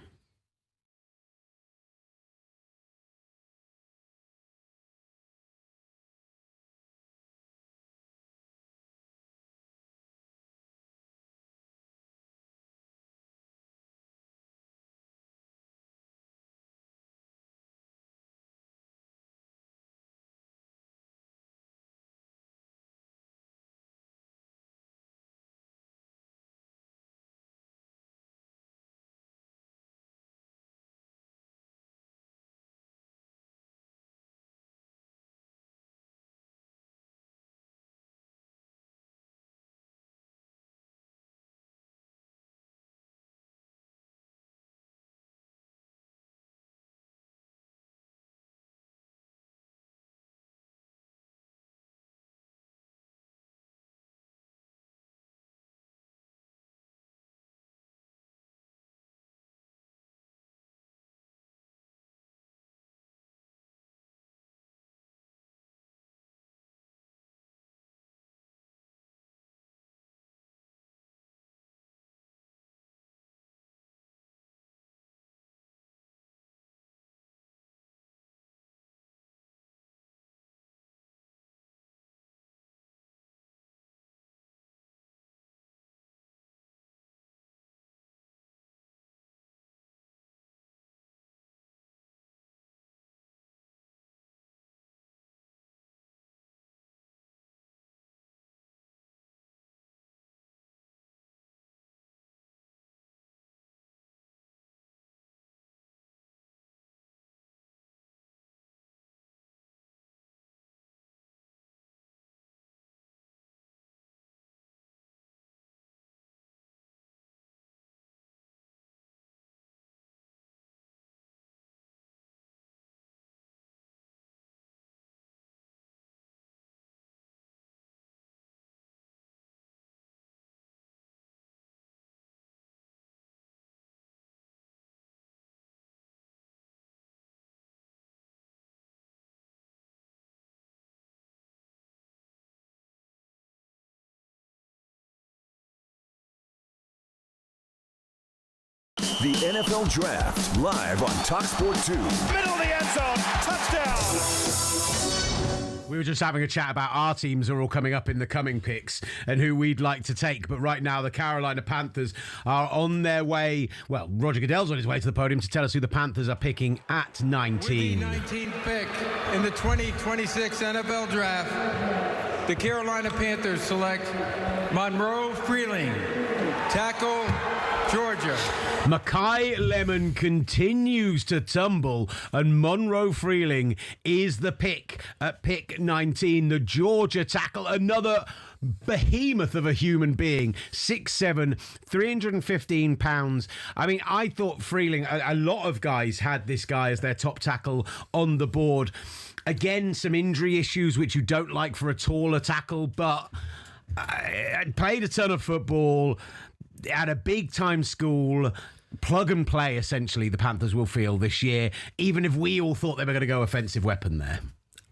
The NFL Draft, live on talkSPORT 2. Middle of the end zone. Touchdown. We were just having a chat about our teams are all coming up in the coming picks and who we'd like to take. But right now, the Carolina Panthers are on their way. Well, Roger Goodell's on his way to the podium to tell us who the Panthers are picking at 19. With the 19th pick in the 2026 NFL Draft, the Carolina Panthers select Monroe Freeling, tackle, Georgia. Makai Lemon continues to tumble, and Monroe Freeling is the pick at pick 19. The Georgia tackle, another behemoth of a human being, 6'7", 315 pounds. I mean, I thought Freeling, a lot of guys had this guy as their top tackle on the board. Again, some injury issues, which you don't like for a taller tackle, but I played a ton of football at a big-time school. Plug and play, essentially, the Panthers will feel this year, even if we all thought they were going to go offensive weapon there.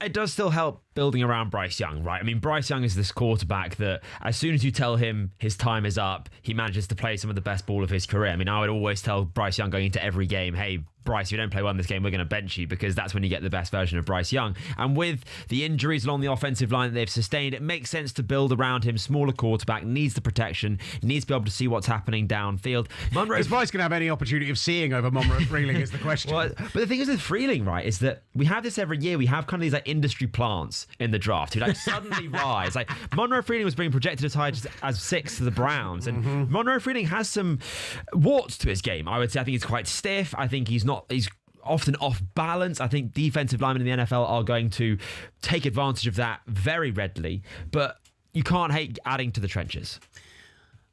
It does still help building around Bryce Young, right? I mean, Bryce Young is this quarterback that as soon as you tell him his time is up, he manages to play some of the best ball of his career. I mean, I would always tell Bryce Young going into every game, hey, Bryce, if you don't play well in this game, we're going to bench you, because that's when you get the best version of Bryce Young. And with the injuries along the offensive line that they've sustained, it makes sense to build around him. Smaller quarterback, needs the protection, needs to be able to see what's happening downfield. Is Bryce going to have any opportunity of seeing over Monroe Freeling is the question. Well, but the thing is with Freeling, right, is that we have this every year. We have kind of these like industry plants in the draft who like suddenly rise. Like Monroe Freeling was being projected as high as 6th to the Browns, and Monroe Freeling has some warts to his game. I would say I think he's quite stiff. I think he's often off balance. I think defensive linemen in the NFL are going to take advantage of that very readily, but you can't hate adding to the trenches.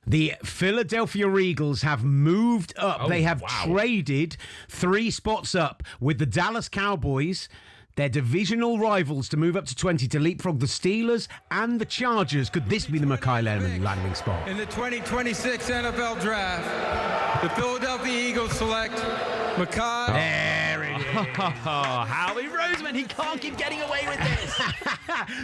The Philadelphia Eagles have moved up. They have traded 3 spots up with the Dallas Cowboys, their divisional rivals, to move up to 20 to leapfrog the Steelers and the Chargers. Could this be the Makai Lemon landing spot? In the 2026 NFL Draft, the Philadelphia Eagles select Makai. There it is. Howie Roseman, he can't keep getting away with this.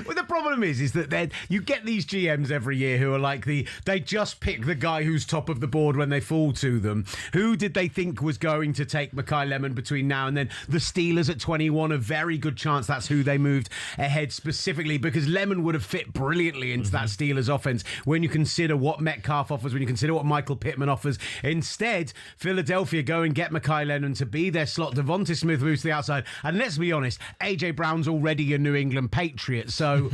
Well, the problem is that you get these GMs every year who are like they just pick the guy who's top of the board when they fall to them. Who did they think was going to take Makai Lemon between now and then? The Steelers at 21, a very good chance that's who they moved ahead specifically, because Lemon would have fit brilliantly into that Steelers offense when you consider what Metcalf offers, when you consider what Michael Pittman offers. Instead, Philadelphia go and get Makai Lemon to be their slot. Devonta Smith moves to the outside, and let's be honest, AJ Brown's already a New England Patriot, so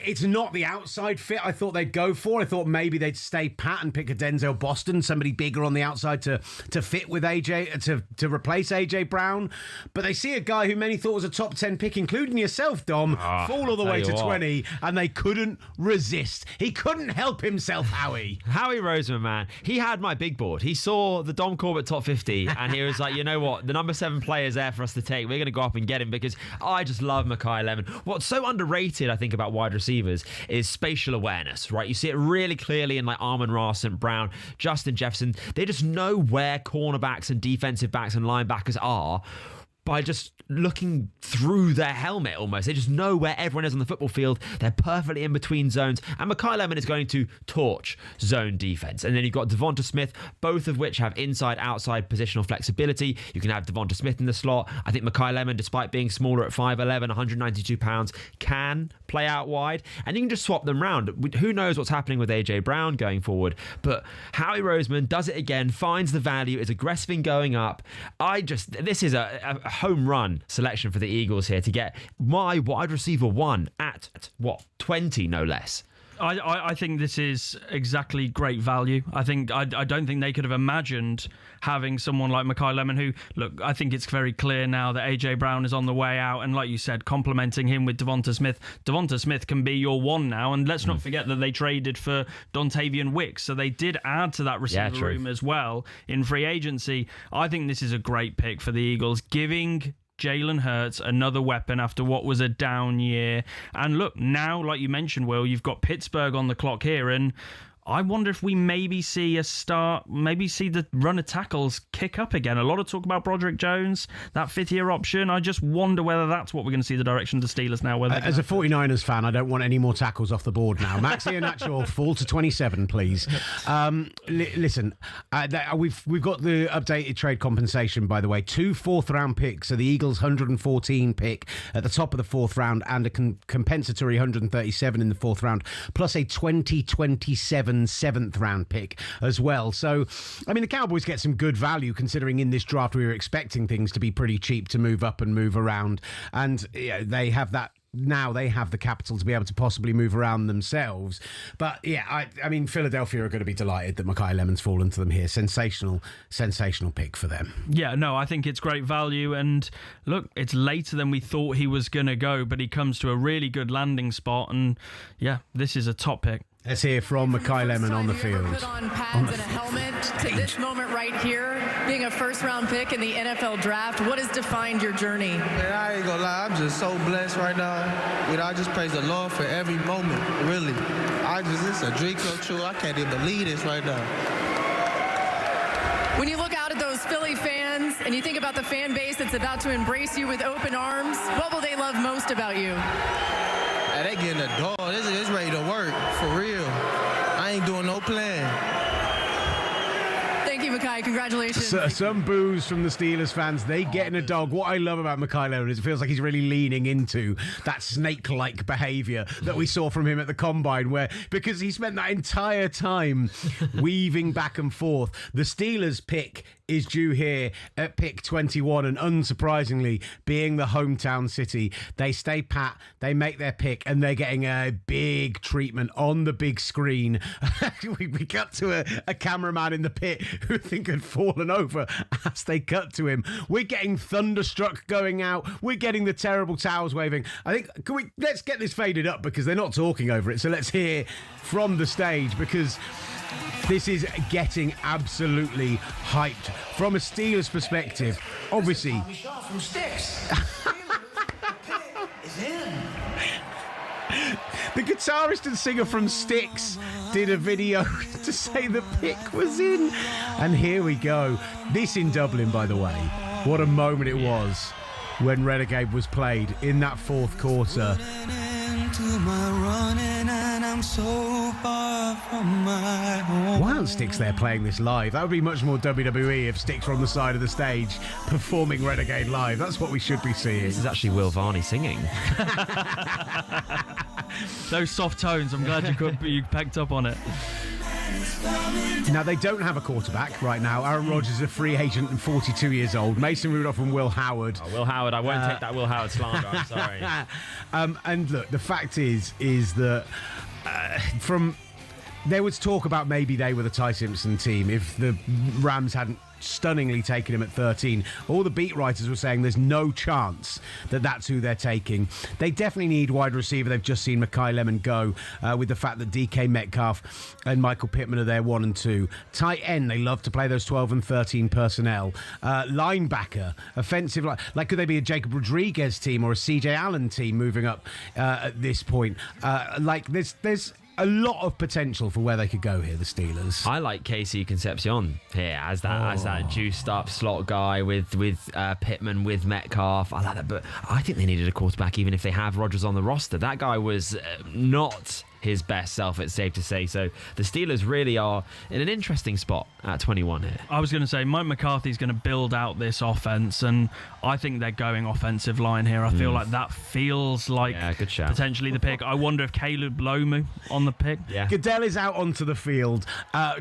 it's not the outside fit I thought they'd go for. I thought maybe they'd stay pat and pick a Denzel Boston, somebody bigger on the outside to fit with AJ, to replace AJ Brown. But they see a guy who many thought was a top 10 pick, including yourself, Dom, fall all the way to 20, and they couldn't resist. He couldn't help himself, Howie. Howie Roseman, man, he had my big board. He saw the Dom Corbett top 50, and he was like, you know what, the number 7 player is there for us to take. We're going to go up and get him, because I just love Makai Lemon. What's so underrated, I think, about wide receivers is spatial awareness, right? You see it really clearly in like Amon-Ra St. Brown, Justin Jefferson. They just know where cornerbacks and defensive backs and linebackers are by just looking through their helmet almost. They just know where everyone is on the football field. They're perfectly in between zones. And Makai Lemon is going to torch zone defense. And then you've got Devonta Smith, both of which have inside-outside positional flexibility. You can have Devonta Smith in the slot. I think Makai Lemon, despite being smaller at 5'11", 192 pounds, can play out wide. And you can just swap them round. Who knows what's happening with AJ Brown going forward. But Howie Roseman does it again, finds the value, is aggressive in going up. This is a home run selection for the Eagles here to get my wide receiver 1 at 20, no less. I think this is exactly great value. I don't think they could have imagined having someone like Makai Lemon, who, look, I think it's very clear now that AJ Brown is on the way out, and like you said, complementing him with Devonta Smith. Devonta Smith can be your 1 now, and let's not forget that they traded for Dontavian Wicks, so they did add to that receiver room as well in free agency. I think this is a great pick for the Eagles, giving Jalen Hurts another weapon after what was a down year. And look, now, like you mentioned, Will, you've got Pittsburgh on the clock here, and I wonder if we maybe see the run of tackles kick up again. A lot of talk about Broderick Jones, that fifth-year option. I just wonder whether that's what we're going to see the direction of the Steelers now. As a 49ers fan, I don't want any more tackles off the board now. Max Iheanacho, fall to 27, please. Listen, we've got the updated trade compensation, by the way. 2 fourth-round picks, so the Eagles' 114 pick at the top of the fourth round and a compensatory 137 in the fourth round, plus a 2027 seventh round pick as well. So, I mean, the Cowboys get some good value considering in this draft we were expecting things to be pretty cheap to move up and move around. And they have that. Now they have the capital to be able to possibly move around themselves. But yeah, I mean, Philadelphia are going to be delighted that Makai Lemon's fallen to them here. Sensational pick for them. Yeah, no, I think it's great value. And look, it's later than we thought he was going to go, but he comes to a really good landing spot. And yeah, this is a top pick. Let's hear from Makai Lemon on the field. Put on pads and a helmet to this moment right here, being a first-round pick in the NFL draft. What has defined your journey? Man, I ain't gonna lie, I'm just so blessed right now. I just praise the Lord for every moment, really. It's a dream come true. I can't even believe this right now. When you look out at those Philly fans and you think about the fan base that's about to embrace you with open arms, what will they love most about you? They getting the door. This ready to work, for real. I ain't doing no plan. Thank you, Makai. Congratulations. Some boos from the Steelers fans. They getting a dog. What I love about Makai Leonard is it feels like he's really leaning into that snake-like behaviour that we saw from him at the Combine, because he spent that entire time weaving back and forth. The Steelers pick is due here at pick 21, and unsurprisingly, being the hometown city, they stay pat, they make their pick, and they're getting a big treatment on the big screen. we cut to a cameraman in the pit who I think had fallen over as they cut to him. We're getting Thunderstruck going out. We're getting the terrible towels waving. I think, let's get this faded up because they're not talking over it. So let's hear from the stage, because this is getting absolutely hyped from a Steelers perspective. Obviously, we shot from sticks. Is in. The guitarist and singer from Styx did a video to say the pick was in. And here we go. This in Dublin, by the way. What a moment it was when Renegade was played in that fourth quarter. Why aren't Styx there playing this live? That would be much more WWE if Styx were on the side of the stage performing Renegade live. That's what we should be seeing. This is actually Will Varney singing. Those soft tones, I'm glad you picked up on it. Now, they don't have a quarterback right now. Aaron Rodgers is a free agent and 42 years old. Mason Rudolph and Will Howard. Oh, Will Howard, I won't take that Will Howard slander, I'm sorry. And look, the fact is that there was talk about maybe they were the Ty Simpson team if the Rams hadn't stunningly taken him at 13. All the beat writers were saying there's no chance that that's who they're taking. They definitely need wide receiver. They've just seen Makai Lemon go with the fact that DK Metcalf and Michael Pittman are there 1 and 2. Tight end, they love to play those 12 and 13 personnel. Linebacker, offensive line. Like, could they be a Jacob Rodriguez team or a CJ Allen team moving up at this point? There's a lot of potential for where they could go here, the Steelers. I like Casey Concepcion here as that juiced up slot guy with Pittman, with Metcalf. I like that, but I think they needed a quarterback even if they have Rodgers on the roster. That guy was not his best self, it's safe to say. So the Steelers really are in an interesting spot at 21 here. I was going to say Mike McCarthy's going to build out this offense, and I think they're going offensive line here. I feel like that feels like good shout. Potentially the pick. I wonder if Caleb Lomu on the pick. Yeah. Goodell is out onto the field.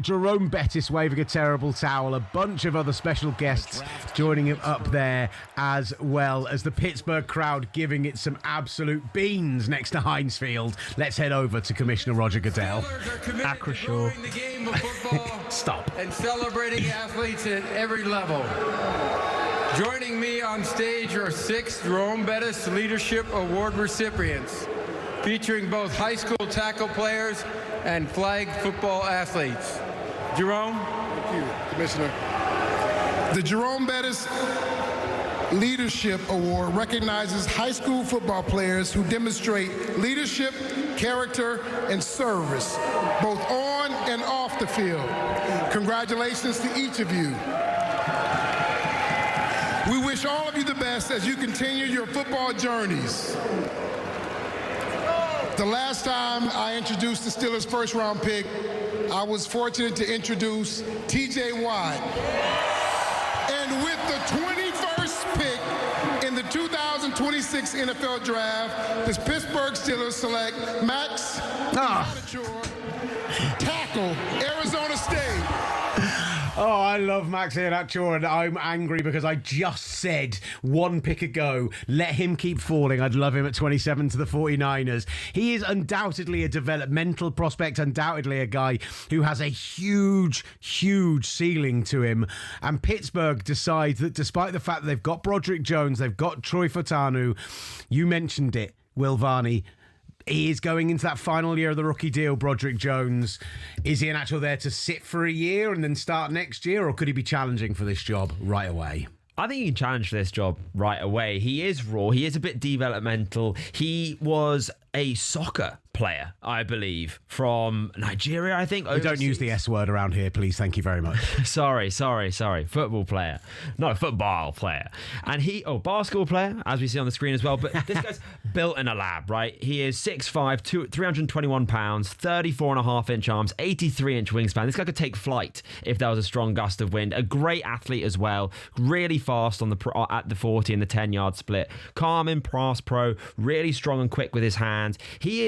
Jerome Bettis waving a terrible towel. A bunch of other special guests joining him up there, as well as the Pittsburgh crowd giving it some absolute beans next to Heinz Field. Let's head over to Commissioner Roger Goodell. Acrisure. The game of football. Stop. And celebrating athletes at every level. Joining me on stage are 6 Jerome Bettis Leadership Award recipients, featuring both high school tackle players and flag football athletes. Jerome? Thank you, Commissioner. The Jerome Bettis Leadership Award recognizes high school football players who demonstrate leadership, character, and service, both on and off the field. Congratulations to each of you. We wish all of you the best as you continue your football journeys. The last time I introduced the Steelers' first-round pick, I was fortunate to introduce T.J. Watt. And with the 21st pick in the 2026 NFL Draft, the Pittsburgh Steelers select Max Iheanacho, tackle, Arizona State. Oh, I love Max Iheanacho, and I'm angry because I just said one pick ago, let him keep falling. I'd love him at 27 to the 49ers. He is undoubtedly a developmental prospect, undoubtedly a guy who has a huge, huge ceiling to him. And Pittsburgh decides that despite the fact that they've got Broderick Jones, they've got Troy Fautanu, you mentioned it, Will Varney, he is going into that final year of the rookie deal, Broderick Jones. Is Iheanacho there to sit for a year and then start next year, or could he be challenging for this job right away? I think he can challenge for this job right away. He is raw. He is a bit developmental. He was a soccer player, I believe, from Nigeria, I think. We don't use the S word around here, please. Thank you very much. Sorry. Football player. Not a football player. And basketball player, as we see on the screen as well. But this guy's built in a lab, right? He is 6'5", 321 pounds, 34.5-inch arms, 83-inch wingspan. This guy could take flight if there was a strong gust of wind. A great athlete as well. Really fast on at the 40 and the 10-yard split. Calm in pass pro. Really strong and quick with his hands. He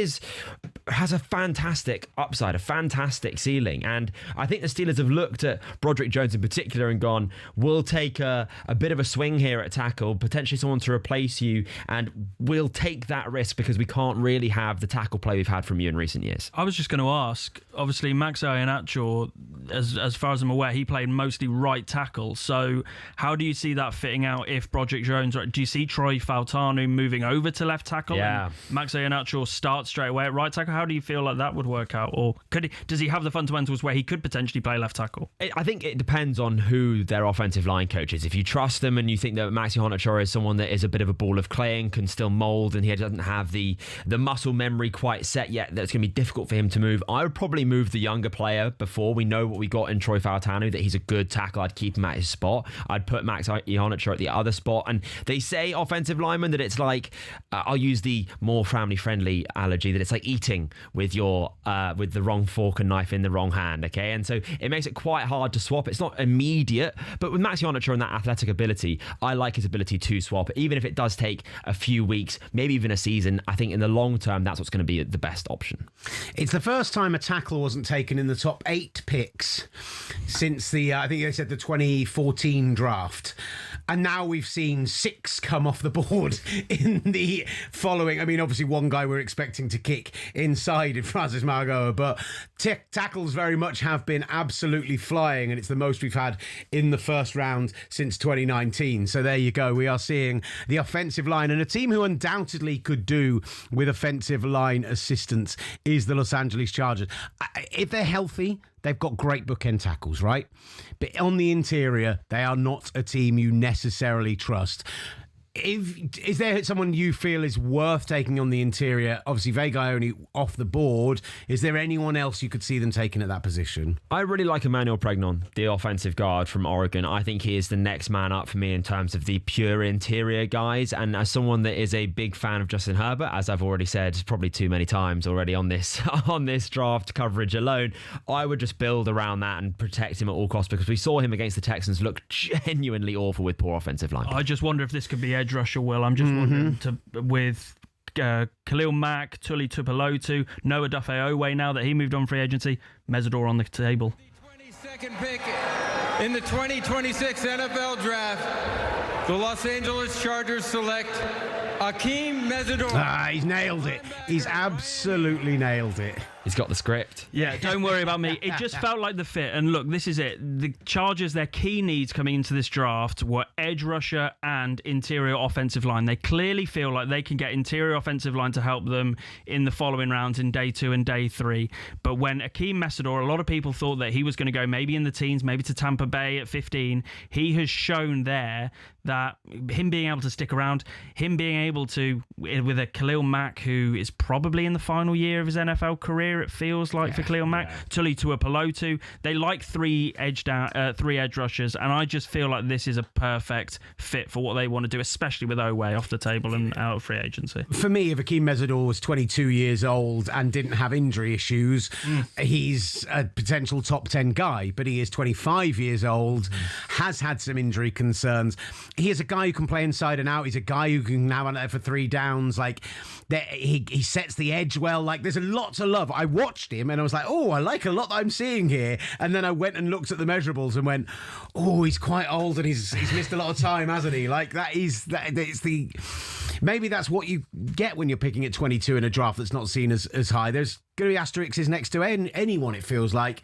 has a fantastic upside, a fantastic ceiling. And I think the Steelers have looked at Broderick Jones in particular and gone, we'll take a bit of a swing here at tackle, potentially someone to replace you, and we'll take that risk because we can't really have the tackle play we've had from you in recent years. I was just going to ask, obviously Max Iheanacho, as far as I'm aware, he played mostly right tackle. So how do you see that fitting out if Broderick Jones, do you see Troy Fautanu moving over to left tackle? Yeah. And Max Iheanacho starts straight away at right tackle? How do you feel like that would work out? Or does he have the fundamentals where he could potentially play left tackle? I think it depends on who their offensive line coach is. If you trust them and you think that Max Iheanacho is someone that is a bit of a ball of clay and can still mould, and he doesn't have the muscle memory quite set yet, that's going to be difficult for him to move. I would probably move the younger player before. We know what we got in Troy Fautanu, that he's a good tackle. I'd keep him at his spot. I'd put Max Iheanacho at the other spot. And they say offensive linemen that it's like, I'll use the more family-friendly analogy, that it's like eating with your with the wrong fork and knife in the wrong hand, okay? And so it makes it quite hard to swap. It's not immediate, but with Max Iheanacho and that athletic ability, I like his ability to swap, even if it does take a few weeks, maybe even a season. I think in the long term, that's what's going to be the best option. It's the first time a tackle wasn't taken in the top 8 picks since the, I think they said the 2014 draft. And now we've seen 6 come off the board in the following. I mean, obviously one guy we're expecting to kick inside in Francis Mauigoa, but tackles very much have been absolutely flying, and it's the most we've had in the first round since 2019. So there you go. We are seeing the offensive line, and a team who undoubtedly could do with offensive line assistance is the Los Angeles Chargers. If they're healthy, they've got great bookend tackles, right? But on the interior, they are not a team you necessarily trust. Is there someone you feel is worth taking on the interior? Obviously, Vega only off the board. Is there anyone else you could see them taking at that position? I really like Emmanuel Pregnon, the offensive guard from Oregon. I think he is the next man up for me in terms of the pure interior guys. And as someone that is a big fan of Justin Herbert, as I've already said probably too many times already on this draft coverage alone, I would just build around that and protect him at all costs, because we saw him against the Texans look genuinely awful with poor offensive line. I just wonder if this could be edge rusher, Will. I'm just wondering with Khalil Mack, Tuli Tuipulotu, Noah Duffy-Owe, now that he moved on free agency, Mesidor on the table. 22nd pick in the 2026 NFL Draft, the Los Angeles Chargers select Akeem Mesidor. He's nailed it. He's absolutely nailed it. He's got the script. Yeah, don't worry about me. It just felt like the fit. And look, this is it. The Chargers, their key needs coming into this draft were edge rusher and interior offensive line. They clearly feel like they can get interior offensive line to help them in the following rounds in day 2 and day 3. But when Akeem Mesidor, a lot of people thought that he was going to go maybe in the teens, maybe to Tampa Bay at 15. He has shown there that him being able to stick around, him being able to, with a Khalil Mack who is probably in the final year of his NFL career, it feels like, for Khalil Mack, Tuli Tuipulotu, they like three edge rushers, and I just feel like this is a perfect fit for what they want to do, especially with Owe off the table and out of free agency. For me, if Akeem Mesidor was 22 years old and didn't have injury issues, he's a potential top 10 guy, but he is 25 years old, has had some injury concerns. He is a guy who can play inside and out. He's a guy who can now run it for 3 downs. Like, he sets the edge well. Like, there's a lot to love. I watched him and I was like, oh, I like a lot that I'm seeing here. And then I went and looked at the measurables and went, oh, he's quite old and he's missed a lot of time, hasn't he? Like, maybe that's what you get when you're picking at 22 in a draft that's not seen as high. There's going to be asterisks next to anyone, it feels like.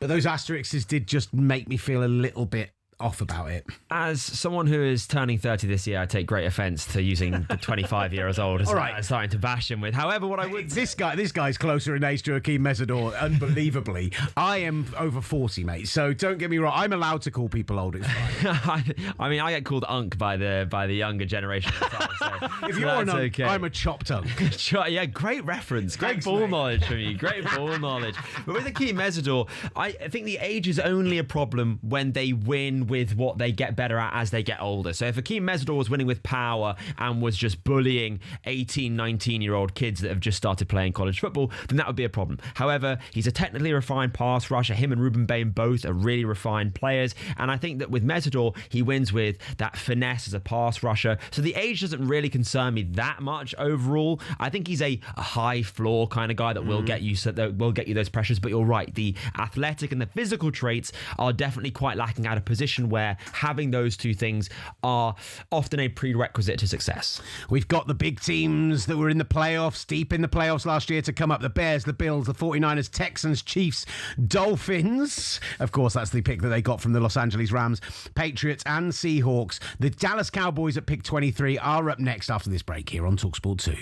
But those asterisks did just make me feel a little bit off about it. As someone who is turning 30 this year, I take great offence to using the 25-year-old as starting to bash him with. However, what I would... This guy's closer in age to Akeem Mesidor, unbelievably. I am over 40, mate, so don't get me wrong. I'm allowed to call people old, it's fine. I mean, I get called Unk by the younger generation. So if you're an Unk, okay. I'm a chopped Unk. Yeah, great reference. Great ball knowledge from you. Great ball knowledge. But with Akeem Mesidor, I think the age is only a problem when they win with what they get better at as they get older. So if Akeem Mesidor was winning with power and was just bullying 18, 19-year-old kids that have just started playing college football, then that would be a problem. However, he's a technically refined pass rusher. Him and Ruben Bain both are really refined players. And I think that with Mesidor, he wins with that finesse as a pass rusher. So the age doesn't really concern me that much overall. I think he's a high floor kind of guy that will get you those pressures. But you're right, the athletic and the physical traits are definitely quite lacking at a position where having those two things are often a prerequisite to success. We've got the big teams that were in the playoffs, deep in the playoffs last year to come up. The Bears, the Bills, the 49ers, Texans, Chiefs, Dolphins. Of course, that's the pick that they got from the Los Angeles Rams, Patriots and Seahawks. The Dallas Cowboys at pick 23 are up next after this break here on talkSPORT 2.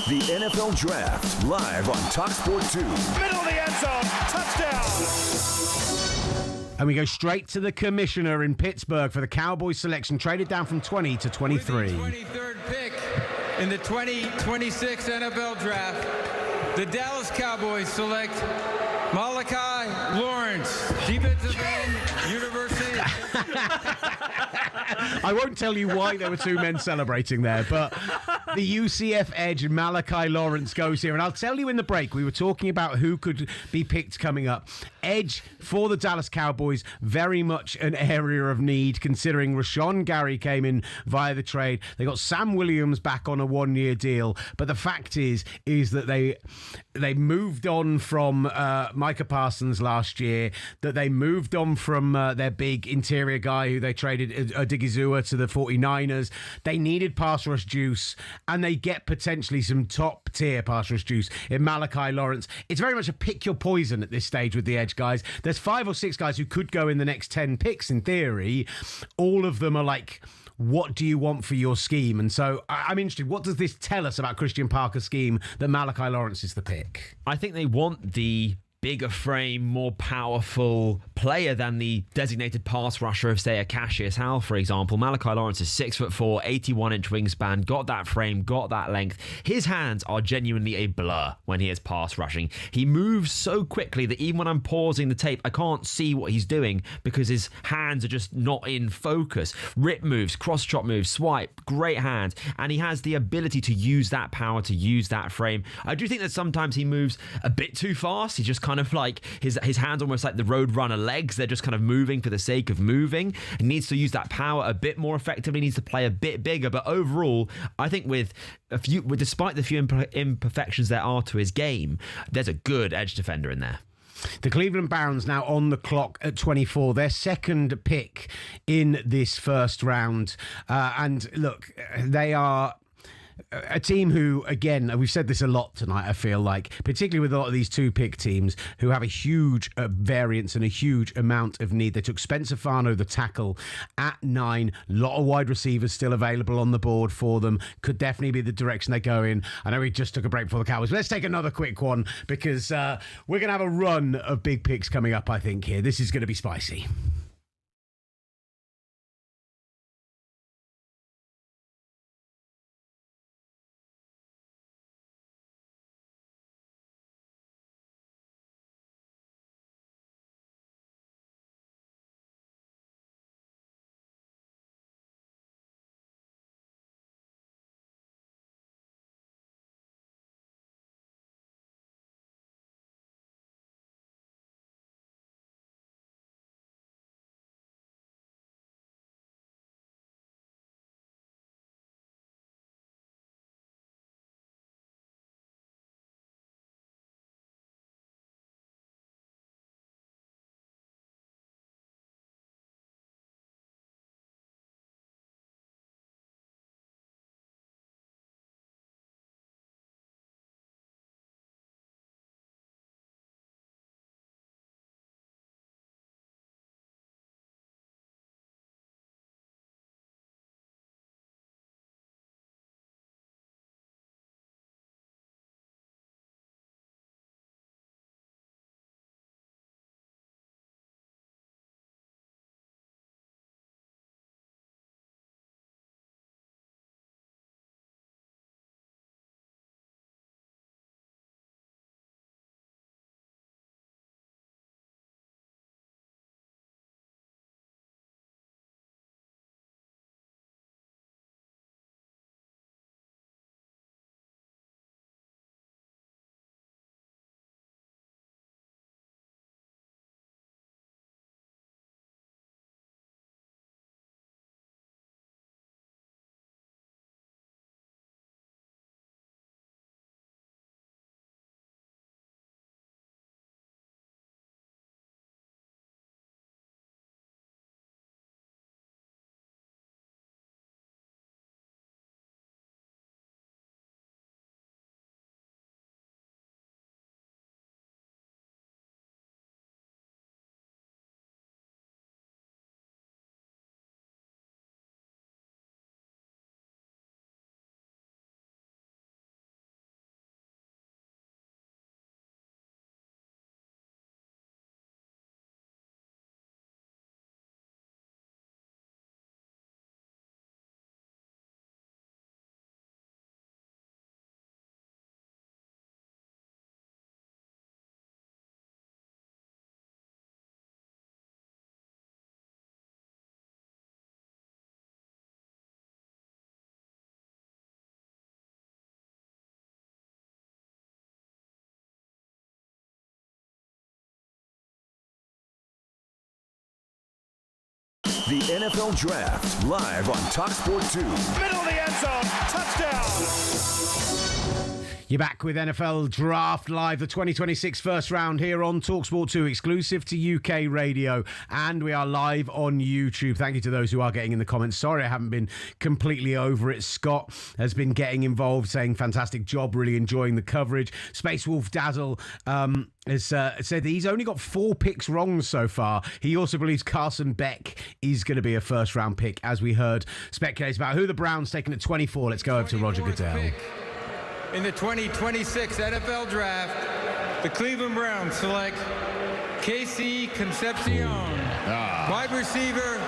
The NFL Draft, live on talkSPORT 2. Middle of the end zone. Touchdown. And we go straight to the commissioner in Pittsburgh for the Cowboys selection, traded down from 20 to 23. 23rd pick in the 2026 NFL Draft, the Dallas Cowboys select Malachi Lawrence, defensive end, University. I won't tell you why there were two men celebrating there, but the UCF edge Malachi Lawrence goes here. And I'll tell you in the break, we were talking about who could be picked coming up. Edge for the Dallas Cowboys, very much an area of need, considering Rashawn Gary came in via the trade. They got Sam Williams back on a one-year deal. But the fact is that they moved on from Micah Parsons last year, that they moved on from their big interior guy who they traded Odigizua to the 49ers. They needed pass rush juice, and they get potentially some top-tier pass rush juice in Malachi Lawrence. It's very much a pick your poison at this stage with the edge guys. There's 5 or 6 guys who could go in the next 10 picks in theory. All of them are like, what do you want for your scheme? And so I'm interested, what does this tell us about Christian Parker's scheme that Malachi Lawrence is the pick? I think they want the bigger frame, more powerful player than the designated pass rusher of, say, a Cassius Howell, for example. Malachi Lawrence is 6'4", 81-inch wingspan, got that frame, got that length. His hands are genuinely a blur when he is pass rushing. He moves so quickly that even when I'm pausing the tape, I can't see what he's doing because his hands are just not in focus. Rip moves, cross-chop moves, swipe, great hands, and he has the ability to use that power, to use that frame. I do think that sometimes he moves a bit too fast. He just kind of like his hands almost like the Roadrunner legs. They're just kind of moving for the sake of moving. He needs to use that power a bit more effectively, needs to play a bit bigger. But overall, I think despite the few imperfections there are to his game, there's a good edge defender in there. The Cleveland Browns now on the clock at 24, their second pick in this first round. And look, they are a team who, again, we've said this a lot tonight, I feel like, particularly with a lot of these two-pick teams who have a huge variance and a huge amount of need. They took Spencer Fano, the tackle, at 9. A lot of wide receivers still available on the board for them. Could definitely be the direction they go in. I know we just took a break before the Cowboys, but let's take another quick one because we're going to have a run of big picks coming up, I think, here. This is going to be spicy. The NFL Draft, live on talkSPORT 2. Middle of the end zone. Touchdown. You're back with NFL Draft Live, the 2026 first round here on talkSPORT 2, exclusive to UK radio, and we are live on YouTube. Thank you to those who are getting in the comments. Sorry I haven't been completely over it. Scott has been getting involved, saying fantastic job, really enjoying the coverage. Space Wolf Dazzle has said he's only got 4 picks wrong so far. He also believes Carson Beck is going to be a first round pick, as we heard speculates about who the Browns taking at 24. Let's go over to Roger Goodell. In the 2026 NFL Draft, the Cleveland Browns select Casey Concepcion, wide receiver,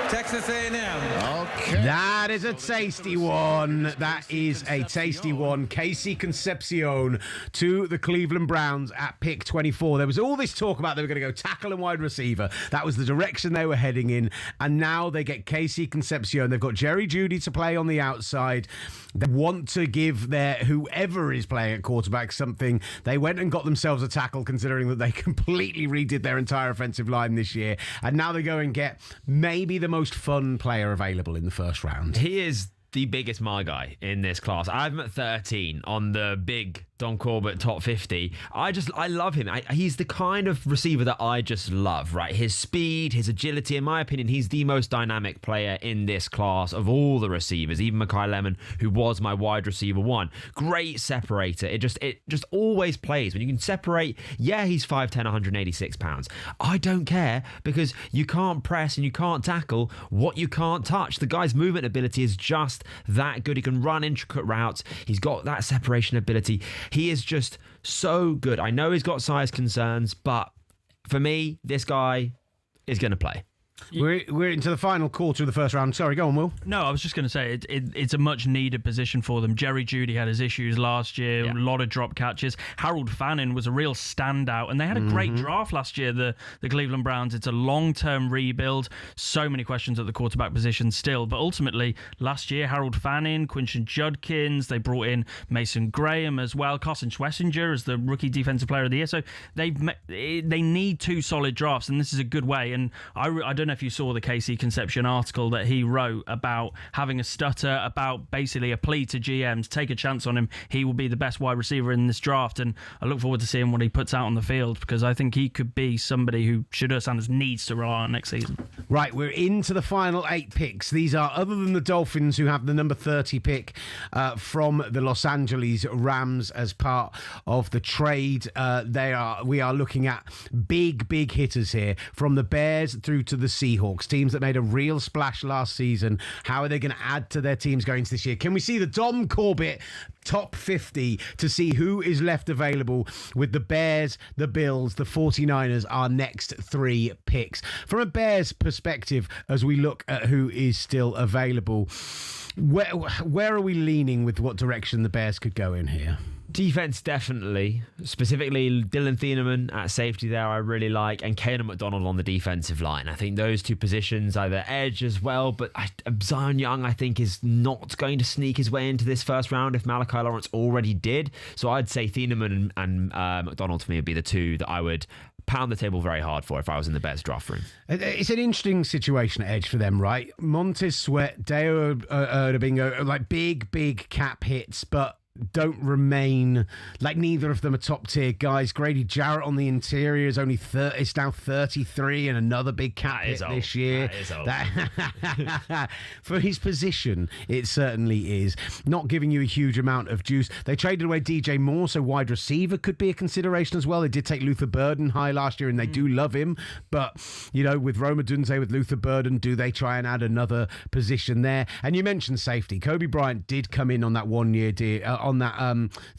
Texas A&M. Okay. That is a tasty one. That is a tasty one. Casey Concepcion to the Cleveland Browns at pick 24. There was all this talk about they were going to go tackle and wide receiver. That was the direction they were heading in. And now they get Casey Concepcion. They've got Jerry Jeudy to play on the outside. They want to give their whoever is playing at quarterback something. They went and got themselves a tackle, considering that they completely redid their entire offensive line this year. And now they go and get maybe the most fun player available in the first round. He is the biggest my guy in this class. I have him at 13 on the big Don Corbett top 50. I love him. He's the kind of receiver that I just love, right? His speed, his agility, in my opinion, he's the most dynamic player in this class of all the receivers, even Mekhi Lemon, who was my wide receiver 1. Great separator. It just always plays. When you can separate, yeah, he's 5'10", 186 pounds. I don't care, because you can't press and you can't tackle what you can't touch. The guy's movement ability is just that good. He can run intricate routes. He's got that separation ability. He is just so good. I know he's got size concerns, but for me, this guy is going to play. We're into the final quarter of the first round. Sorry, go on, Will. No, I was just going to say it's a much needed position for them. Jerry Jeudy had his issues last year, a lot of drop catches. Harold Fannin was a real standout, and they had a great draft last year, the Cleveland Browns. It's a long-term rebuild. So many questions at the quarterback position still, but ultimately last year, Harold Fannin, Quinton Judkins, they brought in Mason Graham as well, Carson Schlesinger as the rookie defensive player of the year. So they need 2 solid drafts, and this is a good way. And I don't know if you saw the Casey Concepcion article that he wrote about having a stutter, about basically a plea to GMs, take a chance on him. He will be the best wide receiver in this draft, and I look forward to seeing what he puts out on the field, because I think he could be somebody who Shedeur Sanders needs to rely on next season. Right, we're into the final 8 picks. These are, other than the Dolphins, who have the number 30 pick from the Los Angeles Rams as part of the trade. We are looking at big hitters here, from the Bears through to the Seahawks, teams that made a real splash last season. How are they going to add to their teams going into this year? Can we see the Dom Corbett top 50 to see who is left available with the Bears, the Bills, the 49ers, our next 3 picks? From a Bears perspective, as we look at who is still available, where are we leaning with what direction the Bears could go in here? Defense, definitely. Specifically, Dylan Thieneman at safety there, I really like, and Kalen McDonald on the defensive line. I think those 2 positions, either edge as well, but Zion Young, I think, is not going to sneak his way into this first round if Malachi Lawrence already did. So I'd say Thieneman and McDonald for me would be the 2 that I would pound the table very hard for if I was in the Bears draft room. It's an interesting situation at edge for them, right? Montez Sweat, Deo Erdebingo, like big cap hits, but don't remain, like, neither of them are top tier guys. Grady Jarrett on the interior is only it's now 33, and another big cap hit this year. For his position, it certainly is. Not giving you a huge amount of juice. They traded away DJ Moore, so wide receiver could be a consideration as well. They did take Luther Burden high last year, and they do love him. But, with Rome Odunze, with Luther Burden, do they try and add another position there? And you mentioned safety. Kobe Bryant did come in on that 1-year deal, on that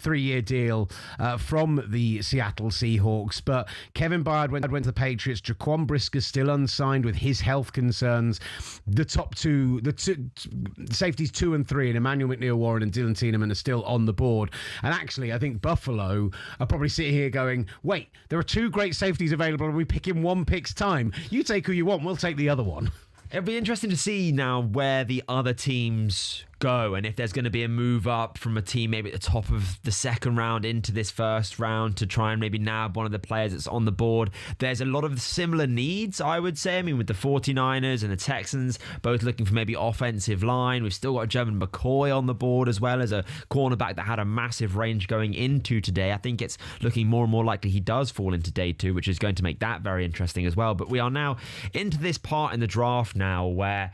3-year deal from the Seattle Seahawks, but Kevin Byard went to the Patriots. Jaquan Brisker's still unsigned with his health concerns. The top 2, safeties 2 and 3, and Emmanuel McNeil-Warren and Dylan Thieneman are still on the board. And actually, I think Buffalo are probably sitting here going, wait, there are 2 great safeties available, and we pick in 1 pick's time. You take who you want, we'll take the other one. It'll be interesting to see now where the other teams go, and if there's going to be a move up from a team maybe at the top of the second round into this first round to try and maybe nab one of the players that's on the board, there's a lot of similar needs, I would say. I mean, with the 49ers and the Texans both looking for maybe offensive line. We've still got German McCoy on the board as well as a cornerback that had a massive range going into today. I think it's looking more and more likely he does fall into day 2, which is going to make that very interesting as well. But we are now into this part in the draft now where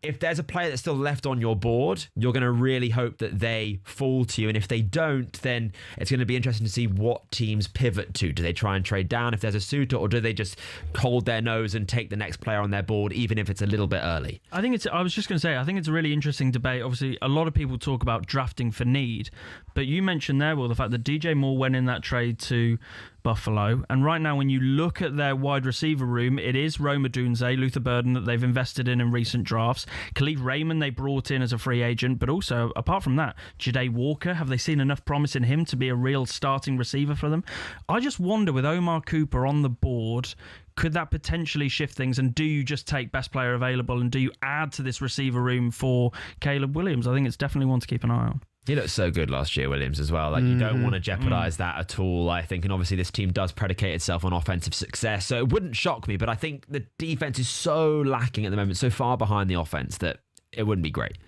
if there's a player that's still left on your board, you're going to really hope that they fall to you. And if they don't, then it's going to be interesting to see what teams pivot to. Do they try and trade down if there's a suitor, or do they just hold their nose and take the next player on their board, even if it's a little bit early? I think I was just going to say, I think it's a really interesting debate. Obviously, a lot of people talk about drafting for need, but you mentioned there, Will, the fact that DJ Moore went in that trade to Buffalo, and right now when you look at their wide receiver room, it is Rome Odunze, Luther Burden that they've invested in recent drafts. Khalid Raymond they brought in as a free agent, but also apart from that, Ja'Day Walker, have they seen enough promise in him to be a real starting receiver for them? I just wonder, with Omar Cooper on the board, could that potentially shift things, and do you just take best player available and do you add to this receiver room for Caleb Williams? I think it's definitely one to keep an eye on. He looked so good last year, Williams, as well. Like, you don't want to jeopardize that at all, I think. And obviously this team does predicate itself on offensive success, so it wouldn't shock me. But I think the defense is so lacking at the moment, so far behind the offense, that it wouldn't be great.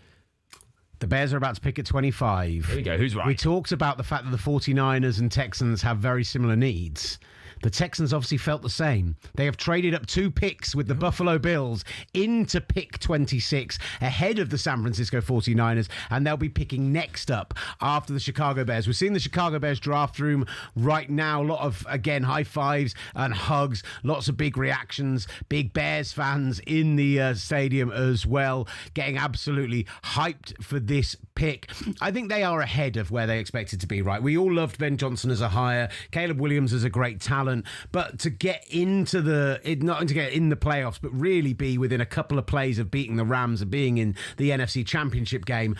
The Bears are about to pick at 25. Here we go. Who's right? We talked about the fact that the 49ers and Texans have very similar needs. The Texans obviously felt the same. They have traded up 2 picks with the Buffalo Bills into pick 26 ahead of the San Francisco 49ers, and they'll be picking next up after the Chicago Bears. We're seeing the Chicago Bears draft room right now. A lot of, again, high fives and hugs, lots of big reactions, big Bears fans in the stadium as well, getting absolutely hyped for this pick. I think they are ahead of where they expected to be, right? We all loved Ben Johnson as a hire. Caleb Williams is a great talent. But to get into not to get in the playoffs, but really be within a couple of plays of beating the Rams and being in the NFC Championship game,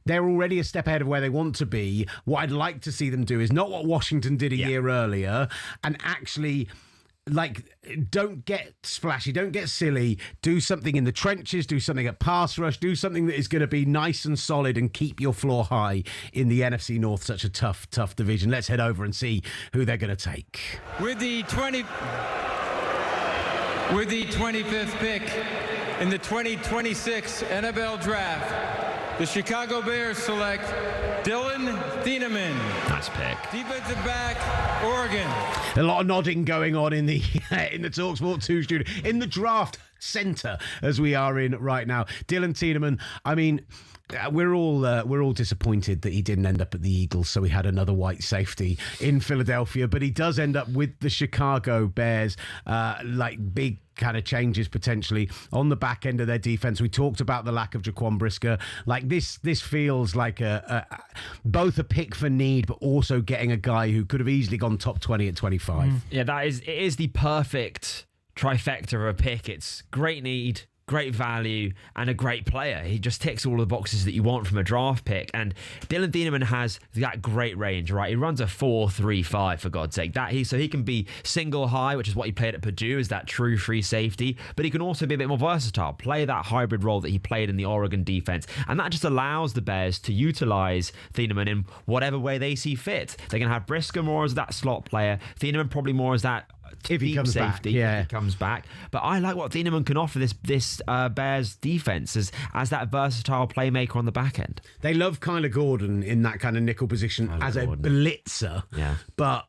they're already a step ahead of where they want to be. What I'd like to see them do is not what Washington did a year earlier, and actually, like, don't get splashy, don't get silly, do something in the trenches, do something at pass rush, do something that is going to be nice and solid and keep your floor high in the NFC North, such a tough division. Let's head over and see who they're going to take. With the 25th pick in the 2026 NFL Draft, the Chicago Bears select Dylan Thieneman. Nice pick. Defensive back, Oregon. A lot of nodding going on in the talkSPORT 2 studio, in the draft center as we are in right now. Dylan Thieneman, I mean, we're all disappointed that he didn't end up at the Eagles, so we had another white safety in Philadelphia, but he does end up with the Chicago Bears, like big kind of changes potentially on the back end of their defense. We talked about the lack of Jaquan Brisker. Like, this feels like both a pick for need, but also getting a guy who could have easily gone top 20 at 25. Yeah, it is the perfect trifecta of a pick. It's great need, great value, and a great player. He just ticks all the boxes that you want from a draft pick. And Dylan Thieneman has that great range, right? He runs a 4.35, for God's sake. So he can be single high, which is what he played at Purdue, is that true free safety. But he can also be a bit more versatile, play that hybrid role that he played in the Oregon defense. And that just allows the Bears to utilize Thieneman in whatever way they see fit. They can have Brisker more as that slot player, Thieneman probably more as that if he comes safety, back, if he comes back. But I like what Thieneman can offer this Bears defense as that versatile playmaker on the back end. They love Kyler Gordon in that kind of nickel position as a blitzer. Yeah. But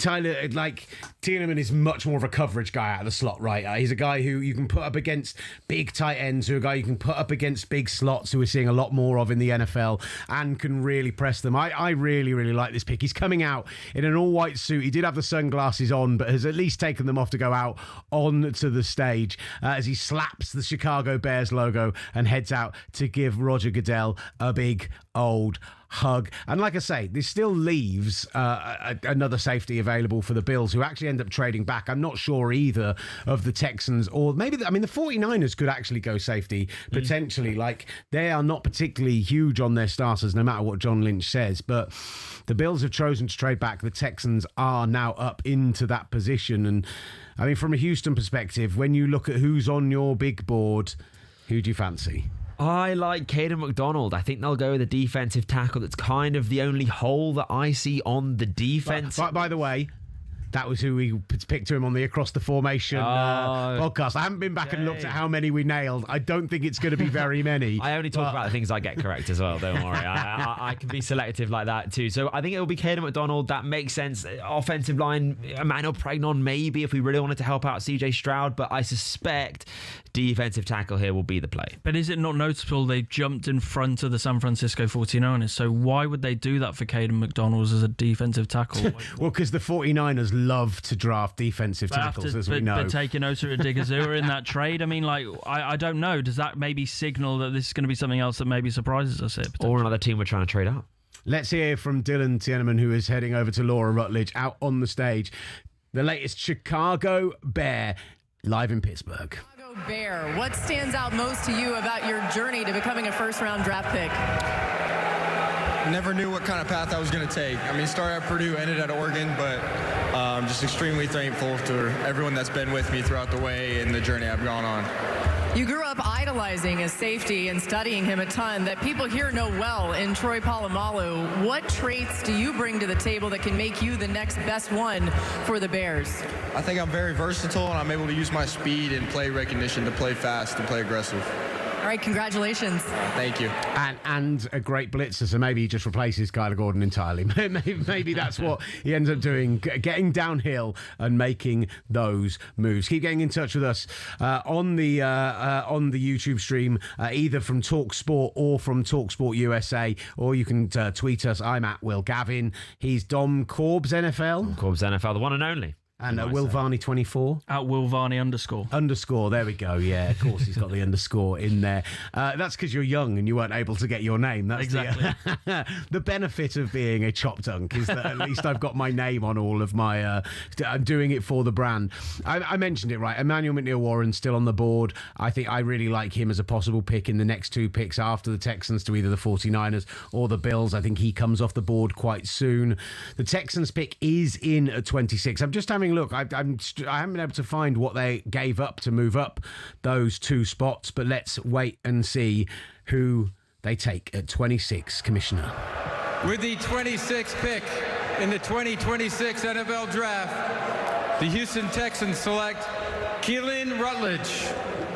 Tyler, like, Thieneman is much more of a coverage guy out of the slot, right? He's a guy who you can put up against big tight ends, who a guy you can put up against big slots, who we're seeing a lot more of in the NFL, and can really press them. I really, really like this pick. He's coming out in an all-white suit. He did have the sunglasses on, but has at least taken them off to go out onto the stage as he slaps the Chicago Bears logo and heads out to give Roger Goodell a big old hug. And like I say, this still leaves another safety available for the Bills, who actually end up trading back. I'm not sure either of the Texans, or maybe the 49ers could actually go safety potentially. Like, they are not particularly huge on their starters, no matter what John Lynch says, but the Bills have chosen to trade back. The Texans are now up into that position. And I mean, from a Houston perspective, when you look at who's on your big board, who do you fancy? I like Caden McDonald. I think they'll go with a defensive tackle. That's kind of the only hole that I see on the defense. By the way, that was who we picked to him on the Across the Formation podcast. I haven't been back and looked at how many we nailed. I don't think it's going to be very many. I only talk about the things I get correct as well. Don't worry. I can be selective like that too. So I think it will be Caden McDonald. That makes sense. Offensive line, Emmanuel Pregnon maybe if we really wanted to help out CJ Stroud. But I suspect defensive tackle here will be the play. But is it not noticeable they jumped in front of the San Francisco 49ers? So why would they do that for Caden McDonald as a defensive tackle? Well, because the 49ers love to draft defensive tackles, as we know. But taking Osa Odigizua in that trade, I mean, like, I don't know. Does that maybe signal that this is going to be something else that maybe surprises us here? Or another team we're trying to trade up? Let's hear from Dylan Tieneman, who is heading over to Laura Rutledge out on the stage. The latest Chicago Bear live in Pittsburgh. Chicago Bear, what stands out most to you about your journey to becoming a first-round draft pick? Never knew what kind of path I was going to take. I mean, started at Purdue, ended at Oregon, but I'm just extremely thankful to everyone that's been with me throughout the way and the journey I've gone on. You grew up idolizing a safety and studying him a ton that people here know well in Troy Polamalu. What traits do you bring to the table that can make you the next best one for the Bears? I think I'm very versatile, and I'm able to use my speed and play recognition to play fast and play aggressive. All right, congratulations. Thank you. And a great blitzer, so maybe he just replaces Kyler Gordon entirely. Maybe that's what he ends up doing, getting downhill and making those moves. Keep getting in touch with us on the YouTube stream, either from talkSPORT or from talkSPORT USA, or you can tweet us. I'm at Will Gavin. He's Dom Corbs NFL. Corbs NFL, the one and only. And Will Varney 24. At Will Varney _. There we go. Yeah, of course he's got the underscore in there. That's because you're young and you weren't able to get your name. That's exactly. The benefit of being a chop dunk is that at least I've got my name on all of my... I'm doing it for the brand. I mentioned it, right? Emmanuel McNeil-Warren's still on the board. I think I really like him as a possible pick in the next two picks after the Texans to either the 49ers or the Bills. I think he comes off the board quite soon. The Texans pick is in at 26. I'm just having look, I haven't been able to find what they gave up to move up those two spots, but let's wait and see who they take at 26, Commissioner. With the 26th pick in the 2026 NFL Draft, the Houston Texans select Keelan Rutledge,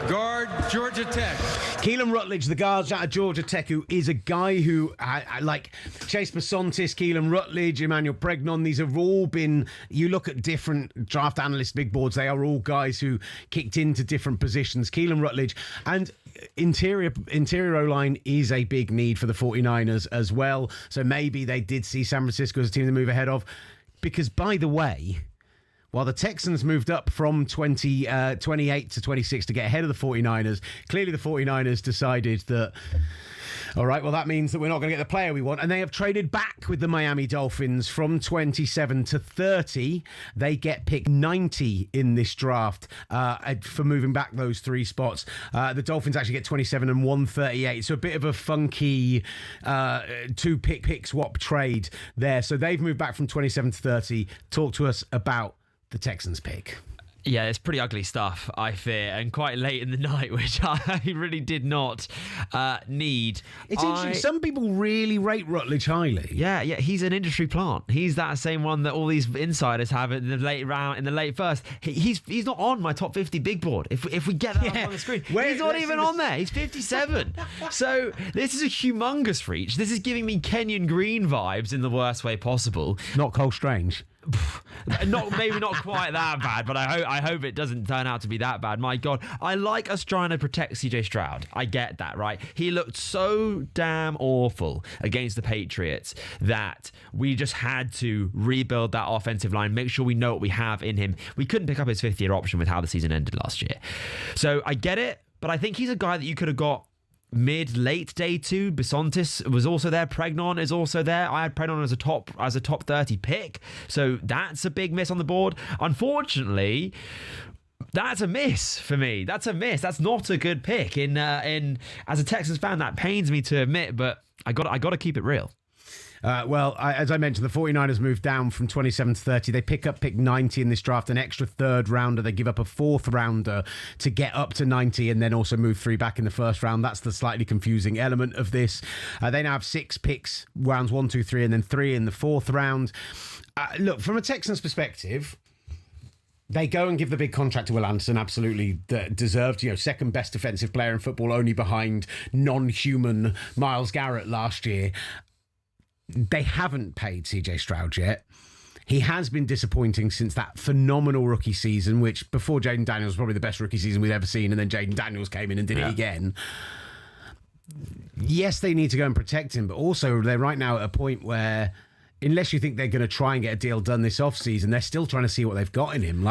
guard, Georgia Tech. Keelan Rutledge, the guard out of Georgia Tech, who is a guy who, like Chase Masontis, Keelan Rutledge, Emmanuel Pregnon, these have all been, you look at different draft analyst big boards, they are all guys who kicked into different positions. Keelan Rutledge, and interior O-line is a big need for the 49ers as well. So maybe they did see San Francisco as a team to move ahead of. Because, by the way, while the Texans moved up from 28 to 26 to get ahead of the 49ers, clearly the 49ers decided that, all right, well, that means that we're not going to get the player we want. And they have traded back with the Miami Dolphins from 27 to 30. They get pick 90 in this draft for moving back those three spots. The Dolphins actually get 27 and 138. So a bit of a funky two pick swap trade there. So they've moved back from 27 to 30. Talk to us about the Texans pick. Yeah, it's pretty ugly stuff, I fear, and quite late in the night, which I really did not need. It's interesting. Some people really rate Rutledge highly. Yeah, he's an industry plant. He's that same one that all these insiders have in the late round, in the late first. He's not on my top 50 big board. If we get that up on the screen, he's not even on there. He's 57. So this is a humongous reach. This is giving me Kenyon Green vibes in the worst way possible. Not Cole Strange. Maybe not quite that bad, but I hope it doesn't turn out to be that bad. My God, I like us trying to protect CJ Stroud. I get that, right? He looked so damn awful against the Patriots that we just had to rebuild that offensive line, make sure we know what we have in him. We couldn't pick up his fifth-year option with how the season ended last year. So I get it, but I think he's a guy that you could have got mid-late day two. Bisontis was also there. Pregnon is also there. I had Pregnon as a top 30 pick, so that's a big miss on the board. Unfortunately, that's a miss for me. That's a miss. That's not a good pick. In as a Texans fan, that pains me to admit, but I got to keep it real. As I mentioned, the 49ers moved down from 27 to 30. They pick up pick 90 in this draft, an extra third rounder. They give up a fourth rounder to get up to 90 and then also move 3 back in the first round. That's the slightly confusing element of this. They now have 6 picks, rounds 1, 2, 3, and then 3 in the fourth round. Look, from a Texans perspective, they go and give the big contract to Will Anderson, absolutely deserved. Second best defensive player in football, only behind non-human Myles Garrett last year. They haven't paid CJ Stroud yet. He has been disappointing since that phenomenal rookie season, which before Jaden Daniels was probably the best rookie season we've ever seen, and then Jaden Daniels came in and did it again. Yes, they need to go and protect him, but also they're right now at a point where, unless you think they're going to try and get a deal done this offseason, they're still trying to see what they've got in him.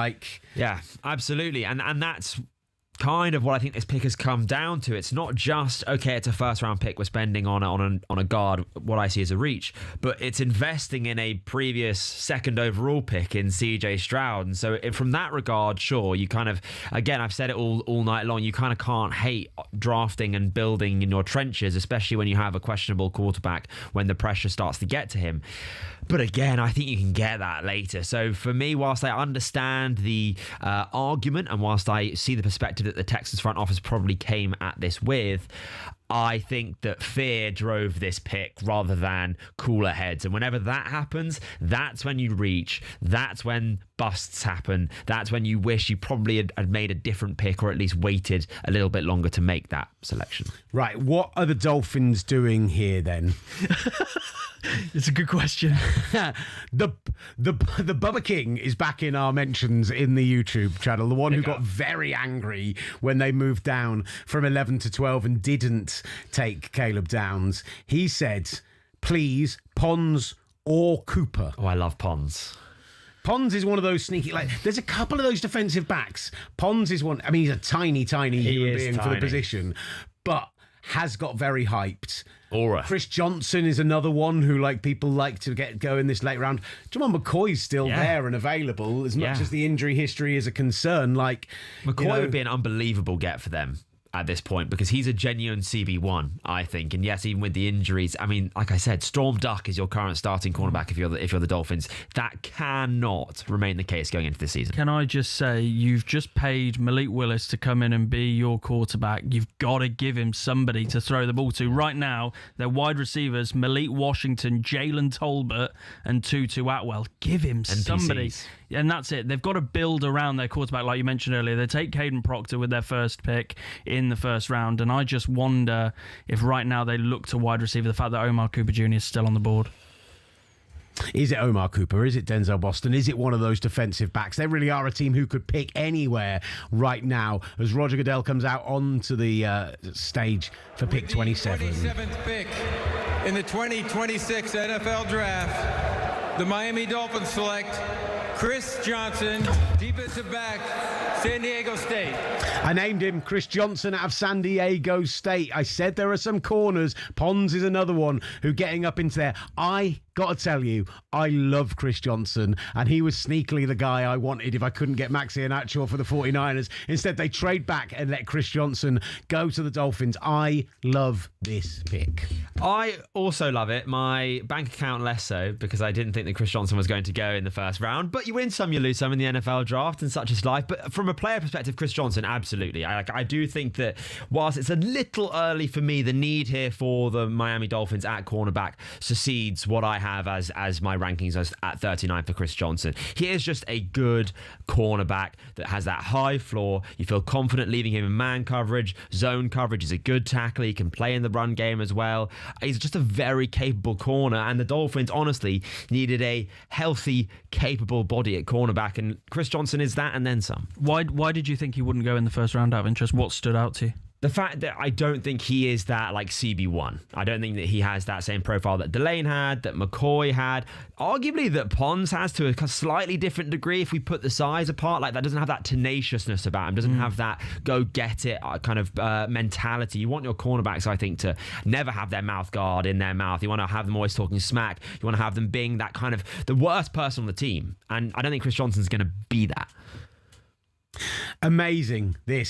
Yeah, absolutely. And that's kind of what I think this pick has come down to. It's not just, okay, it's a first round pick, we're spending on a guard, what I see as a reach, but it's investing in a previous second overall pick in CJ Stroud. And so from that regard, sure, you kind of, again, I've said it all night long, you kind of can't hate drafting and building in your trenches, especially when you have a questionable quarterback when the pressure starts to get to him. But again, I think you can get that later. So for me, whilst I understand the argument and whilst I see the perspective that the Texans front office probably came at this with, I think that fear drove this pick rather than cooler heads. And whenever that happens, that's when you reach. That's when busts happen. That's when you wish you probably had made a different pick or at least waited a little bit longer to make that selection. Right. What are the Dolphins doing here then? It's a good question. The Bubba King is back in our mentions in the YouTube channel, the one who got very angry when they moved down from 11 to 12 and didn't take Caleb Downs. He said, please, Pons or Cooper. Oh, I love Pons. Pons is one of those sneaky, there's a couple of those defensive backs. Pons is one, he's a tiny human being for the position, but has got very hyped. Aura. Chris Johnson is another one who people like to get going this late round. Jamal McCoy's still there and available as much as the injury history is a concern. McCoy would be an unbelievable get for them at this point because he's a genuine CB1, I think. And yes, even with the injuries, like I said, Storm Duck is your current starting cornerback if you're the Dolphins. That cannot remain the case going into this season. Can I just say, you've just paid Malik Willis to come in and be your quarterback. You've got to give him somebody to throw the ball to. Right now, their wide receivers, Malik Washington, Jalen Tolbert, and Tutu Atwell. Give him somebody. And that's it. They've got to build around their quarterback, like you mentioned earlier. They take Caden Proctor with their first pick in the first round, and I just wonder if right now they look to wide receiver, the fact that Omar Cooper Jr. is still on the board. Is it Omar Cooper? Is it Denzel Boston? Is it one of those defensive backs? They really are a team who could pick anywhere right now as Roger Goodell comes out onto the stage for pick 27. 27th pick in the 2026 NFL Draft, the Miami Dolphins select Chris Johnson, defensive back, San Diego State. I named him Chris Johnson out of San Diego State. I said there are some corners. Pons is another one who getting up into there. I got to tell you, I love Chris Johnson, and he was sneakily the guy I wanted if I couldn't get Maxi Iheanacho for the 49ers. Instead, they trade back and let Chris Johnson go to the Dolphins. I love this pick. I also love it. My bank account less so, because I didn't think that Chris Johnson was going to go in the first round. But you win some, you lose some in the NFL draft, and such is life. But from a player perspective, Chris Johnson, absolutely. I do think that whilst it's a little early for me, the need here for the Miami Dolphins at cornerback succeeds what I have as my rankings as at 39 for Chris Johnson. He is just a good cornerback that has that high floor. You feel confident leaving him in man coverage, zone coverage. He's a good tackler. He can play in the run game as well. He's just a very capable corner, and the Dolphins honestly needed a healthy, capable body at cornerback, and Chris Johnson is that and then some. Why did you think he wouldn't go in the first round out of interest? What stood out to you? The fact that I don't think he is that CB1. I don't think that he has that same profile that Delane had, that McCoy had, arguably that Pons has to a slightly different degree if we put the size apart. That doesn't have that tenaciousness about him, doesn't have that go get it kind of mentality. You want your cornerbacks, I think, to never have their mouth guard in their mouth. You want to have them always talking smack. You want to have them being that kind of the worst person on the team. And I don't think Chris Johnson's going to be that. Amazing. The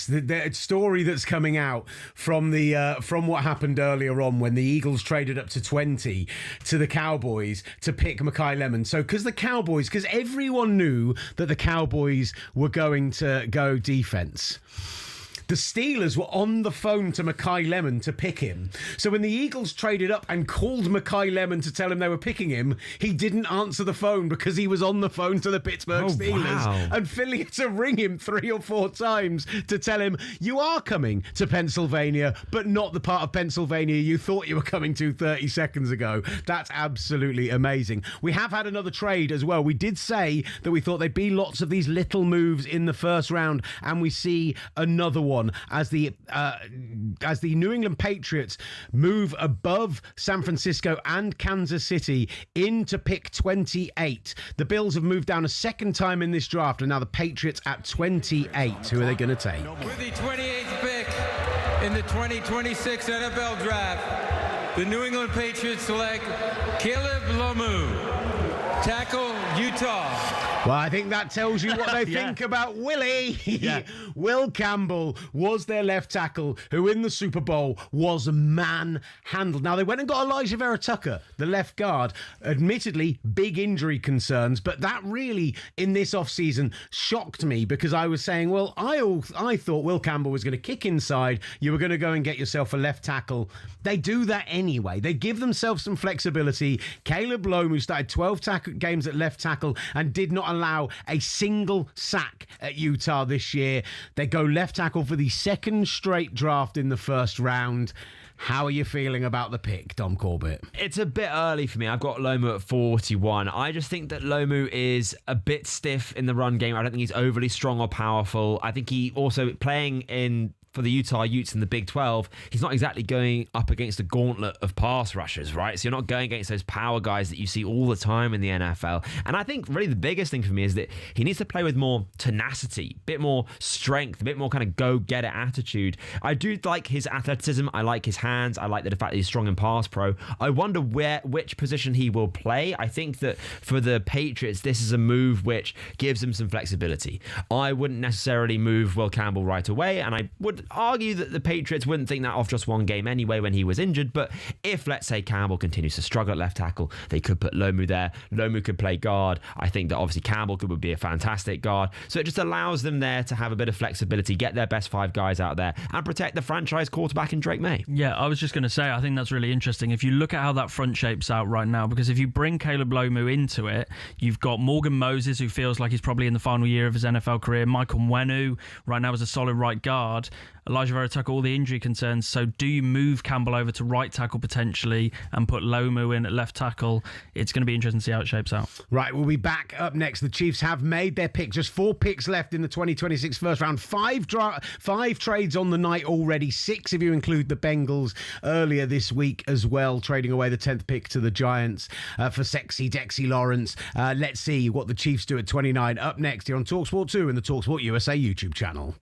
story that's coming out from from what happened earlier on when the Eagles traded up to 20 to the Cowboys to pick Makai Lemon. So because everyone knew that the Cowboys were going to go defense. The Steelers were on the phone to Makai Lemon to pick him. So when the Eagles traded up and called Makai Lemon to tell him they were picking him, he didn't answer the phone because he was on the phone to the Pittsburgh Steelers. Wow. And Philly had to ring him 3 or 4 times to tell him, you are coming to Pennsylvania, but not the part of Pennsylvania you thought you were coming to 30 seconds ago. That's absolutely amazing. We have had another trade as well. We did say that we thought there'd be lots of these little moves in the first round, and we see another one as the New England Patriots move above San Francisco and Kansas City into pick 28. The Bills have moved down a second time in this draft, and now the Patriots at 28. Who are they going to take? With the 28th pick in the 2026 NFL Draft, the New England Patriots select Caleb Lomu, tackle, Utah. Well, I think that tells you what they think about Willie. Will Campbell was their left tackle, who in the Super Bowl was manhandled. Now, they went and got Elijah Vera-Tucker, the left guard. Admittedly, big injury concerns, but that really, in this offseason, shocked me because I was saying, well, I thought Will Campbell was going to kick inside. You were going to go and get yourself a left tackle. They do that anyway. They give themselves some flexibility. Caleb Lomu started 12 games at left tackle and did not allow a single sack at Utah this year. They go left tackle for the second straight draft in the first round. How are you feeling about the pick, Dom Corbett? It's a bit early for me. I've got Lomu at 41. I just think that Lomu is a bit stiff in the run game. I don't think he's overly strong or powerful. I think he also playing for the Utah Utes in the Big 12, he's not exactly going up against a gauntlet of pass rushers, right? So you're not going against those power guys that you see all the time in the NFL. And I think really the biggest thing for me is that he needs to play with more tenacity, a bit more strength, a bit more kind of go-get-it attitude. I do like his athleticism. I like his hands. I like the fact that he's strong in pass pro. I wonder which position he will play. I think that for the Patriots, this is a move which gives them some flexibility. I wouldn't necessarily move Will Campbell right away, and I would argue that the Patriots wouldn't think that off just one game anyway when he was injured, but if, let's say, Campbell continues to struggle at left tackle, they could put Lomu there. Lomu could play guard. I think that obviously Campbell would be a fantastic guard, so it just allows them there to have a bit of flexibility, get their best 5 guys out there, and protect the franchise quarterback in Drake May. Yeah, I was just going to say, I think that's really interesting. If you look at how that front shapes out right now, because if you bring Caleb Lomu into it, you've got Morgan Moses, who feels like he's probably in the final year of his NFL career. Michael Nwenu right now is a solid right guard. Elijah Vera-Tucker, all the injury concerns. So do you move Campbell over to right tackle potentially and put Lomu in at left tackle? It's going to be interesting to see how it shapes out. Right, we'll be back up next. The Chiefs have made their pick. Just 4 picks left in the 2026 first round. 5 trades on the night already. 6 if you include the Bengals earlier this week as well, trading away the 10th pick to the Giants for sexy Dexy Lawrence. Let's see what the Chiefs do at 29. Up next here on talkSPORT 2 and the talkSPORT USA YouTube channel.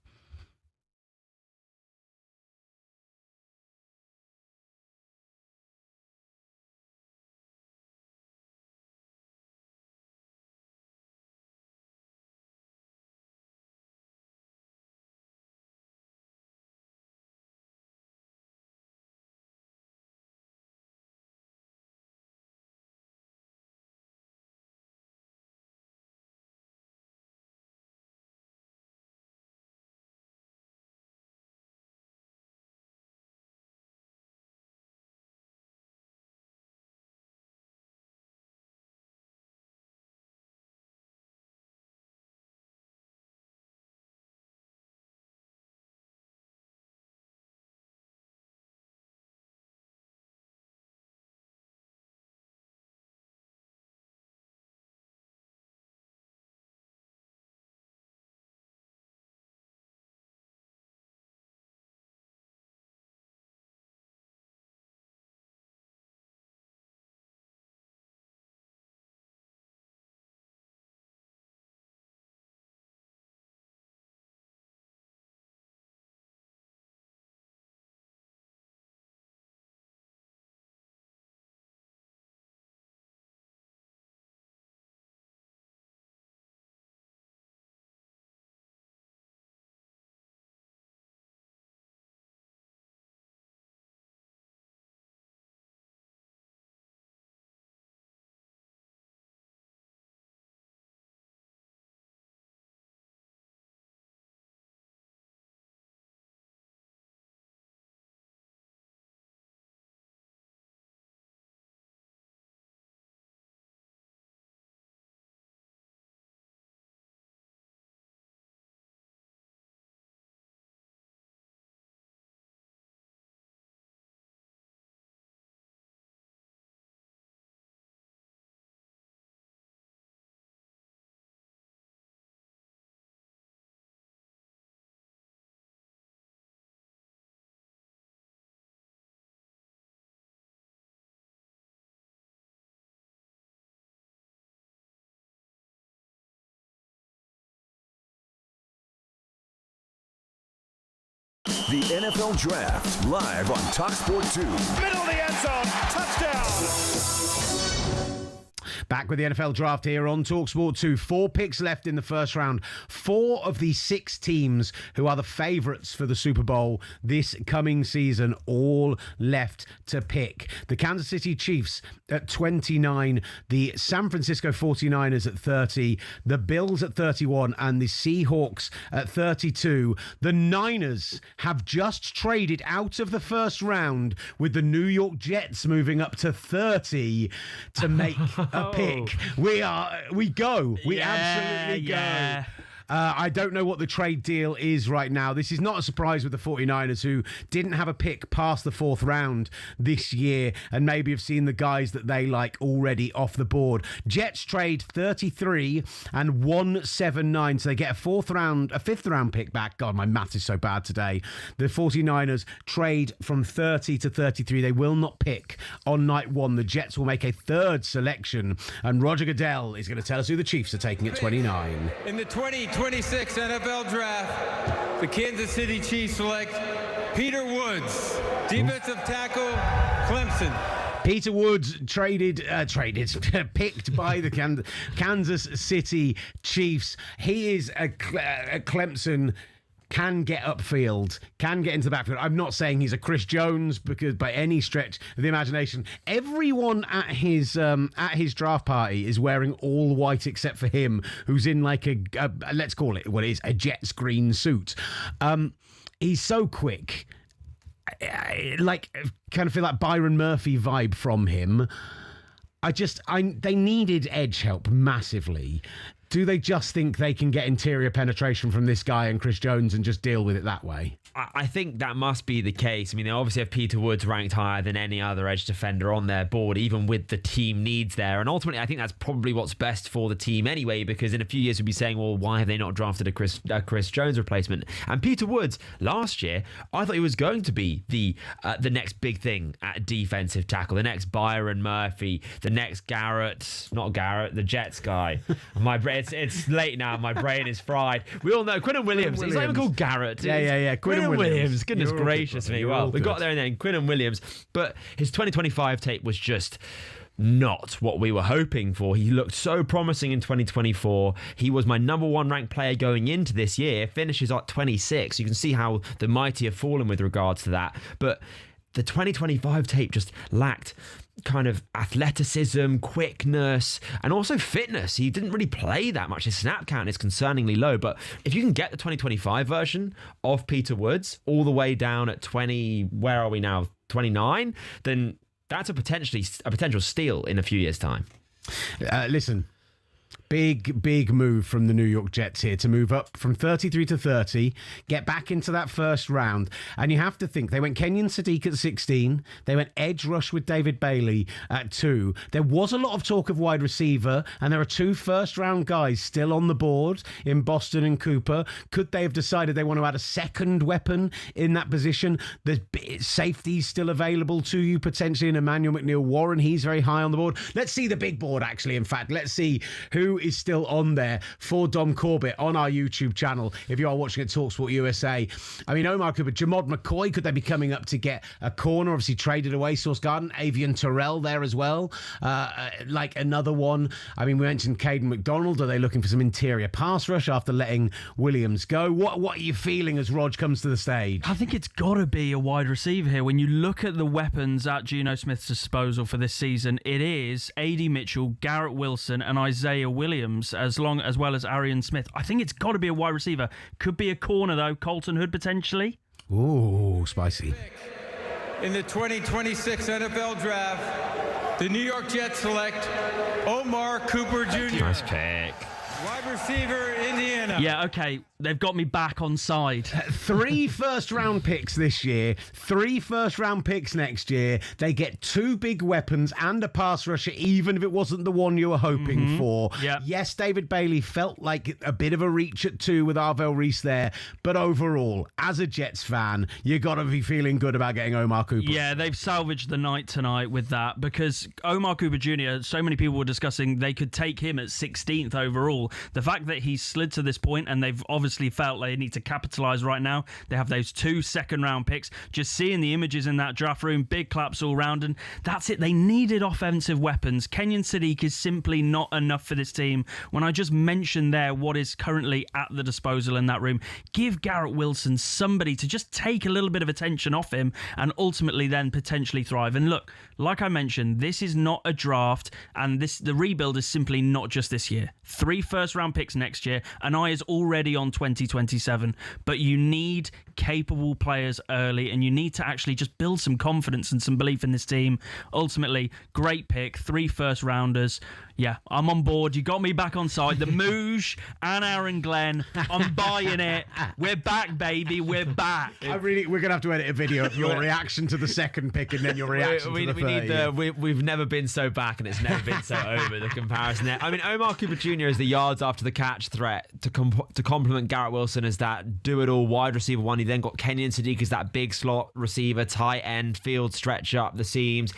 The NFL Draft, live on talkSPORT 2. Middle of the end zone, touchdown. Back with the NFL Draft here on talkSPORT 2. 4 picks left in the first round. 4 of the 6 teams who are the favourites for the Super Bowl this coming season all left to pick. The Kansas City Chiefs at 29, the San Francisco 49ers at 30, the Bills at 31, and the Seahawks at 32. The Niners have just traded out of the first round, with the New York Jets moving up to 30 to make a pick. We absolutely go. I don't know what the trade deal is right now. This is not a surprise with the 49ers, who didn't have a pick past the 4th round this year and maybe have seen the guys that they like already off the board. Jets trade 33 and 179, so they get a 5th round pick back. God, my math is so bad today. The 49ers trade from 30 to 33. They will not pick on night 1. The Jets will make a 3rd selection, and Roger Goodell is going to tell us who the Chiefs are taking at 29. In the 2026 NFL Draft, the Kansas City Chiefs select Peter Woods, defensive tackle, Clemson. Peter Woods picked by the Kansas City Chiefs. He is a Clemson. Can get upfield, can get into the backfield. I'm not saying he's a Chris Jones, because by any stretch of the imagination, everyone at his draft party is wearing all white except for him, who's in like a let's call it what it is, a Jets green suit. He's so quick. Like, kind of feel like Byron Murphy vibe from him. They needed edge help massively. Do they just think they can get interior penetration from this guy and Chris Jones and just deal with it that way? I think that must be the case. I mean, they obviously have Peter Woods ranked higher than any other edge defender on their board, even with the team needs there. And ultimately, I think that's probably what's best for the team anyway, because in a few years we'll be saying, well, why have they not drafted a Chris Jones replacement? And Peter Woods, last year, I thought he was going to be the next big thing at defensive tackle, the next Byron Murphy, the next the Jets guy. It's late now. My brain is fried. We all know Quinnen Williams. He's not even called Garrett. Yeah. Quinnen Williams. Goodness gracious me. Well, we got there in the end. Quinnen Williams. But his 2025 tape was just not what we were hoping for. He looked so promising in 2024. He was my number 1 ranked player going into this year. Finishes at 26. You can see how the mighty have fallen with regards to that. But the 2025 tape just lacked kind of athleticism, quickness, and also fitness. He didn't really play that much. His snap count is concerningly low, but if you can get the 2025 version of Peter Woods all the way down at 20, where are we now, 29, then that's a potential steal in a few years' time. Listen, big move from the New York Jets here to move up from 33 to 30, get back into that first round. And you have to think, they went Kenyon Sadiq at 16. They went edge rush with David Bailey at 2. There was a lot of talk of wide receiver, and there are 2 first-round guys still on the board in Boston and Cooper. Could they have decided they want to add a second weapon in that position? There's safeties still available to you, potentially, in Emmanuel McNeil-Warren. He's very high on the board. Let's see the big board, actually, in fact. Let's see who is still on there for Dom Corbett on our YouTube channel if you are watching at talkSPORT USA. I mean, Omar Cooper, Jamod McCoy, could they be coming up to get a corner? Obviously traded away Sauce Gardner. Avian Terrell there as well. Like another one. I mean, we mentioned Caden McDonald. Are they looking for some interior pass rush after letting Williams go? What are you feeling as Rog comes to the stage? I think it's got to be a wide receiver here. When you look at the weapons at Geno Smith's disposal for this season, it is A.D. Mitchell, Garrett Wilson, and Isaiah Williams, as well as Arian Smith. I think it's got to be a wide receiver. Could be a corner, though. Colton Hood, potentially. Ooh, spicy. In the 2026 NFL Draft, the New York Jets select Omar Cooper Jr. Nice pick. Wide receiver, Indiana. Yeah, okay. They've got me back on side. 3 first-round picks this year, 3 first-round picks next year. They get 2 big weapons and a pass rusher, even if it wasn't the one you were hoping for. Yep. Yes, David Bailey felt like a bit of a reach at 2 with Arvell Reese there, but overall, as a Jets fan, you got to be feeling good about getting Omar Cooper. Yeah, they've salvaged the night tonight with that, because Omar Cooper Jr., so many people were discussing they could take him at 16th overall. The fact that he's slid to this point and they've obviously felt they need to capitalise right now. They have those 2 second-round picks. Just seeing the images in that draft room, big claps all round, and that's it. They needed offensive weapons. Kenyon Sadiq is simply not enough for this team. When I just mentioned there what is currently at the disposal in that room, give Garrett Wilson somebody to just take a little bit of attention off him and ultimately then potentially thrive. And look, like I mentioned, this is not a draft, and the rebuild is simply not just this year. 3 first-round picks next year. An eye is already on 2027, but you need capable players early, and you need to actually just build some confidence and some belief in this team. Ultimately, great pick, 3 first-rounders. Yeah, I'm on board. You got me back on side. The Moosh and Aaron Glenn. I'm buying it. We're back, baby. We're back. We're going to have to edit a video of your reaction to the second pick and then your reaction to the third. We've never been so back and it's never been so over, the comparison there. I mean, Omar Cooper Jr. is the yards after the catch threat to complement Garrett Wilson as that do-it-all wide receiver one. He then got Kenyon Sadiq as that big slot receiver, tight end, field stretch up the seams.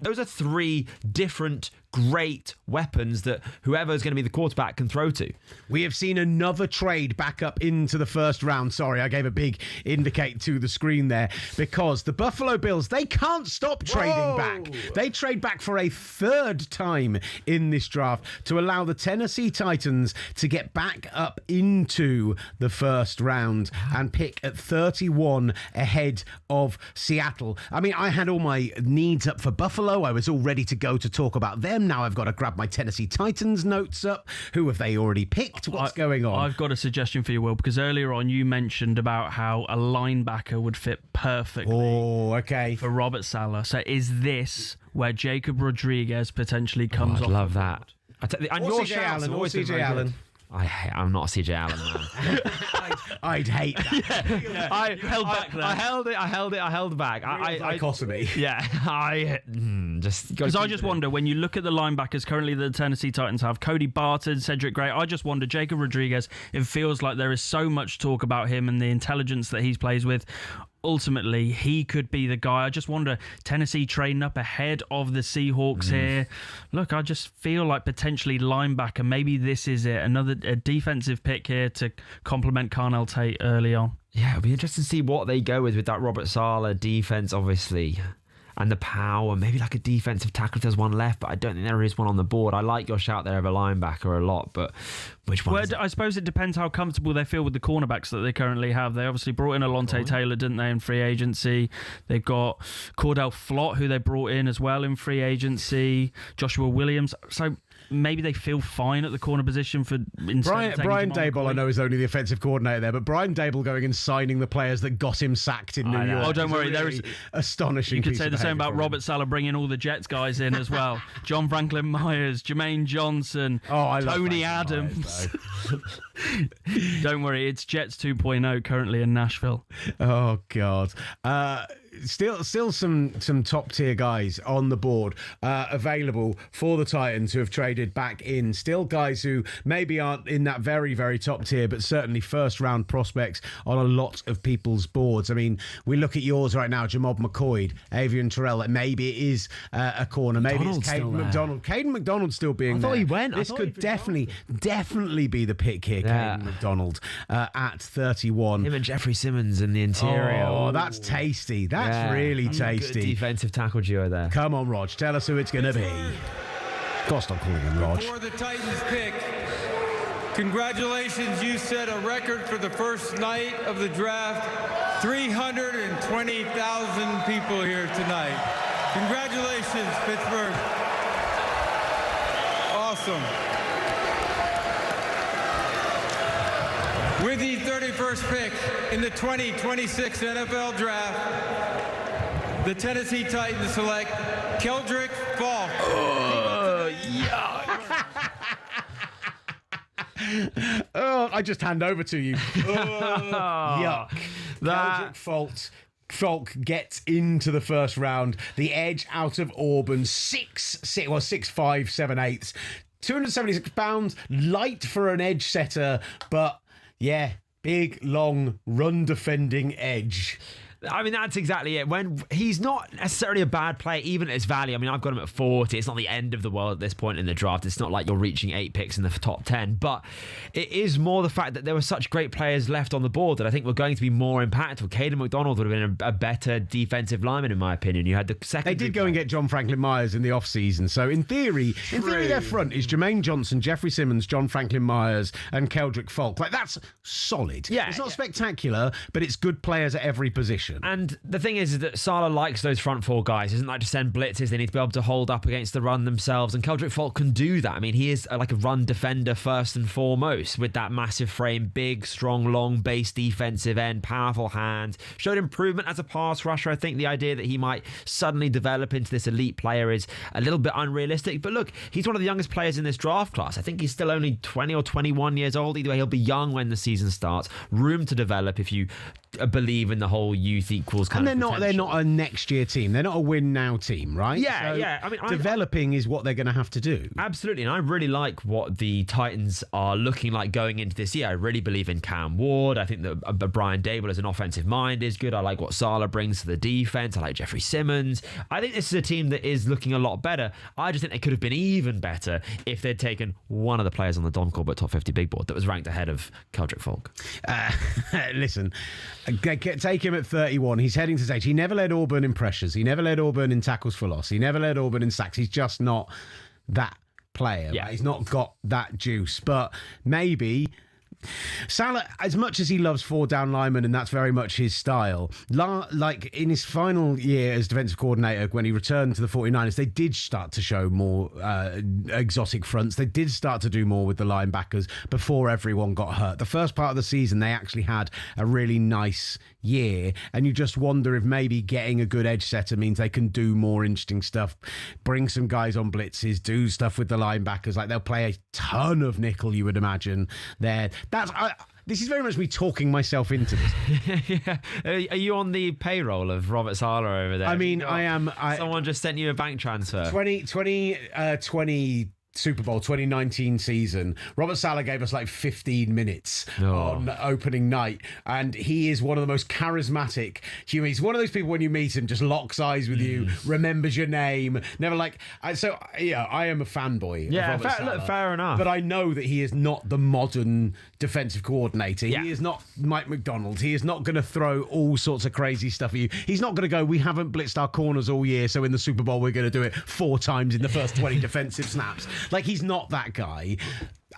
Those are 3 different great weapons that whoever is going to be the quarterback can throw to. We have seen another trade back up into the first round. Sorry, I gave a big indicate to the screen there because the Buffalo Bills, they can't stop trading back. They trade back for a 3rd time in this draft to allow the Tennessee Titans to get back up into the first round and pick at 31 ahead of Seattle. I mean, I had all my needs up for Buffalo. I was all ready to go to talk about them. Now I've got to grab my Tennessee Titans notes up. Who have they already picked? What's going on? I've got a suggestion for you, Will, because earlier on you mentioned about how a linebacker would fit perfectly for Robert Saleh. So is this where Jacob Rodriguez potentially comes off? I love that. And your CJ Allen. Or CJ Allen. I'm not a CJ Allen, man. I'd hate that. Yeah. I held back there. I held back. Dichotomy. Yeah. I just wonder, when you look at the linebackers currently the Tennessee Titans have, Cody Barton, Cedric Gray, I just wonder, Jacob Rodriguez, it feels like there is so much talk about him and the intelligence that he plays with. Ultimately, he could be the guy. I just wonder, Tennessee trading up ahead of the Seahawks here. Look, I just feel like potentially linebacker, maybe this is it. A defensive pick here to complement Carnell Tate early on. Yeah, it'll be interesting to see what they go with that Robert Saleh defense, obviously. And the power, maybe like a defensive tackle if there's one left, but I don't think there is one on the board. I like your shout there of a linebacker a lot, but which one? Well, I suppose it depends how comfortable they feel with the cornerbacks that they currently have. They obviously brought in Alontae Taylor, didn't they, in free agency? They've got Cordell Flott, who they brought in as well in free agency. Joshua Williams. So maybe they feel fine at the corner position for Brian Daboll. I know is only the offensive coordinator there, but Brian Daboll going and signing the players that got him sacked in New York. Oh, don't worry, there is astonishing. You could say the same about Robert Saleh bringing all the Jets guys in as well. John Franklin Myers, Jermaine Johnson, Tony Adams. Don't worry, it's Jets 2.0 currently in Nashville. Oh God. Still some top tier guys on the board available for the Titans who have traded back in. Still guys who maybe aren't in that very, very top tier, but certainly first round prospects on a lot of people's boards. I mean, we look at yours right now, Jamob McCoy, Avian Terrell. Maybe it is a corner. Maybe it's Caden McDonald. Caden McDonald still being there. I thought he went. This could definitely be the pick here, Caden McDonald at 31. Him and Jeffrey Simmons in the interior. Oh, that's tasty. That's really tasty. Good defensive tackle duo there. Come on, Rog. Tell us who it's going to be. Of course, I'm calling him Rog. Before the Titans pick, congratulations. You set a record for the first night of the draft. 320,000 people here tonight. Congratulations, Pittsburgh. Awesome. With the 31st pick in the 2026 NFL Draft, the Tennessee Titans select Keldrick Falk. Oh, I just hand over to you. Yuck. Keldrick Falk gets into the first round. The edge out of Auburn, 6'5", 7/8", 276 pounds, light for an edge setter, but yeah, big, long, run-defending edge. I mean, that's exactly it. When he's not necessarily a bad player, even at his value. I mean, I've got him at 40. It's not the end of the world at this point in the draft. It's not like you're reaching 8 picks in the top 10. But it is more the fact that there were such great players left on the board that I think were going to be more impactful. Caden McDonald would have been a better defensive lineman, in my opinion. You had the second. They did go and get John Franklin Myers in the offseason. So in theory, their front is Jermaine Johnson, Jeffrey Simmons, John Franklin Myers, and Keldrick Falk. Like, that's solid. Yeah, it's not spectacular, but it's good players at every position. And the thing is that Saleh likes those front four guys. He doesn't like to send blitzes. They need to be able to hold up against the run themselves. And Keldrick Falk can do that. I mean, he is like a run defender first and foremost, with that massive frame, big, strong, long base defensive end, powerful hands. Showed improvement as a pass rusher. I think the idea that he might suddenly develop into this elite player is a little bit unrealistic. But look, he's one of the youngest players in this draft class. I think he's still only 20 or 21 years old. Either way, he'll be young when the season starts. Room to develop if you believe in the whole youth equals kind and of they're not a next year team. They're not a win now team, right? Yeah, so yeah. I mean, developing is what they're going to have to do. Absolutely, and I really like what the Titans are looking like going into this year. I really believe in Cam Ward. I think that Brian Dable as an offensive mind is good. I like what Saleh brings to the defense. I like Jeffrey Simmons. I think this is a team that is looking a lot better. I just think they could have been even better if they'd taken one of the players on the Don Corbett top 50 big board that was ranked ahead of Keldrick Falk. Listen, take him at 31. He's heading to stage. He never led Auburn in pressures. He never led Auburn in tackles for loss. He never led Auburn in sacks. He's just not that player. Yeah. Right? He's not got that juice. But maybe Saleh, as much as he loves 4 down linemen, and that's very much his style, like in his final year as defensive coordinator, when he returned to the 49ers, they did start to show more exotic fronts. They did start to do more with the linebackers before everyone got hurt. The first part of the season, they actually had a really nice year, and you just wonder if maybe getting a good edge setter means they can do more interesting stuff, bring some guys on blitzes, do stuff with the linebackers. Like, they'll play a ton of nickel, you would imagine. This is very much me talking myself into this. Yeah. Are you on the payroll of Robert Saleh over there? I mean, I am. Someone just sent you a bank transfer. 2020 Super Bowl 2019 season, Robert Saleh gave us like 15 minutes on opening night, and he is one of the most charismatic humans. He's one of those people, when you meet him, just locks eyes with you, remembers your name, never like. So yeah, I am a fanboy. Yeah, of Robert Saleh, fair enough. But I know that he is not the modern defensive coordinator. Yeah. He is not Mike McDonald. He is not going to throw all sorts of crazy stuff at you. He's not going to go, we haven't blitzed our corners all year, so in the Super Bowl we're going to do it 4 times in the first 20 defensive snaps. Like, he's not that guy.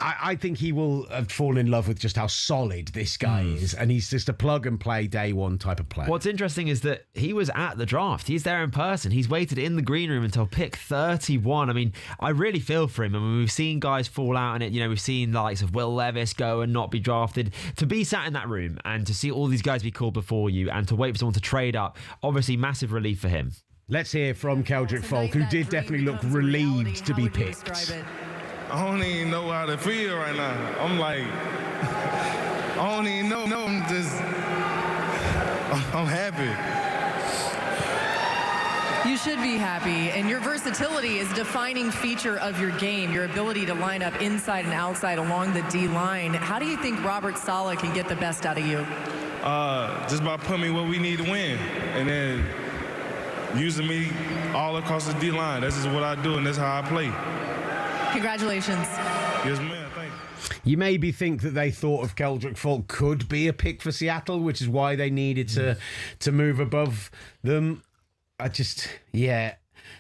I think he will have fallen in love with just how solid this guy is, and he's just a plug and play day one type of player. What's interesting is that he was at the draft. He's there in person. He's waited in the green room until pick 31. I mean, I really feel for him. I mean, we've seen guys fall out in it. You know, we've seen the likes of Will Levis go and not be drafted. To be sat in that room and to see all these guys be called before you and to wait for someone to trade up, obviously massive relief for him. Let's hear from Keldrick Falk, who did definitely look relieved to be picked. I don't even know how to feel right now. I'm like, I don't even know. I'm happy. You should be happy, and your versatility is a defining feature of your game, your ability to line up inside and outside along the D-line. How do you think Robert Saleh can get the best out of you? Just by putting me where we need to win, and then using me all across the D-line. This is what I do, and that's how I play. Congratulations. Yes, ma'am. Thank you. You maybe think that they thought of Keldrick Falk could be a pick for Seattle, which is why they needed to move above them.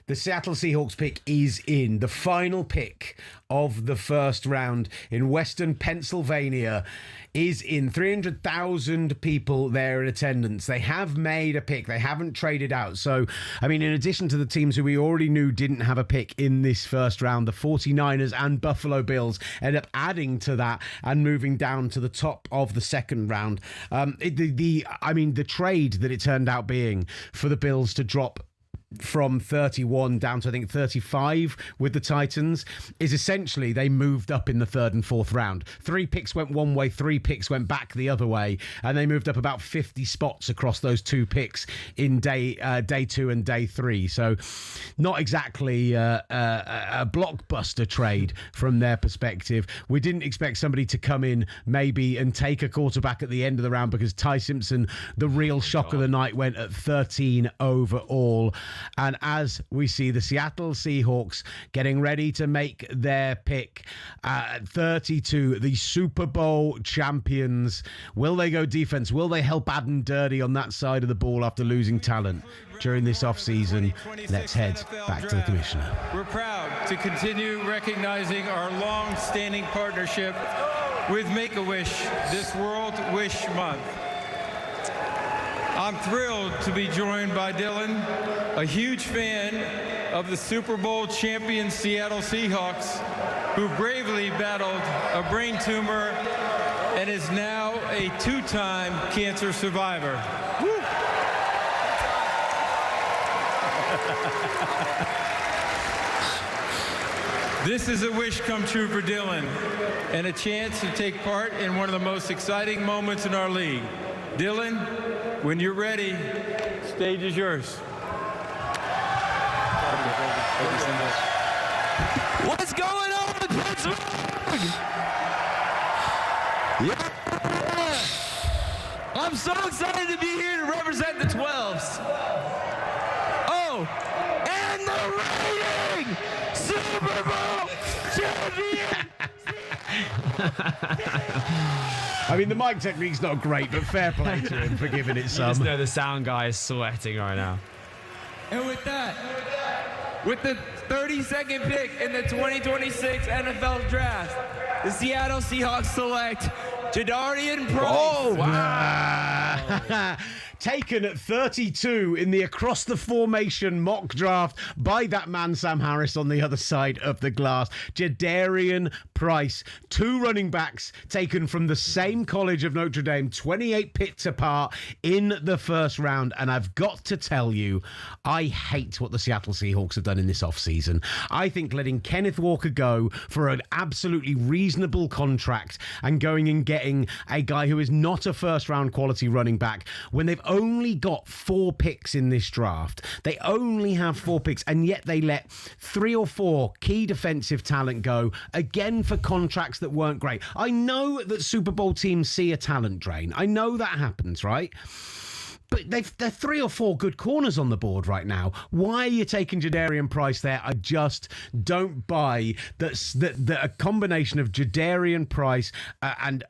The Seattle Seahawks pick is in. The final pick of the first round in Western Pennsylvania is in. 300,000 people there in attendance. They have made a pick. They haven't traded out. So, I mean, in addition to the teams who we already knew didn't have a pick in this first round, the 49ers and Buffalo Bills end up adding to that and moving down to the top of the second round. The trade that it turned out being for the Bills to drop from 31 down to, I think, 35 with the Titans is essentially they moved up in the 3rd and 4th round. 3 picks went one way, 3 picks went back the other way, and they moved up about 50 spots across those 2 picks in day 2 and day 3. So not exactly a blockbuster trade from their perspective. We didn't expect somebody to come in maybe and take a quarterback at the end of the round, because Ty Simpson, the real shock of the night, went at 13 overall. And as we see the Seattle Seahawks getting ready to make their pick at 32, the Super Bowl champions, will they go defense? Will they help Adam Dirty on that side of the ball after losing talent during this offseason? Let's head back to the commissioner. We're proud to continue recognizing our long-standing partnership with Make-A-Wish this World Wish Month. I'm thrilled to be joined by Dylan, a huge fan of the Super Bowl champion Seattle Seahawks, who bravely battled a brain tumor and is now a 2-time cancer survivor. Woo! This is a wish come true for Dylan, and a chance to take part in one of the most exciting moments in our league. Dylan, when you're ready, stage is yours. What's going on with Pittsburgh? Yeah! I'm so excited to be here to represent the 12s. Oh, and the reigning Super Bowl champion! I mean, the mic technique's not great, but fair play to him for giving it some. You just know the sound guy is sweating right now. And with that, with the 32nd pick in the 2026 NFL Draft, the Seattle Seahawks select Jadarian Price. Oh, wow. Taken at 32 in the Across the Formation mock draft by that man Sam Harris on the other side of the glass. Jadarian Price, 2 running backs taken from the same College of Notre Dame, 28 picks apart in the 1st round. And I've got to tell you, I hate what the Seattle Seahawks have done in this offseason. I think letting Kenneth Walker go for an absolutely reasonable contract and going and getting a guy who is not a 1st round quality running back when they've only got 4 picks in this draft. They only have 4 picks, and yet they let 3 or 4 key defensive talent go, again for contracts that weren't great. I know that Super Bowl teams see a talent drain. I know that happens, right? But they're 3 or 4 good corners on the board right now. Why are you taking Jadarian Price there? I just don't buy that a combination of Jadarian Price and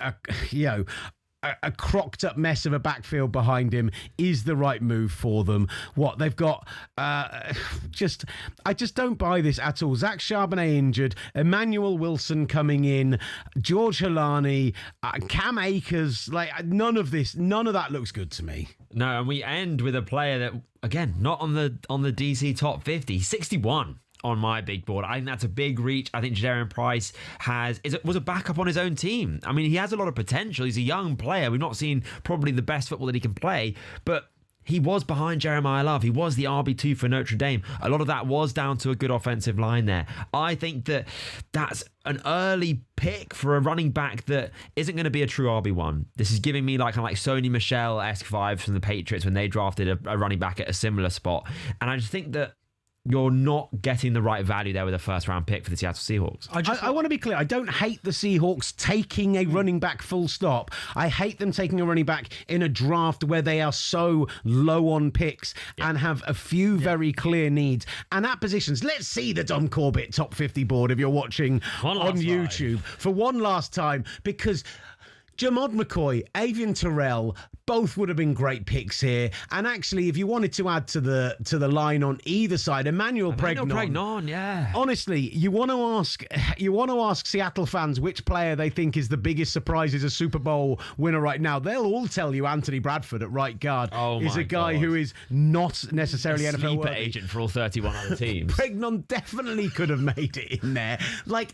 a crocked up mess of a backfield behind him is the right move for them. What they've got, I just don't buy this at all. Zach Charbonnet injured, Emmanuel Wilson coming in, George Halani, Cam Akers, none of that looks good to me. No, and we end with a player that, again, not on the DC top 50, 61. On my big board. I think that's a big reach. I think Jadarian Price was a backup on his own team. I mean, he has a lot of potential. He's a young player. We've not seen probably the best football that he can play, but he was behind Jeremiah Love. He was the RB2 for Notre Dame. A lot of that was down to a good offensive line there. I think that's an early pick for a running back that isn't going to be a true RB1. This is giving me like Sony Michel-esque vibes from the Patriots when they drafted a running back at a similar spot. And I just think that you're not getting the right value there with a 1st round pick for the Seattle Seahawks. I want to be clear. I don't hate the Seahawks taking a running back full stop. I hate them taking a running back in a draft where they are so low on picks and have a few very clear needs. And at positions, let's see the Dom Corbett top 50 board if you're watching on YouTube for one last time, because Jamod McCoy, Avian Terrell, both would have been great picks here. And actually, if you wanted to add to the line on either side, Emmanuel Pregnon, yeah. Honestly, you want to ask Seattle fans which player they think is the biggest surprise as a Super Bowl winner right now. They'll all tell you Anthony Bradford at right guard is a guy who is not necessarily a NFL sleeper worthy. agent for all 31 other teams. Pregnon definitely could have made it in there. I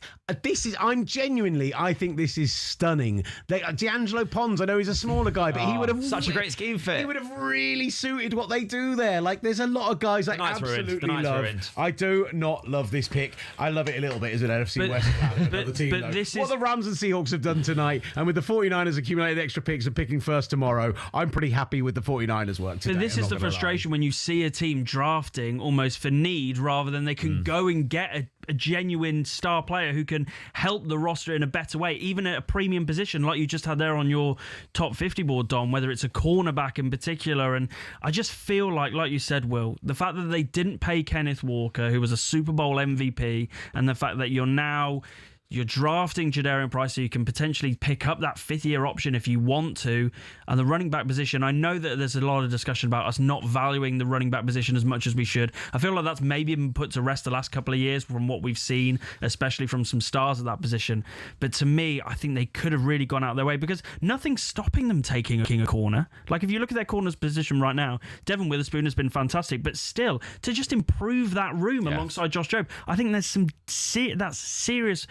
think this is stunning. D'Angelo Pons, I know he's a smaller guy, but he would have Such a great scheme fit. It would have really suited what they do there. Like, there's a lot of guys I absolutely love. I do not love this pick. I love it a little bit as an NFC West fan. But this is what the Rams and Seahawks have done tonight, and with the 49ers accumulated extra picks and picking first tomorrow, I'm pretty happy with the 49ers work today. But this is the frustration when you see a team drafting almost for need rather than they can go and get a genuine star player who can help the roster in a better way, even at a premium position like you just had there on your top 50 board, Dom, whether it's a cornerback in particular. And I just feel like you said, Will, the fact that they didn't pay Kenneth Walker, who was a Super Bowl MVP, and the fact that you're drafting Jadarian Price so you can potentially pick up that fifth-year option if you want to. And the running back position, I know that there's a lot of discussion about us not valuing the running back position as much as we should. I feel like that's maybe been put to rest the last couple of years from what we've seen, especially from some stars at that position. But to me, I think they could have really gone out of their way because nothing's stopping them taking a corner. Like, if you look at their corner's position right now, Devin Witherspoon has been fantastic, but still, to just improve that room alongside Josh Jobe, I think there's some that's serious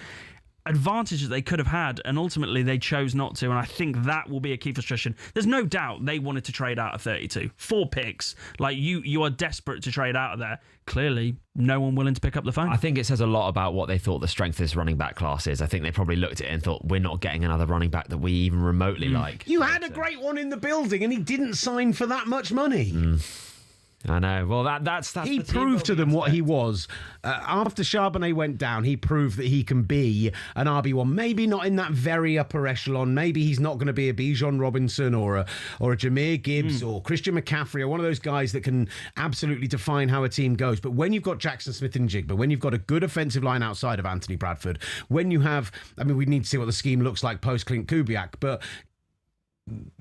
advantage that they could have had, and ultimately they chose not to, and I think that will be a key frustration. There's no doubt they wanted to trade out of 32. 4 picks. Like, you are desperate to trade out of there. Clearly, no one willing to pick up the phone. I think it says a lot about what they thought the strength of this running back class is. I think they probably looked at it and thought, we're not getting another running back that we even remotely like. You had a great one in the building, and he didn't sign for that much money. I know. Well, that's he proved to them what he was. After Charbonnet went down, he proved that he can be an RB1. Maybe not in that very upper echelon. Maybe he's not going to be a Bijan Robinson or a Jahmyr Gibbs or Christian McCaffrey or one of those guys that can absolutely define how a team goes. But when you've got Jackson Smith and Jigba, when you've got a good offensive line outside of Anthony Bradford, when you have, I mean, we need to see what the scheme looks like post Clint Kubiak, but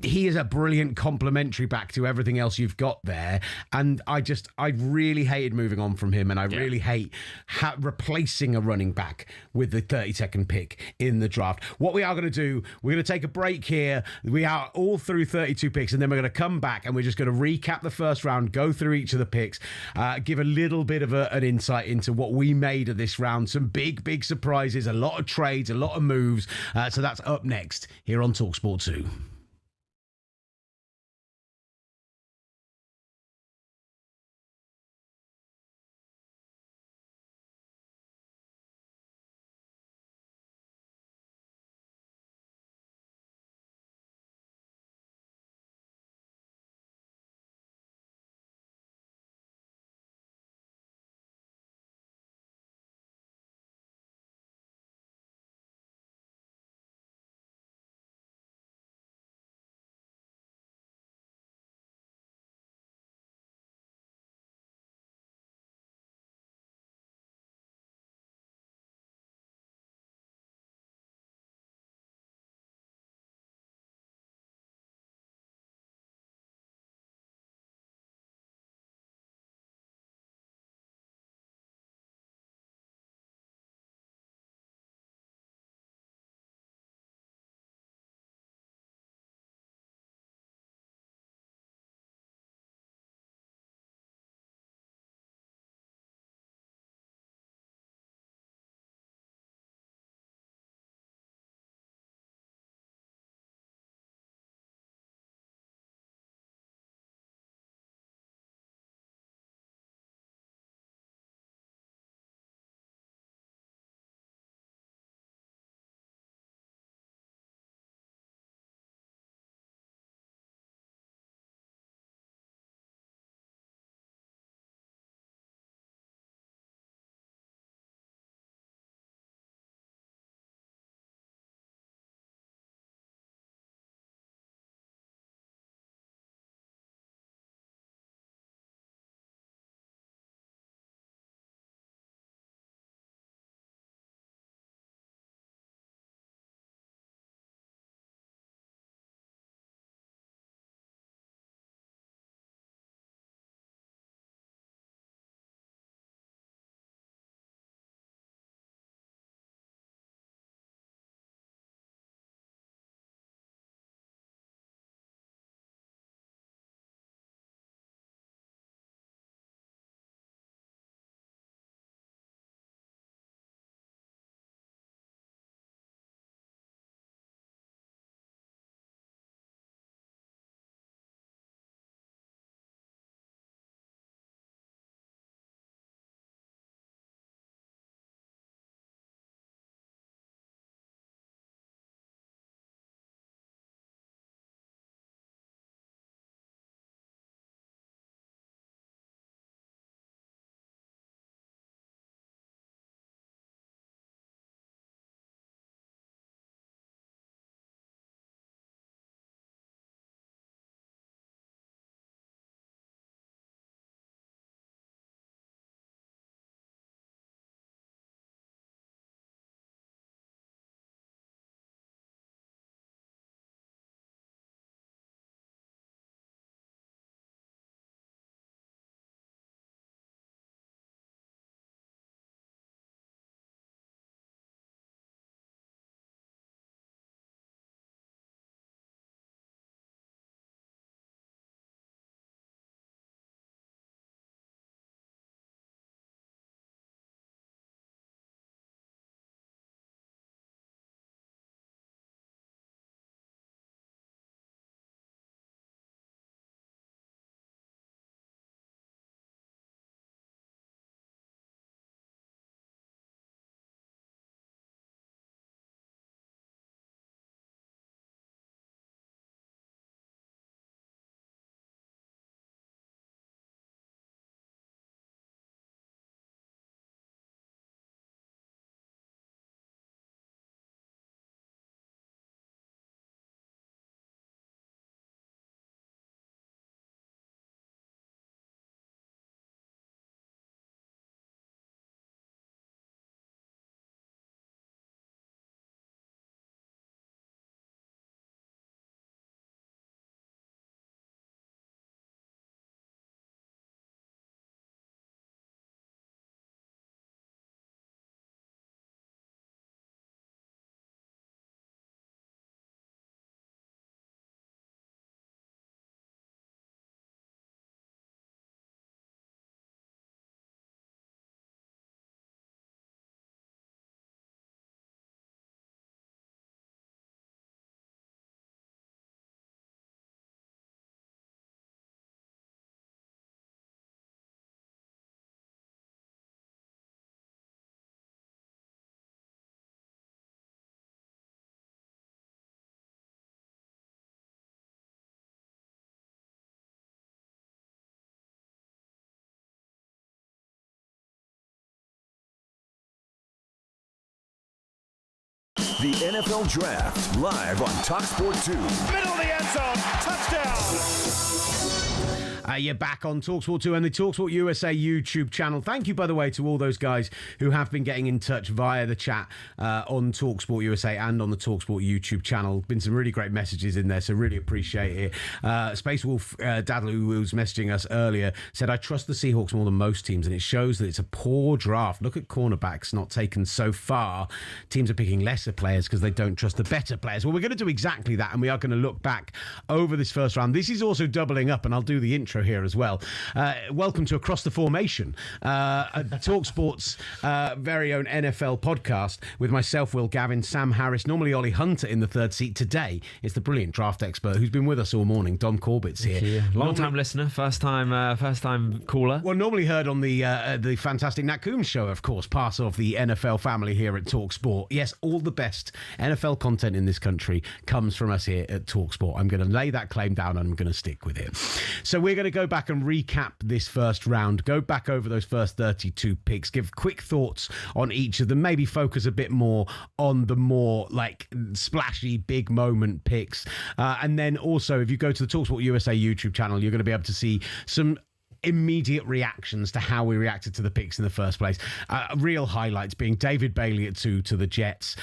he is a brilliant complementary back to everything else you've got there, and I really hated moving on from him, and I really hate replacing a running back with the 32nd pick in the draft. What we are going to do, we're going to take a break here. We are all through 32 picks, and then we're going to come back and we're just going to recap the first round, go through each of the picks, give a little bit of an insight into what we made of this round. Some big surprises, a lot of trades, a lot of moves. So that's up next here on talkSPORT 2. The NFL Draft, live on talkSPORT 2. Middle of the end zone, touchdown. You're back on talkSPORT 2 and the talkSPORT USA YouTube channel. Thank you, by the way, to all those guys who have been getting in touch via the chat on talkSPORT USA and on the talkSPORT YouTube channel. Been some really great messages in there, so really appreciate it. Space Wolf Dadlu, who was messaging us earlier, said, I trust the Seahawks more than most teams, and it shows that it's a poor draft. Look at cornerbacks not taken so far. Teams are picking lesser players because they don't trust the better players. Well, we're going to do exactly that, and we are going to look back over this first round. This is also doubling up, and I'll do the intro here as well. Welcome to Across the Formation, talkSPORT's very own NFL podcast with myself, Will Gavin, Sam Harris, normally Ollie Hunter in the third seat. Today, it's the brilliant draft expert who's been with us all morning, Dom Corbett's here. Long-time listener, first time caller. Well, normally heard on the fantastic Nat Coombs show, of course, part of the NFL family here at talkSPORT. Yes, all the best NFL content in this country comes from us here at talkSPORT. I'm going to lay that claim down and I'm going to stick with it. So we're going to go back and recap this first round, go back over those first 32 picks, give quick thoughts on each of them, maybe focus a bit more on the more like splashy big moment picks, and then also if you go to the talkSPORT USA YouTube channel, you're going to be able to see some immediate reactions to how we reacted to the picks in the first place. Real highlights being David Bailey at 2 to the Jets,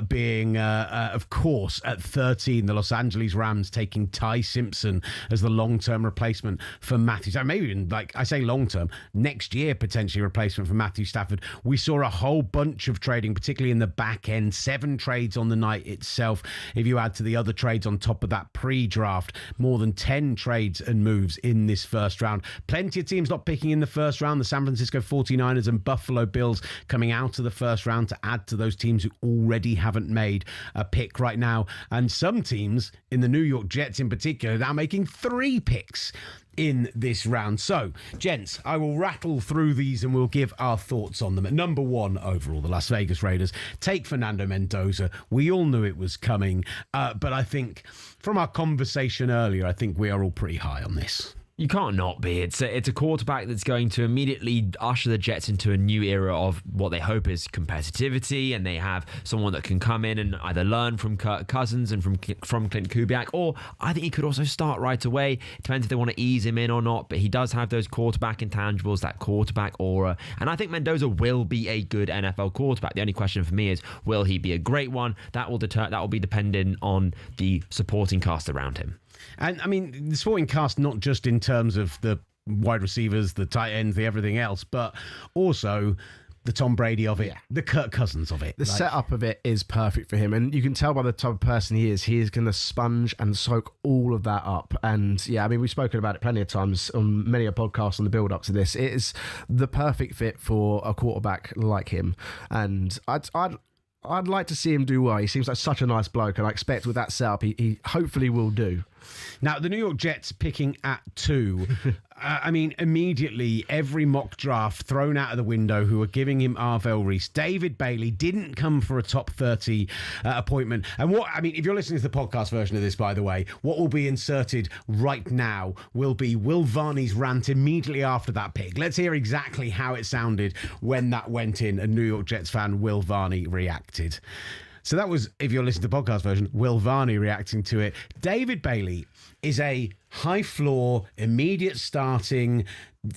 being of course at 13 the Los Angeles Rams taking Ty Simpson as the long-term replacement for Matthew Stafford. Maybe even, like I say, long-term, next year potentially replacement for Matthew Stafford. We saw a whole bunch of trading, particularly in the back end, 7 trades on the night itself. If you add to the other trades on top of that pre-draft, more than 10 trades and moves in this first round. Plenty of teams not picking in the first round. The San Francisco 49ers and Buffalo Bills coming out of the first round to add to those teams who already haven't made a pick right now. And some teams, in the New York Jets in particular, now making 3 picks in this round. So, gents, I will rattle through these and we'll give our thoughts on them. At number 1 overall, the Las Vegas Raiders take Fernando Mendoza. We all knew it was coming, but I think from our conversation earlier, I think we are all pretty high on this. You can't not be. It's a quarterback that's going to immediately usher the Jets into a new era of what they hope is competitivity, and they have someone that can come in and either learn from Kirk Cousins and from Clint Kubiak, or I think he could also start right away. It depends if they want to ease him in or not, but he does have those quarterback intangibles, that quarterback aura, and I think Mendoza will be a good NFL quarterback. The only question for me is, will he be a great one? That will be dependent on the supporting cast around him. And I mean, the supporting cast, not just in terms of the wide receivers, the tight ends, the everything else, but also the Tom Brady of it, the Kirk Cousins of it. The setup of it is perfect for him. And you can tell by the type of person he is going to sponge and soak all of that up. And yeah, I mean, we've spoken about it plenty of times on many a podcast on the build up to this. It is the perfect fit for a quarterback like him. And I'd like to see him do well. He seems like such a nice bloke, and I expect with that setup, he hopefully will do. Now, the New York Jets picking at 2. I mean, immediately, every mock draft thrown out of the window who are giving him Arvell Reese. David Bailey didn't come for a top 30 appointment. And if you're listening to the podcast version of this, by the way, what will be inserted right now will be Will Varney's rant immediately after that pick. Let's hear exactly how it sounded when that went in, and New York Jets fan Will Varney reacted. So that was, if you're listening to the podcast version, Will Varney reacting to it. David Bailey is a high floor, immediate starting.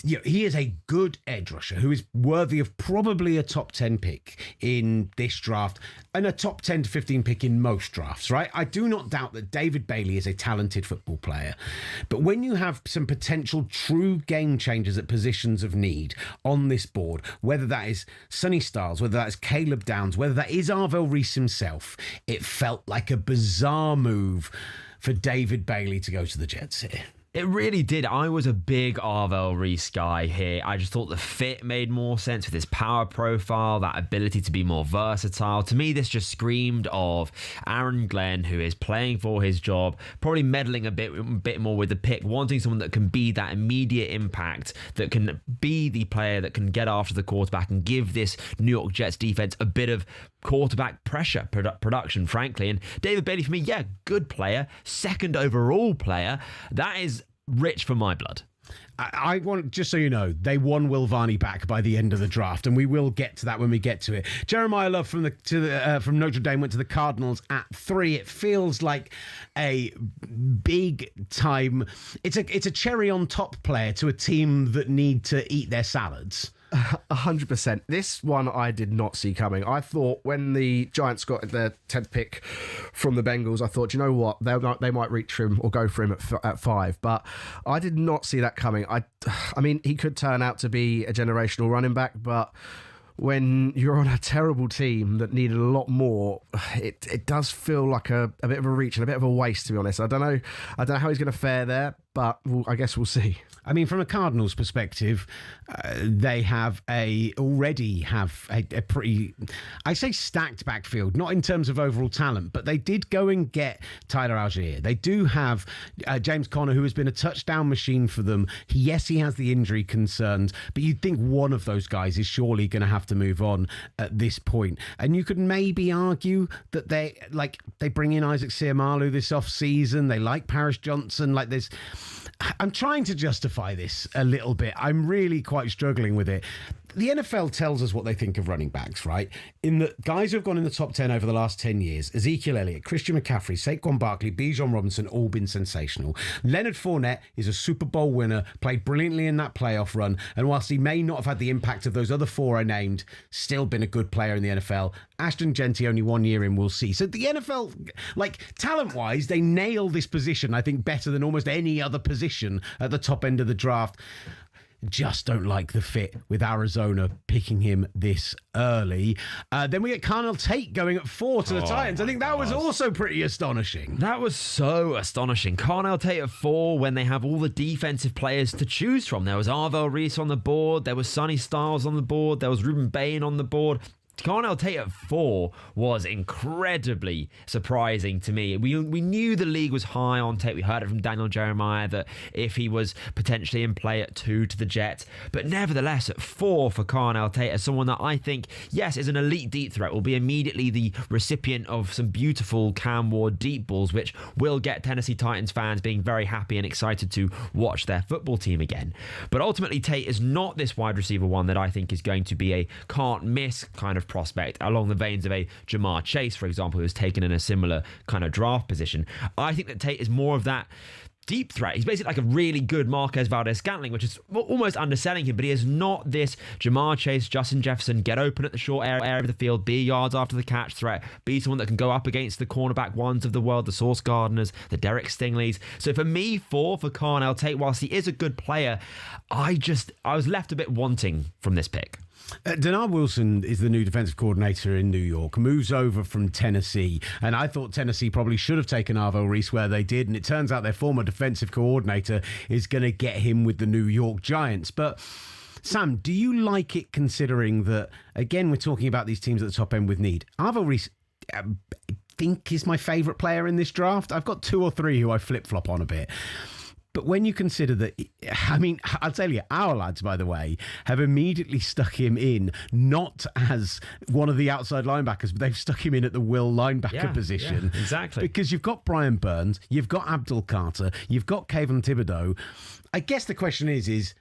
He is a good edge rusher who is worthy of probably a top 10 pick in this draft and a top 10 to 15 pick in most drafts, right? I do not doubt that David Bailey is a talented football player. But when you have some potential true game changers at positions of need on this board, whether that is Sonny Styles, whether that is Caleb Downs, whether that is Arvell Reese himself, it felt like a bizarre move for David Bailey to go to the Jets here. It really did. I was a big Arvell Reese guy here. I just thought the fit made more sense with his power profile, that ability to be more versatile. To me, this just screamed of Aaron Glenn, who is playing for his job, probably meddling a bit more with the pick, wanting someone that can be that immediate impact, that can be the player that can get after the quarterback and give this New York Jets defense a bit of quarterback pressure production, frankly. And David Bailey, for me, good player, second overall player. That is rich for my blood. I want, just so you know, they won Will Varney back by the end of the draft, and we will get to that when we get to it. Jeremiah Love from Notre Dame went to the Cardinals at 3. It feels like a big time. It's a cherry on top player to a team that need to eat their salads. 100%. This one I did not see coming. I thought when the Giants got their 10th pick from the Bengals, I thought, you know what, they might reach for him or go for him at 5. But I did not see that coming. I mean, he could turn out to be a generational running back, but when you're on a terrible team that needed a lot more, it does feel like a bit of a reach and a bit of a waste, to be honest. I don't know how he's going to fare there, but I guess we'll see. I mean, from a Cardinals perspective, they already have a pretty, I say stacked backfield, not in terms of overall talent, but they did go and get Tyler Algier. They do have James Conner, who has been a touchdown machine for them. Yes, he has the injury concerns, but you'd think one of those guys is surely going to have to move on at this point. And you could maybe argue that they bring in Isaac Seumalo this offseason. They like Paris Johnson. I'm trying to justify this a little bit. I'm really quite struggling with it. The NFL tells us what they think of running backs, right? In the guys who have gone in the top 10 over the last 10 years, Ezekiel Elliott, Christian McCaffrey, Saquon Barkley, Bijan Robinson, all been sensational. Leonard Fournette is a Super Bowl winner, played brilliantly in that playoff run, and whilst he may not have had the impact of those other 4 I named, still been a good player in the NFL. Ashton Genty, only 1 year in, we'll see. So the NFL, talent-wise, they nail this position, I think, better than almost any other position at the top end of the draft. Just don't like the fit with Arizona picking him this early. Then we get Carnell Tate going at 4 to the Titans. I think that was also pretty astonishing. That was so astonishing. Carnell Tate at 4 when they have all the defensive players to choose from. There was Arvell Reese on the board. There was Sonny Styles on the board. There was Ruben Bain on the board. Carnell Tate at 4 was incredibly surprising to me. We knew the league was high on Tate. We heard it from Daniel Jeremiah that if he was potentially in play at 2 to the Jets. But nevertheless, at 4 for Carnell Tate as someone that I think, yes, is an elite deep threat, will be immediately the recipient of some beautiful Cam Ward deep balls, which will get Tennessee Titans fans being very happy and excited to watch their football team again. But ultimately, Tate is not this wide receiver one that I think is going to be a can't miss kind of prospect along the veins of a Jamar Chase, for example, who was taken in a similar kind of draft position. I think that Tate is more of that deep threat. He's basically like a really good Marquez Valdez-Scantling, which is almost underselling him, but he is not this Jamar Chase, Justin Jefferson, get open at the short area of the field, be yards after the catch threat, be someone that can go up against the cornerback ones of the world, the Sauce Gardners, the Derek Stingleys. So for me, 4 for Carnell Tate. Whilst he is a good player, I was left a bit wanting from this pick. Denard Wilson is the new defensive coordinator in New York, moves over from Tennessee, and I thought Tennessee probably should have taken Arvell Reese where they did, and it turns out their former defensive coordinator is going to get him with the New York Giants. But Sam, do you like it considering that, again, we're talking about these teams at the top end with need? Arvell Reese, I think, is my favourite player in this draft. I've got 2 or 3 who I flip-flop on a bit. But when you consider that, I mean, I'll tell you, our lads, by the way, have immediately stuck him in, not as one of the outside linebackers, but they've stuck him in at the will linebacker position. Yeah, exactly. Because you've got Brian Burns, you've got Abdul Carter, you've got Kayvon Thibodeau. I guess the question is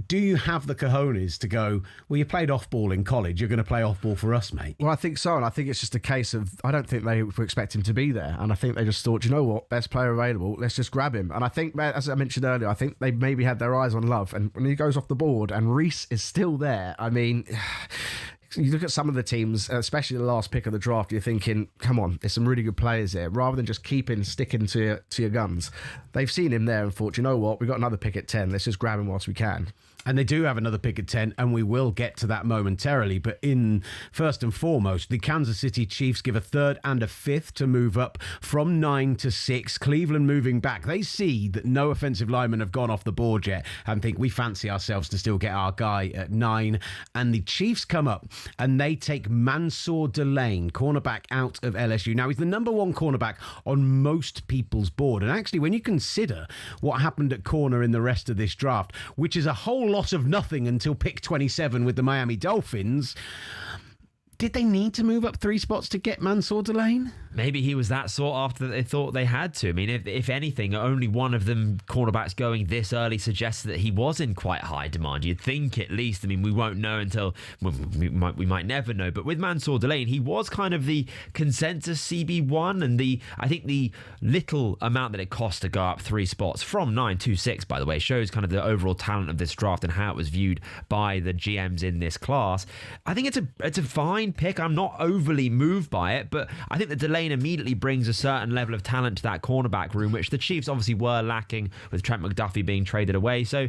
do you have the cojones to go, well, you played off-ball in college, you're going to play off-ball for us, mate? Well, I think so, and I think it's just a case of, I don't think they were expecting him to be there, and I think they just thought, you know what, best player available, let's just grab him. And I think, as I mentioned earlier, I think they maybe had their eyes on Love, and when he goes off the board, and Reese is still there, I mean, you look at some of the teams, especially the last pick of the draft, you're thinking, come on, there's some really good players here. Rather than just sticking to your guns, they've seen him there and thought, you know what, we've got another pick at 10. Let's just grab him whilst we can. And they do have another pick at 10, and we will get to that momentarily. But first and foremost, the Kansas City Chiefs give a 3rd and a 5th to move up from 9 to 6. Cleveland moving back. They see that no offensive linemen have gone off the board yet and think we fancy ourselves to still get our guy at 9. And the Chiefs come up and they take Mansour Delane, cornerback out of LSU. Now, he's the number 1 cornerback on most people's board. And actually, when you consider what happened at corner in the rest of this draft, which is a whole lot of nothing until pick 27 with the Miami Dolphins, did they need to move up 3 spots to get Mansour Delane? maybe he was that sought after that they thought they had to. I mean, if anything, only one of them cornerbacks going this early suggests that he was in quite high demand. You'd think at least. I mean, we won't know until we might never know. But with Mansour Delane, he was kind of the consensus CB1, and I think the little amount that it cost to go up 3 spots from 9 to 6, by the way, shows kind of the overall talent of this draft and how it was viewed by the GMs in this class. I think it's a fine pick. I'm not overly moved by it, but I think that Delane immediately brings a certain level of talent to that cornerback room, which the Chiefs obviously were lacking with Trent McDuffie being traded away. So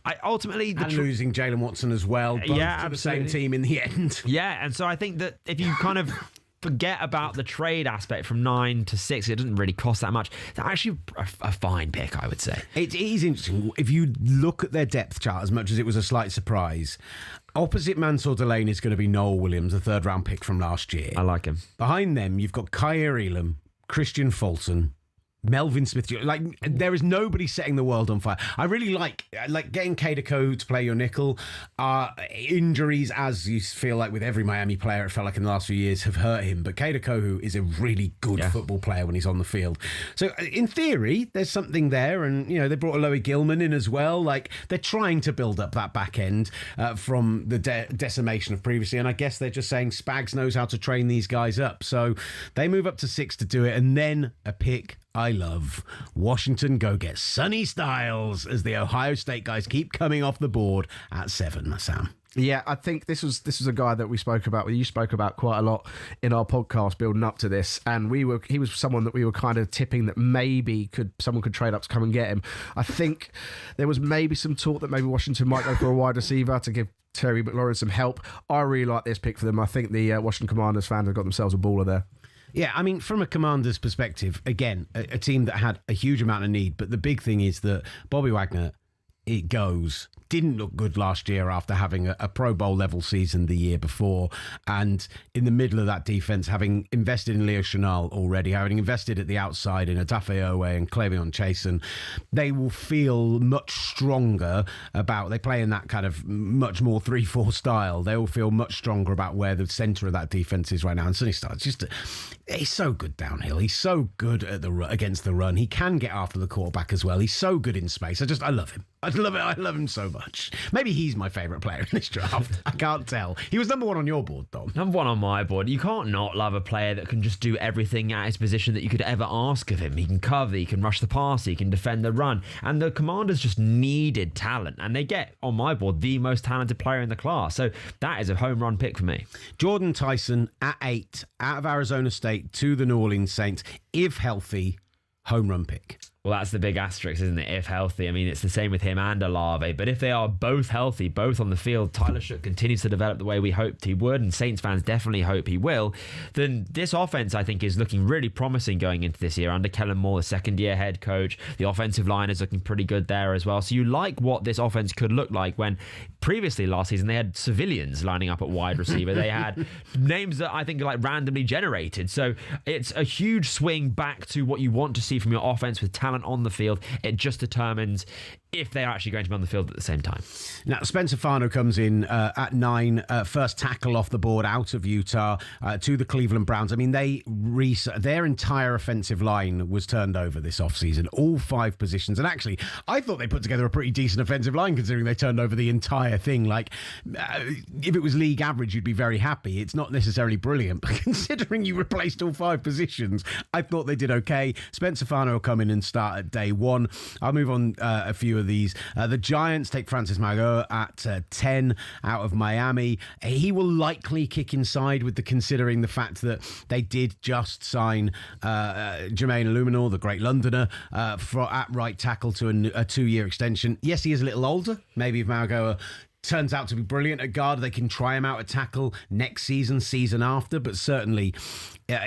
I ultimately... And losing Jalen Watson as well. Both to the same team in the end. Yeah, and so I think that if you kind of forget about the trade aspect from 9 to 6, it doesn't really cost that much. It's actually a fine pick, I would say. It is interesting. If you look at their depth chart, as much as it was a slight surprise, opposite Mansour Delane is going to be Noel Williams, a 3rd-round pick from last year. I like him. Behind them, you've got Kyer Elam, Christian Fulton, Melvin Smith. Like, there is nobody setting the world on fire. I really like getting Kadeko to play your nickel. Injuries, as you feel like with every Miami player, it felt like in the last few years, have hurt him. But Kadeko is a really good football player when he's on the field. So in theory, there's something there. And, they brought Aloy Gilman in as well. Like, they're trying to build up that back end from the decimation of previously. And I guess they're just saying Spags knows how to train these guys up. So they move up to 6 to do it. And then a pick I love. Washington go get Sonny Styles as the Ohio State guys keep coming off the board at 7, Sam. Yeah, I think this was a guy that you spoke about quite a lot in our podcast building up to this, and he was someone that we were kind of tipping that maybe someone could trade up to come and get him. I think there was maybe some talk that maybe Washington might go for a wide receiver to give Terry McLaurin some help. I really like this pick for them. I think the Washington Commanders fans have got themselves a baller there. Yeah, I mean, from a Commanders perspective, again, a team that had a huge amount of need, but the big thing is that Bobby Wagner, didn't look good last year after having a Pro Bowl level season the year before. And in the middle of that defense, having invested in Leo Chenal already, having invested at the outside in Odafe Owe and Clevion Chasen, they will feel much stronger about, they play in that kind of much more 3-4 style. They will feel much stronger about where the centre of that defense is right now. And Sonny Styles, he's so good downhill. He's so good at against the run. He can get after the quarterback as well. He's so good in space. I love him. I love him so much. Maybe he's my favourite player in this draft. I can't tell. He was number 1 on your board, Dom. Number 1 on my board. You can't not love a player that can just do everything at his position that you could ever ask of him. He can cover, he can rush the passer, he can defend the run. And the Commanders just needed talent. And they get, on my board, the most talented player in the class. So that is a home run pick for me. Jordan Tyson at 8, out of Arizona State to the New Orleans Saints. If healthy, home run pick. Well, that's the big asterisk, isn't it? If healthy. I mean, it's the same with him and Olave. But if they are both healthy, both on the field, Tyler Shook continues to develop the way we hoped he would, and Saints fans definitely hope he will, then this offense, I think, is looking really promising going into this year under Kellen Moore, the second-year head coach. The offensive line is looking pretty good there as well. So you like what this offense could look like when previously last season they had civilians lining up at wide receiver. They had names that I think are like randomly generated. So it's a huge swing back to what you want to see from your offense with talent on the field. It just determines if they are actually going to be on the field at the same time. Now, Spencer Fano comes in at 9, first tackle off the board out of Utah to the Cleveland Browns. I mean, their entire offensive line was turned over this offseason, all 5 positions. And actually, I thought they put together a pretty decent offensive line considering they turned over the entire thing. Like, if it was league average, you'd be very happy. It's not necessarily brilliant, but considering you replaced all 5 positions, I thought they did okay. Spencer Fano will come in and start at day 1. I'll move on a few of these. The Giants take Francis Mauigoa at 10 out of Miami. He will likely kick inside considering the fact that they did just sign Jermaine Illuminor, the great Londoner, at right tackle to a 2-year extension. Yes, he is a little older. Maybe if Mauigoa turns out to be brilliant at guard, they can try him out at tackle next season after, but certainly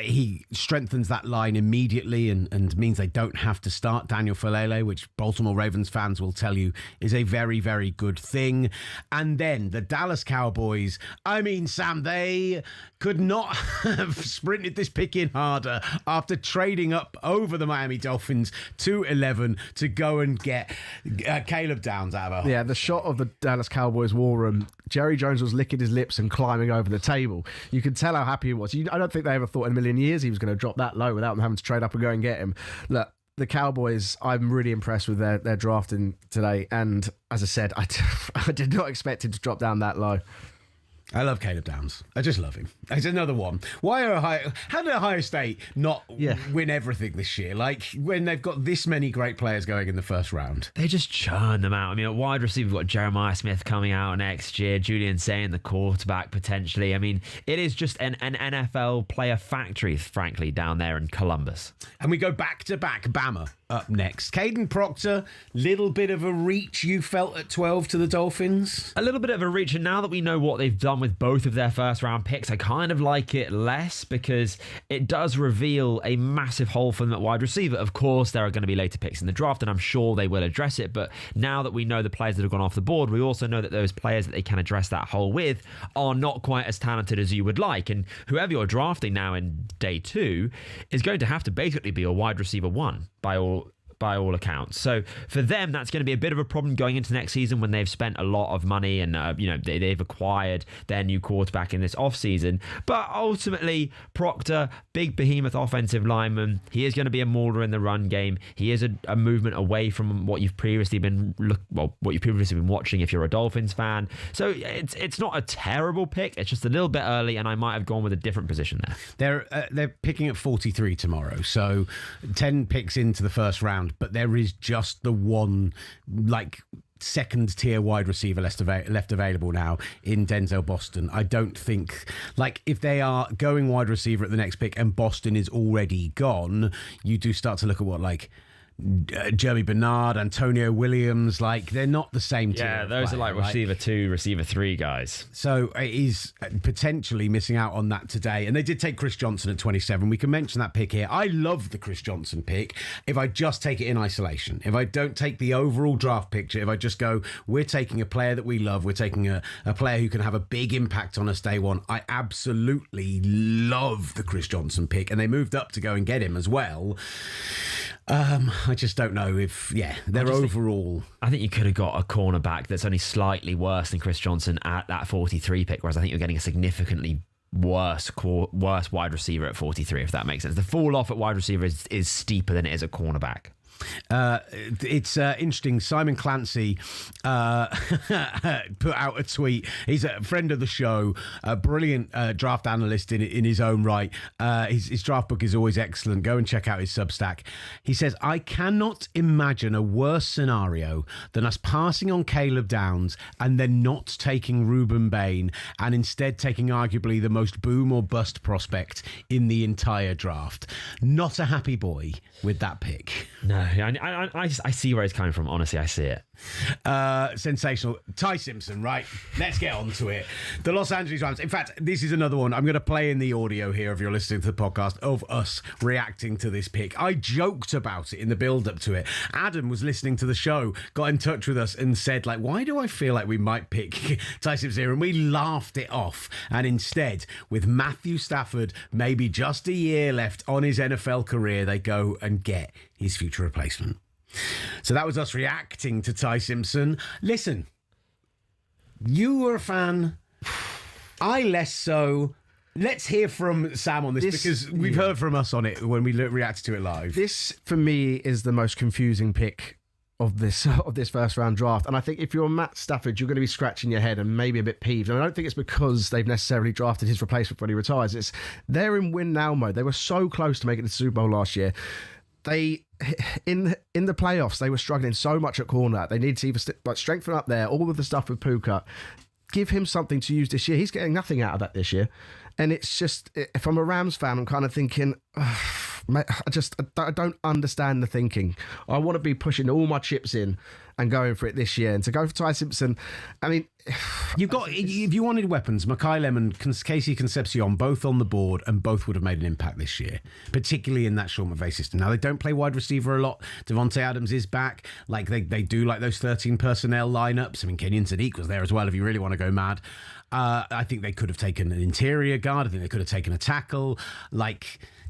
he strengthens that line immediately and means they don't have to start Daniel Falele, which Baltimore Ravens fans will tell you is a very, very good thing. And then the Dallas Cowboys, I mean, Sam, they could not have sprinted this pick in harder after trading up over the Miami Dolphins to 11 to go and get Caleb Downs out of it. Yeah, the shot of the Dallas Cowboys war room, Jerry Jones was licking his lips and climbing over the table. You could tell how happy he was. I don't think they ever thought in a million years he was going to drop that low without them having to trade up and go and get him. Look, the Cowboys, I'm really impressed with their drafting today. And as I said, I did not expect him to drop down that low. I love Caleb Downs. I just love him. He's another one. How did Ohio State not win everything this year? Like, when they've got this many great players going in the first round. They just churn them out. I mean, at wide receiver, we've got Jeremiah Smith coming out next year, Julian Sayin, the quarterback, potentially. I mean, it is just an NFL player factory, frankly, down there in Columbus. And we go back-to-back Bama up next. Caden Proctor, little bit of a reach you felt at 12 to the Dolphins? A little bit of a reach, and now that we know what they've done with both of their first round picks, I kind of like it less because it does reveal a massive hole for them at wide receiver. Of course, there are going to be later picks in the draft, and I'm sure they will address it, but now that we know the players that have gone off the board, we also know that those players that they can address that hole with are not quite as talented as you would like, and whoever you're drafting now in day 2 is going to have to basically be a wide receiver 1 by all accounts. So for them, that's going to be a bit of a problem going into next season when they've spent a lot of money and they've acquired their new quarterback in this offseason. But ultimately, Proctor, big behemoth offensive lineman, he is going to be a mauler in the run game. He is a movement away from what you've previously been watching if you're a Dolphins fan. So it's not a terrible pick. It's just a little bit early, and I might have gone with a different position there. They're picking at 43 tomorrow, so 10 picks into the first round. But there is just the one, second tier wide receiver left available now in Denzel Boston. I don't think, if they are going wide receiver at the next pick and Boston is already gone, you do start to look at what, Jeremy Bernard, Antonio Williams, they're not the same tier. Yeah, those are receiver 2, receiver 3 guys. So it is potentially missing out on that today. And they did take Chris Johnson at 27. We can mention that pick here. I love the Chris Johnson pick if I just take it in isolation. If I don't take the overall draft picture, if I just go, we're taking a player that we love, we're taking a player who can have a big impact on us day one. I absolutely love the Chris Johnson pick. And they moved up to go and get him as well. I just don't know if, overall. I think you could have got a cornerback that's only slightly worse than Chris Johnson at that 43 pick, whereas I think you're getting a significantly worse wide receiver at 43, if that makes sense. The fall off at wide receiver is steeper than it is at cornerback. It's interesting. Simon Clancy put out a tweet. He's a friend of the show, a brilliant draft analyst in his own right. His draft book is always excellent. Go and check out his Substack. He says, I cannot imagine a worse scenario than us passing on Caleb Downs and then not taking Reuben Bain and instead taking arguably the most boom or bust prospect in the entire draft. Not a happy boy with that pick. No, I see where he's coming from. Honestly, I see it. Sensational. Ty Simpson, right? Let's get on to it. The Los Angeles Rams. In fact, this is another one. I'm going to play in the audio here if you're listening to the podcast of us reacting to this pick. I joked about it in the build-up to it. Adam was listening to the show, got in touch with us and said, why do I feel like we might pick Ty Simpson here? And we laughed it off. And instead, with Matthew Stafford maybe just a year left on his NFL career, they go and get his future replacement. So that was us reacting to Ty Simpson. Listen, you were a fan. I less so. Let's hear from Sam on this because we've heard from us on it when we reacted to it live. This, for me, is the most confusing pick of this first round draft. And I think if you're Matt Stafford, you're going to be scratching your head and maybe a bit peeved. And I don't think it's because they've necessarily drafted his replacement when he retires. It's they're in win now mode. They were so close to making the Super Bowl last year. They in the playoffs they were struggling so much at corner. They need to either strengthen up there. All of the stuff with Puka, give him something to use this year. He's getting nothing out of that this year, and it's just, if I'm a Rams fan, I'm kind of thinking, I don't understand the thinking. I want to be pushing all my chips in and going for it this year, and to go for Ty Simpson, I mean, you've got, if you wanted weapons, Makai Lemon, Casey Concepcion, both on the board, and both would have made an impact this year, particularly in that Sean McVay system. Now, they don't play wide receiver a lot. Devontae Adams is back. They do those 13 personnel lineups. I mean, Kenyon Sadiq was there as well if you really want to go mad. I think they could have taken an interior guard. I think they could have taken a tackle.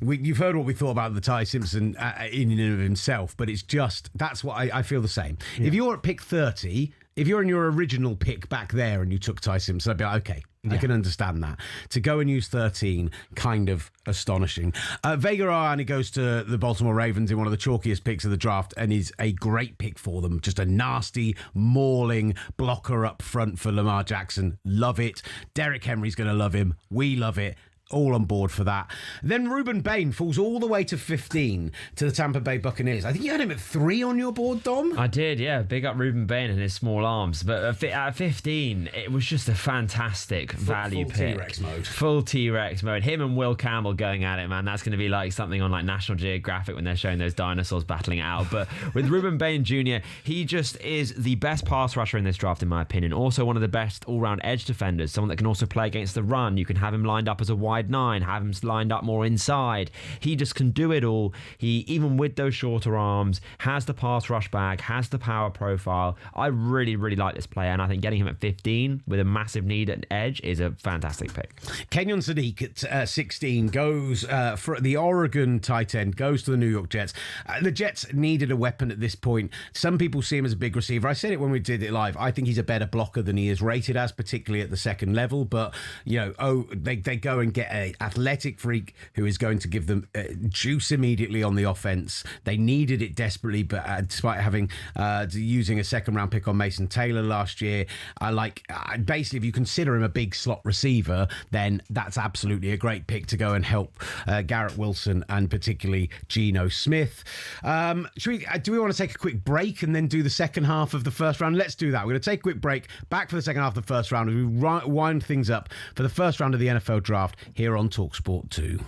You've heard what we thought about the Ty Simpson in and of himself, but it's just, that's what I feel the same. Yeah. If you're at pick 30, if you're in your original pick back there and you took Ty Simpson, I'd be like, okay, I can understand that. To go and use 13, kind of astonishing. Vega Arani goes to the Baltimore Ravens in one of the chalkiest picks of the draft and is a great pick for them. Just a nasty, mauling blocker up front for Lamar Jackson. Love it. Derrick Henry's going to love him. We love it. All on board for that. Then Ruben Bain falls all the way to 15 to the Tampa Bay Buccaneers. I think you had him at 3 on your board, Dom? I did, yeah. Big up Ruben Bain and his small arms. But at 15, it was just a fantastic value full pick. T-Rex mode. Full T-Rex mode. Him and Will Campbell going at it, man. That's going to be like something on like National Geographic when they're showing those dinosaurs battling it out. But with Ruben Bain Jr., he just is the best pass rusher in this draft, in my opinion. Also one of the best all-round edge defenders. Someone that can also play against the run. You can have him lined up as a wide 9, have him lined up more inside. He just can do it all. He, even with those shorter arms, has the pass rush bag, has the power profile. I really, really like this player, and I think getting him at 15 with a massive need at edge is a fantastic pick. Kenyon Sadiq at 16 goes for the Oregon tight end, goes to the New York Jets. The Jets needed a weapon at this point. Some people see him as a big receiver. I said it when we did it live. I think he's a better blocker than he is rated as, particularly at the second level. But, they go and get a athletic freak who is going to give them juice immediately on the offense. They needed it desperately, but despite having using a second round pick on Mason Taylor last year, basically if you consider him a big slot receiver, then that's absolutely a great pick to go and help Garrett Wilson and particularly Geno Smith. Do we want to take a quick break and then do the second half of the first round? Let's do that. We're going to take a quick break, back for the second half of the first round as we wind things up for the first round of the NFL draft here on talkSPORT 2.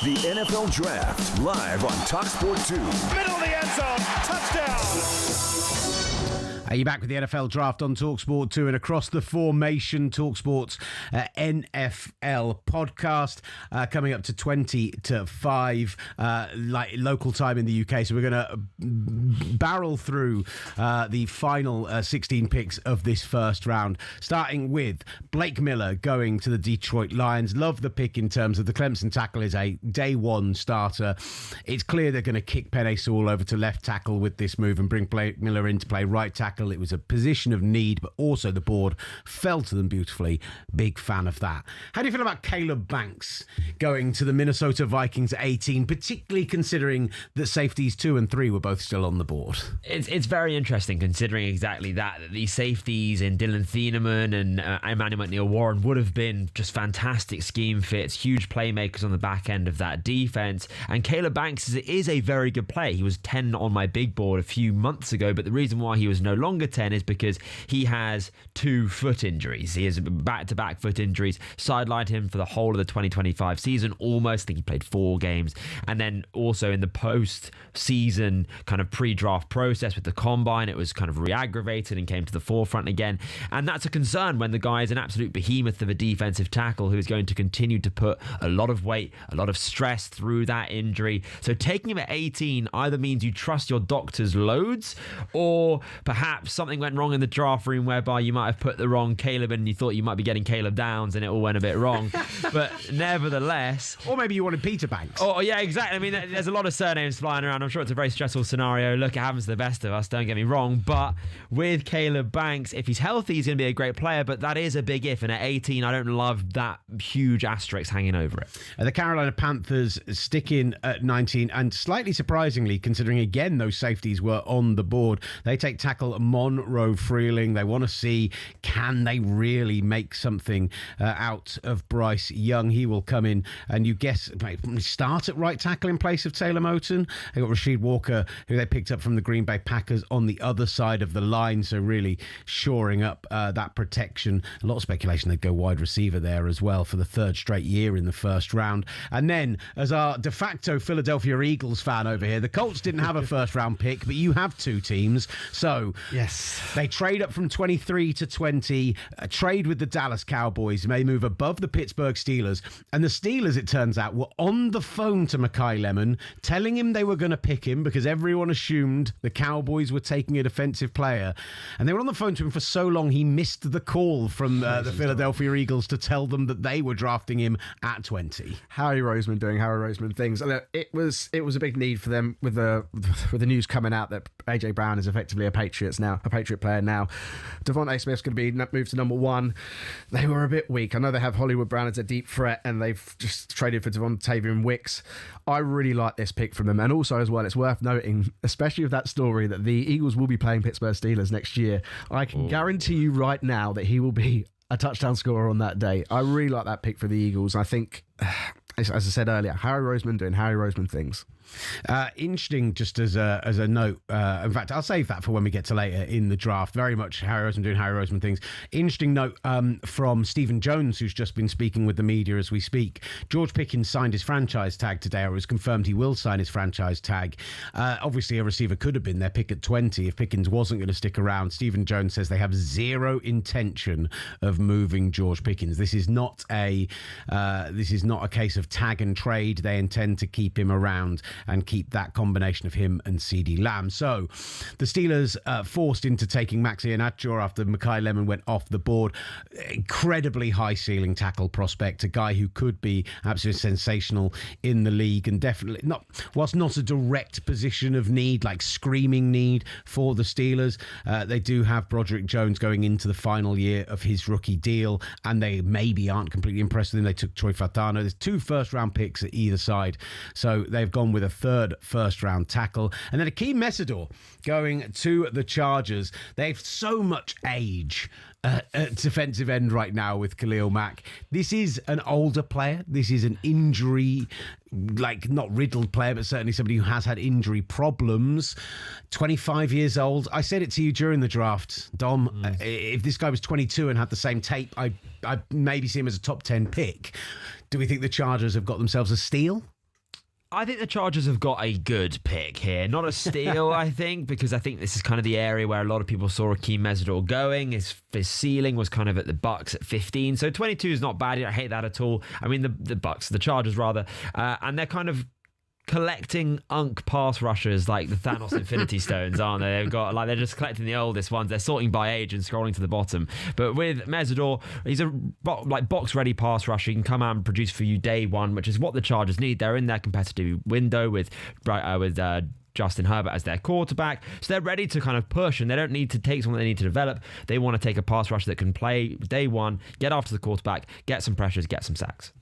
The NFL Draft, live on talkSPORT 2. Middle of the end zone, touchdown. Are you back with the NFL Draft on talkSPORT 2 and across the formation TalkSport's NFL podcast coming up to 20 to 5 like local time in the UK. So we're going to barrel through the final 16 picks of this first round, starting with Blake Miller going to the Detroit Lions. Love the pick in terms of the Clemson tackle is a day one starter. It's clear they're going to kick Penei Sewell over to left tackle with this move and bring Blake Miller in to play right tackle. It was a position of need, but also the board fell to them beautifully. Big fan of that. How do you feel about Caleb Banks going to the Minnesota Vikings at 18, particularly considering that safeties 2 and 3 were both still on the board? It's very interesting considering exactly that these safeties in Dylan Thieneman and Emmanuel McNeil-Warren would have been just fantastic scheme fits, huge playmakers on the back end of that defense. And Caleb Banks is a very good player. He was 10 on my big board a few months ago, but the reason why he was no longer 10 is because he has 2 foot injuries. He has back-to-back foot injuries, sidelined him for the whole of the 2025 season, almost. I think he played 4 games. And then also in the post-season kind of pre-draft process with the combine, it was kind of re-aggravated and came to the forefront again. And that's a concern when the guy is an absolute behemoth of a defensive tackle who is going to continue to put a lot of weight, a lot of stress through that injury. So taking him at 18 either means you trust your doctor's loads, or perhaps something went wrong in the draft room whereby you might have put the wrong Caleb and you thought you might be getting Caleb Downs and it all went a bit wrong. But nevertheless... Or maybe you wanted Peter Banks. Oh, yeah, exactly. I mean, there's a lot of surnames flying around. I'm sure it's a very stressful scenario. Look, it happens to the best of us, don't get me wrong. But with Caleb Banks, if he's healthy, he's going to be a great player. But that is a big if. And at 18, I don't love that huge asterisk hanging over it. The Carolina Panthers sticking at 19. And slightly surprisingly, considering, again, those safeties were on the board, they take tackle Monroe Freeling. They want to see, can they really make something out of Bryce Young? He will come in and you guess start at right tackle in place of Taylor Moton. They got Rasheed Walker, who they picked up from the Green Bay Packers, on the other side of the line, so really shoring up that protection. A lot of speculation they'd go wide receiver there as well for the 3rd straight year in the first round. And then, as our de facto Philadelphia Eagles fan over here, the Colts didn't have a first round pick, but you have 2 teams. So yes, they trade up from 23 to 20, trade with the Dallas Cowboys, may move above the Pittsburgh Steelers. And the Steelers, it turns out, were on the phone to Makai Lemon, telling him they were going to pick him because everyone assumed the Cowboys were taking a defensive player. And they were on the phone to him for so long, he missed the call from the Philadelphia Eagles to tell them that they were drafting him at 20. Harry Roseman doing Harry Roseman things. It was a big need for them with the news coming out that AJ Brown is effectively a Patriot player now. Devontae Smith's going to be moved to number 1. They were a bit weak. I know they have Hollywood Brown as a deep threat, and they've just traded for Devontavian Wicks. I really like this pick from them, and also as well, it's worth noting, especially with that story, that the Eagles will be playing Pittsburgh Steelers next year. I can guarantee you right now that he will be a touchdown scorer on that day. I really like that pick for the Eagles. I think, as I said earlier, Harry Roseman doing Harry Roseman things. Interesting, just as a note. In fact, I'll save that for when we get to later in the draft. Very much Harry Roseman doing Harry Roseman things. Interesting note from Stephen Jones, who's just been speaking with the media as we speak. George Pickens signed his franchise tag today, or it was confirmed he will sign his franchise tag. Obviously, a receiver could have been their pick at 20 if Pickens wasn't going to stick around. Stephen Jones says they have zero intention of moving George Pickens. This is not a case of tag and trade. They intend to keep him around and keep that combination of him and CeeDee Lamb. So the Steelers forced into taking Max Iheanacho after Makai Lemon went off the board. Incredibly high ceiling tackle prospect, a guy who could be absolutely sensational in the league, and definitely whilst not a direct position of need, like screaming need for the Steelers, they do have Broderick Jones going into the final year of his rookie deal, and they maybe aren't completely impressed with him. They took Troy Fautano. There's 2 first-round picks at either side, so they've gone with a 3rd first-round tackle. And then Akeem Mesidor going to the Chargers. They've so much age at defensive end right now with Khalil Mack. This is an older player. This is an injury, not riddled player, but certainly somebody who has had injury problems. 25 years old. I said it to you during the draft, Dom. If this guy was 22 and had the same tape, I'd maybe see him as a top 10 pick. Do we think the Chargers have got themselves a steal? I think the Chargers have got a good pick here. Not a steal, I think, because I think this is kind of the area where a lot of people saw Akeem Mesidor going. His ceiling was kind of at the Bucks at 15. So 22 is not bad. I hate that at all. I mean, the Chargers rather. And they're kind of collecting pass rushers like the Thanos Infinity Stones, aren't they? They're just collecting the oldest ones. They're sorting by age and scrolling to the bottom. But with Mesidor, he's a box ready pass rusher. He can come out and produce for you day one, which is what the Chargers need. They're in their competitive window with Justin Herbert as their quarterback. So they're ready to kind of push, and they don't need to take someone they need to develop. They want to take a pass rusher that can play day one, get after the quarterback, get some pressures, get some sacks.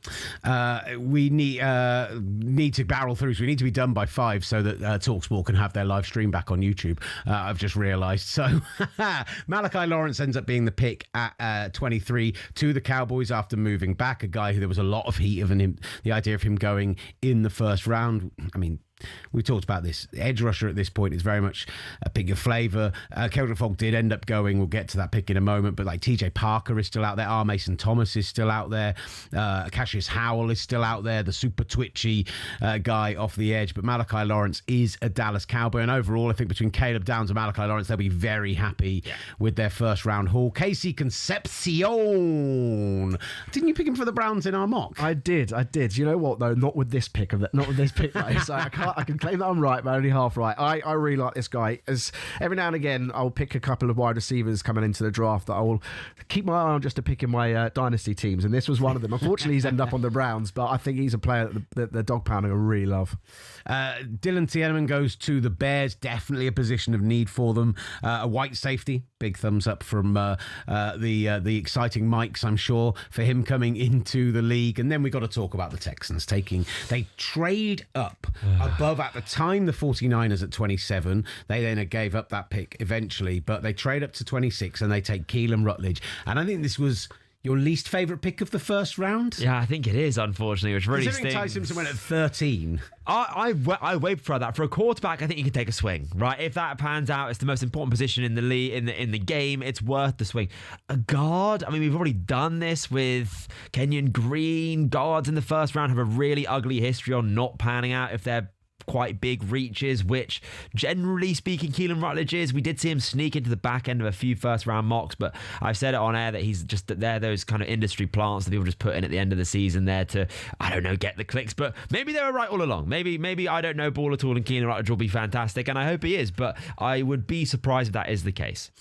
We need to barrel through, so we need to be done by 5 so that talkSPORT can have their live stream back on YouTube. I've just realised. So Malachi Lawrence ends up being the pick at 23 to the Cowboys after moving back, a guy who there was a lot of heat of him, the idea of him going in the first round. I mean, we talked about this. The edge rusher at this point is very much a pick of flavour. Keldon Fogg did end up going. We'll get to that pick in a moment. But like TJ Parker is still out there. R. Mason Thomas is still out there. Cassius Howell is still out there. The super twitchy guy off the edge. But Malachi Lawrence is a Dallas Cowboy. And overall, I think between Caleb Downs and Malachi Lawrence, they'll be very happy with their first round haul. Casey Concepcion. Didn't you pick him for the Browns in our mock? I did. You know what, though? Not with this pick. Not with this pick, though. So I can claim that I'm right, but only half right. I really like this guy. As every now and again, I'll pick a couple of wide receivers coming into the draft that I will keep my eye on just to pick in my dynasty teams, and this was one of them. Unfortunately, he's ended up on the Browns, but I think he's a player that the dog pounding I really love. Dylan Tiedemann goes to the Bears. Definitely a position of need for them. A white safety. Big thumbs up from the exciting Mikes, I'm sure, for him coming into the league. And then we got to talk about the Texans they trade up above, at the time, the 49ers at 27. They then gave up that pick eventually, but they trade up to 26 and they take Keelan Rutledge. And I think this was your least favourite pick of the first round? Yeah, I think it is, unfortunately, which really stings. Ty Simpson went at 13. I wait for that. For a quarterback, I think you can take a swing, right? If that pans out, it's the most important position in the league, in the game. It's worth the swing. A guard, I mean, we've already done this with Kenyon Green. Guards in the first round have a really ugly history on not panning out if they're quite big reaches, which generally speaking Keelan Rutledge is. We did see him sneak into the back end of a few first round mocks, but I've said it on air that he's just they're those kind of industry plants that people just put in at the end of the season there to, I don't know, get the clicks. But maybe they were right all along. Maybe I don't know ball at all, and Keelan Rutledge will be fantastic, and I hope he is, but I would be surprised if that is the case.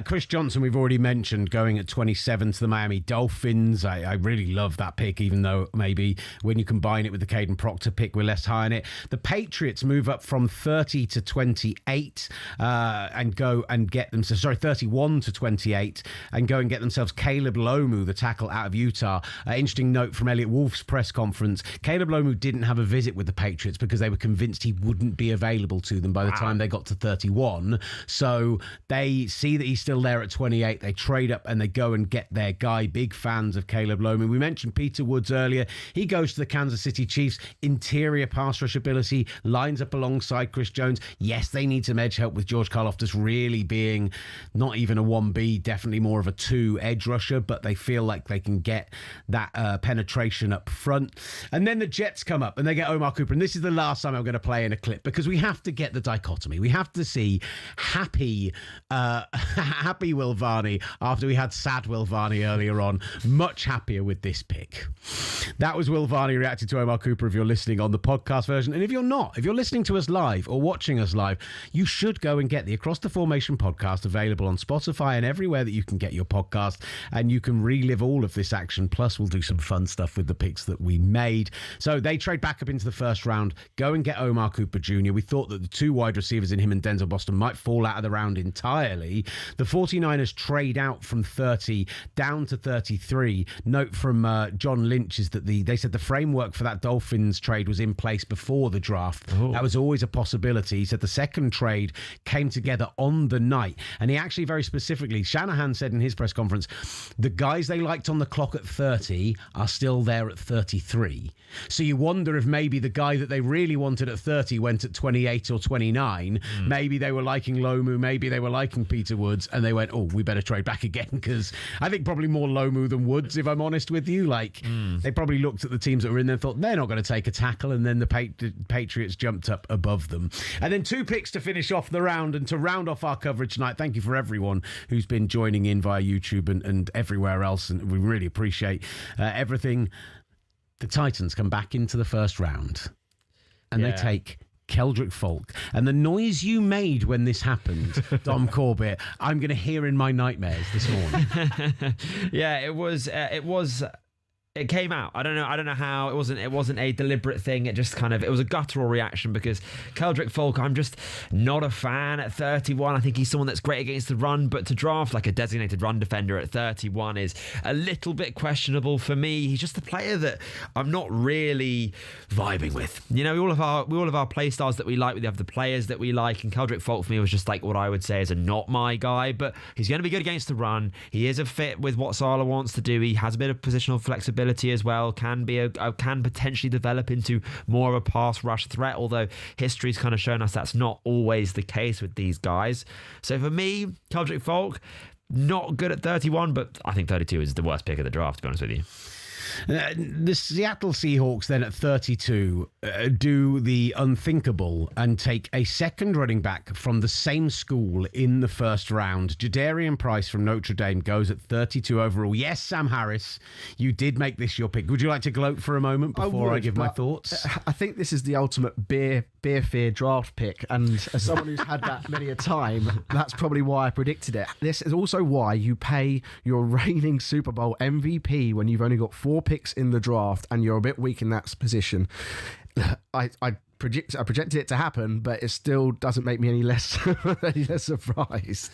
Chris Johnson, we've already mentioned, going at 27 to the Miami Dolphins. I really love that pick, even though maybe when you combine it with the Caden Proctor pick, we're less high on it. The Patriots move up from 30 to 28 and go and get them. 31 to 28 and go and get themselves Caleb Lomu, the tackle out of Utah. Interesting note from Elliot Wolf's press conference: Caleb Lomu didn't have a visit with the Patriots because they were convinced he wouldn't be available to them by the time they got to 31. So they see that he's still there at 28. They trade up and they go and get their guy. Big fans of Caleb Lomu. We mentioned Peter Woods earlier. He goes to the Kansas City Chiefs. Interior pass rush ability, lines up alongside Chris Jones. Yes, they need some edge help with George Karlaftis really being not even a 1B, definitely more of a 2 edge rusher, but they feel like they can get that penetration up front. And then the Jets come up and they get Omar Cooper. And this is the last time I'm going to play in a clip because we have to get the dichotomy. We have to see happy Will Varney after we had sad Will Varney earlier on. Much happier with this pick. That was Will Varney reacting to Omar Cooper if you're listening on the podcast version. And if you're not, if you're listening to us live or watching us live, you should go and get the Across the Formation podcast, available on Spotify and everywhere that you can get your podcast, and you can relive all of this action. Plus, we'll do some fun stuff with the picks that we made. So they trade back up into the first round, go and get Omar Cooper Jr. We thought that the 2 wide receivers in him and Denzel Boston might fall out of the round entirely. The 49ers trade out from 30 down to 33. Note from John Lynch is that they said the framework for that Dolphins trade was in place before the draft. draft. That was always a possibility. He said the second trade came together on the night. And he actually very specifically, Shanahan said in his press conference, the guys they liked on the clock at 30 are still there at 33. So you wonder if maybe the guy that they really wanted at 30 went at 28 or 29. Maybe they were liking Lomu, maybe they were liking Peter Woods, and they went, oh, we better trade back again, because I think probably more Lomu than Woods, if I'm honest with you. Like, they probably looked at the teams that were in there and thought, they're not going to take a tackle, and then the Patriots jumped up above them. And then 2 picks to finish off the round, and to round off our coverage tonight. Thank you for everyone who's been joining in via YouTube and everywhere else, and we really appreciate everything. The Titans come back into the first round, and they take Keldrick Folk. And the noise you made when this happened, Dom Corbett, I'm going to hear in my nightmares this morning. It came out. I don't know how. It wasn't a deliberate thing. It was a guttural reaction, because Keldrick Folk, I'm just not a fan at 31. I think he's someone that's great against the run, but to draft like a designated run defender at 31 is a little bit questionable for me. He's just a player that I'm not really vibing with. You know, we all have our play styles that we like. We have the players that we like, and Keldrick Folk for me was just like what I would say is a not my guy, but he's going to be good against the run. He is a fit with what Salah wants to do. He has a bit of positional flexibility as well, can potentially develop into more of a pass rush threat, although history's kind of shown us that's not always the case with these guys. So for me, Keldrick Folk, not good at 31, but I think 32 is the worst pick of the draft, to be honest with you. The Seattle Seahawks then at 32 do the unthinkable and take a second running back from the same school in the first round. Jadarian Price from Notre Dame goes at 32 overall. Yes, Sam Harris, you did make this your pick. Would you like to gloat for a moment before I give my thoughts? I think this is the ultimate beer fear draft pick, and as someone who's had that many a time, that's probably why I predicted it. This is also why you pay your reigning Super Bowl MVP when you've only got 4 picks in the draft and you're a bit weak in that position. I projected it to happen, but it still doesn't make me any less surprised.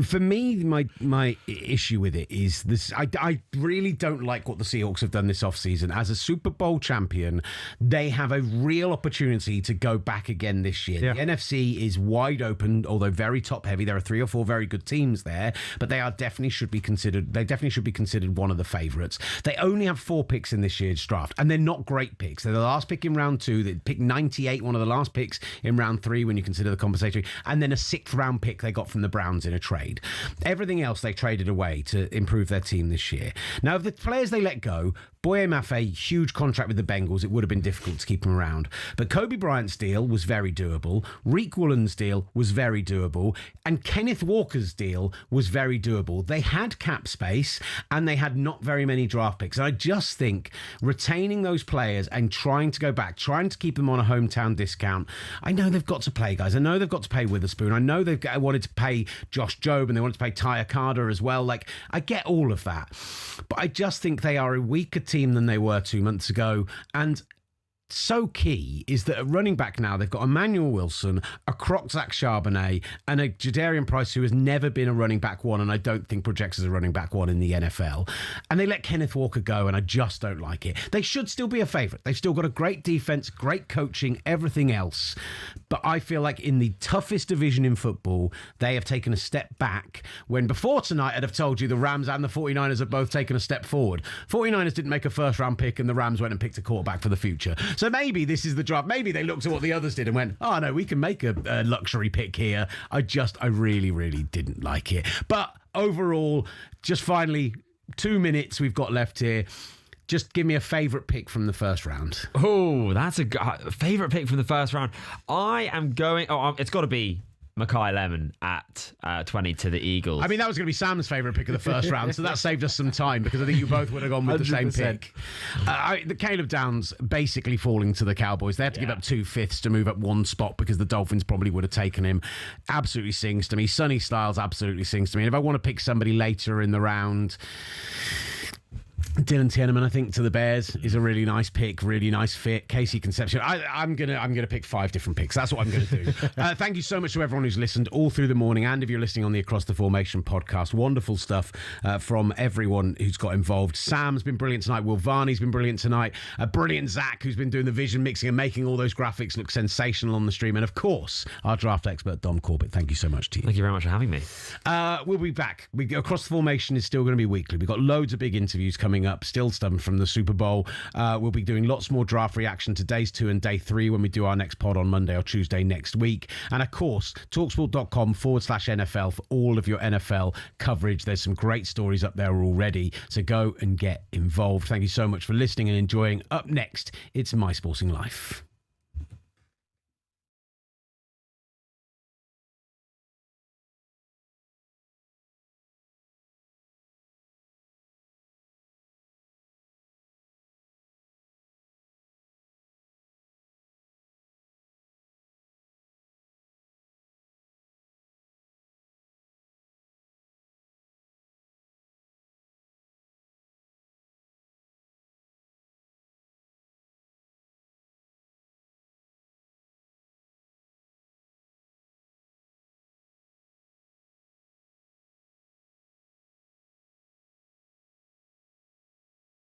For me, my issue with it is this: I really don't like what the Seahawks have done this offseason. As a Super Bowl champion, they have a real opportunity to go back again this year. Yeah. The NFC is wide open, although very top heavy. There are 3 or 4 very good teams there, but they definitely should be considered one of the favourites. They only have 4 picks in this year's draft, and they're not great picks. They're the last pick in round 2. They picked 98, one of the last picks in round 3 when you consider the compensatory, and then a 6th round pick they got from the Browns in a trade. Everything else they traded away to improve their team this year. Now, of the players they let go, Boye Mafe, huge contract with the Bengals. It would have been difficult to keep him around. But Kobe Bryant's deal was very doable. Reek Woolen's deal was very doable. And Kenneth Walker's deal was very doable. They had cap space and they had not very many draft picks. And I just think retaining those players and trying to go back, trying to keep them on a hometown discount. I know they've got to play guys. I know they've got to pay Witherspoon. I know they've wanted to pay Josh Jobe and they wanted to pay Tyre Carter as well. Like, I get all of that. But I just think they are a weaker team than they were 2 months ago. And so key is that at running back now, they've got Emmanuel Wilson, a croc Zach Charbonnet, and a Jadarian Price who has never been a running back 1, and I don't think projects as a running back 1 in the NFL. And they let Kenneth Walker go, and I just don't like it. They should still be a favourite. They've still got a great defence, great coaching, everything else. But I feel like in the toughest division in football, they have taken a step back, when before tonight I'd have told you the Rams and the 49ers have both taken a step forward. 49ers didn't make a first-round pick, and the Rams went and picked a quarterback for the future. So maybe this is the draft. Maybe they looked at what the others did and went, oh no, we can make a luxury pick here. I really, really didn't like it. But overall, just finally, 2 minutes we've got left here. Just give me a favourite pick from the first round. Oh, that's a favourite pick from the first round. I am going... Oh, it's got to be Makai Lemon at 20 to the Eagles. I mean, that was going to be Sam's favourite pick of the first round, so that saved us some time, because I think you both would have gone with 100%. The same pick. The Caleb Downs basically falling to the Cowboys. They had to give up 2/5 to move up 1 spot because the Dolphins probably would have taken him. Absolutely sings to me. Sonny Styles absolutely sings to me. And if I want to pick somebody later in the round... Dylan Tieneman, I think, to the Bears is a really nice pick, really nice fit. Casey Concepcion. I'm gonna pick 5 different picks. That's what I'm gonna do. Thank you so much to everyone who's listened all through the morning, and if you're listening on the Across the Formation podcast, wonderful stuff from everyone who's got involved. Sam's been brilliant tonight. Will Varney's been brilliant tonight. Brilliant Zach, who's been doing the vision mixing and making all those graphics look sensational on the stream, and of course our draft expert Dom Corbett. Thank you so much to you. Thank you very much for having me. We'll be back. Across the Formation is still going to be weekly. We've got loads of big interviews coming up, still stuff from the Super Bowl. We'll be doing lots more draft reaction to days 2 and day 3 when we do our next pod on Monday or Tuesday next week. And of course, talksport.com/NFL for all of your NFL coverage. There's some great stories up there already, so go and get involved. Thank you so much for listening and enjoying. Up next, it's My Sporting Life.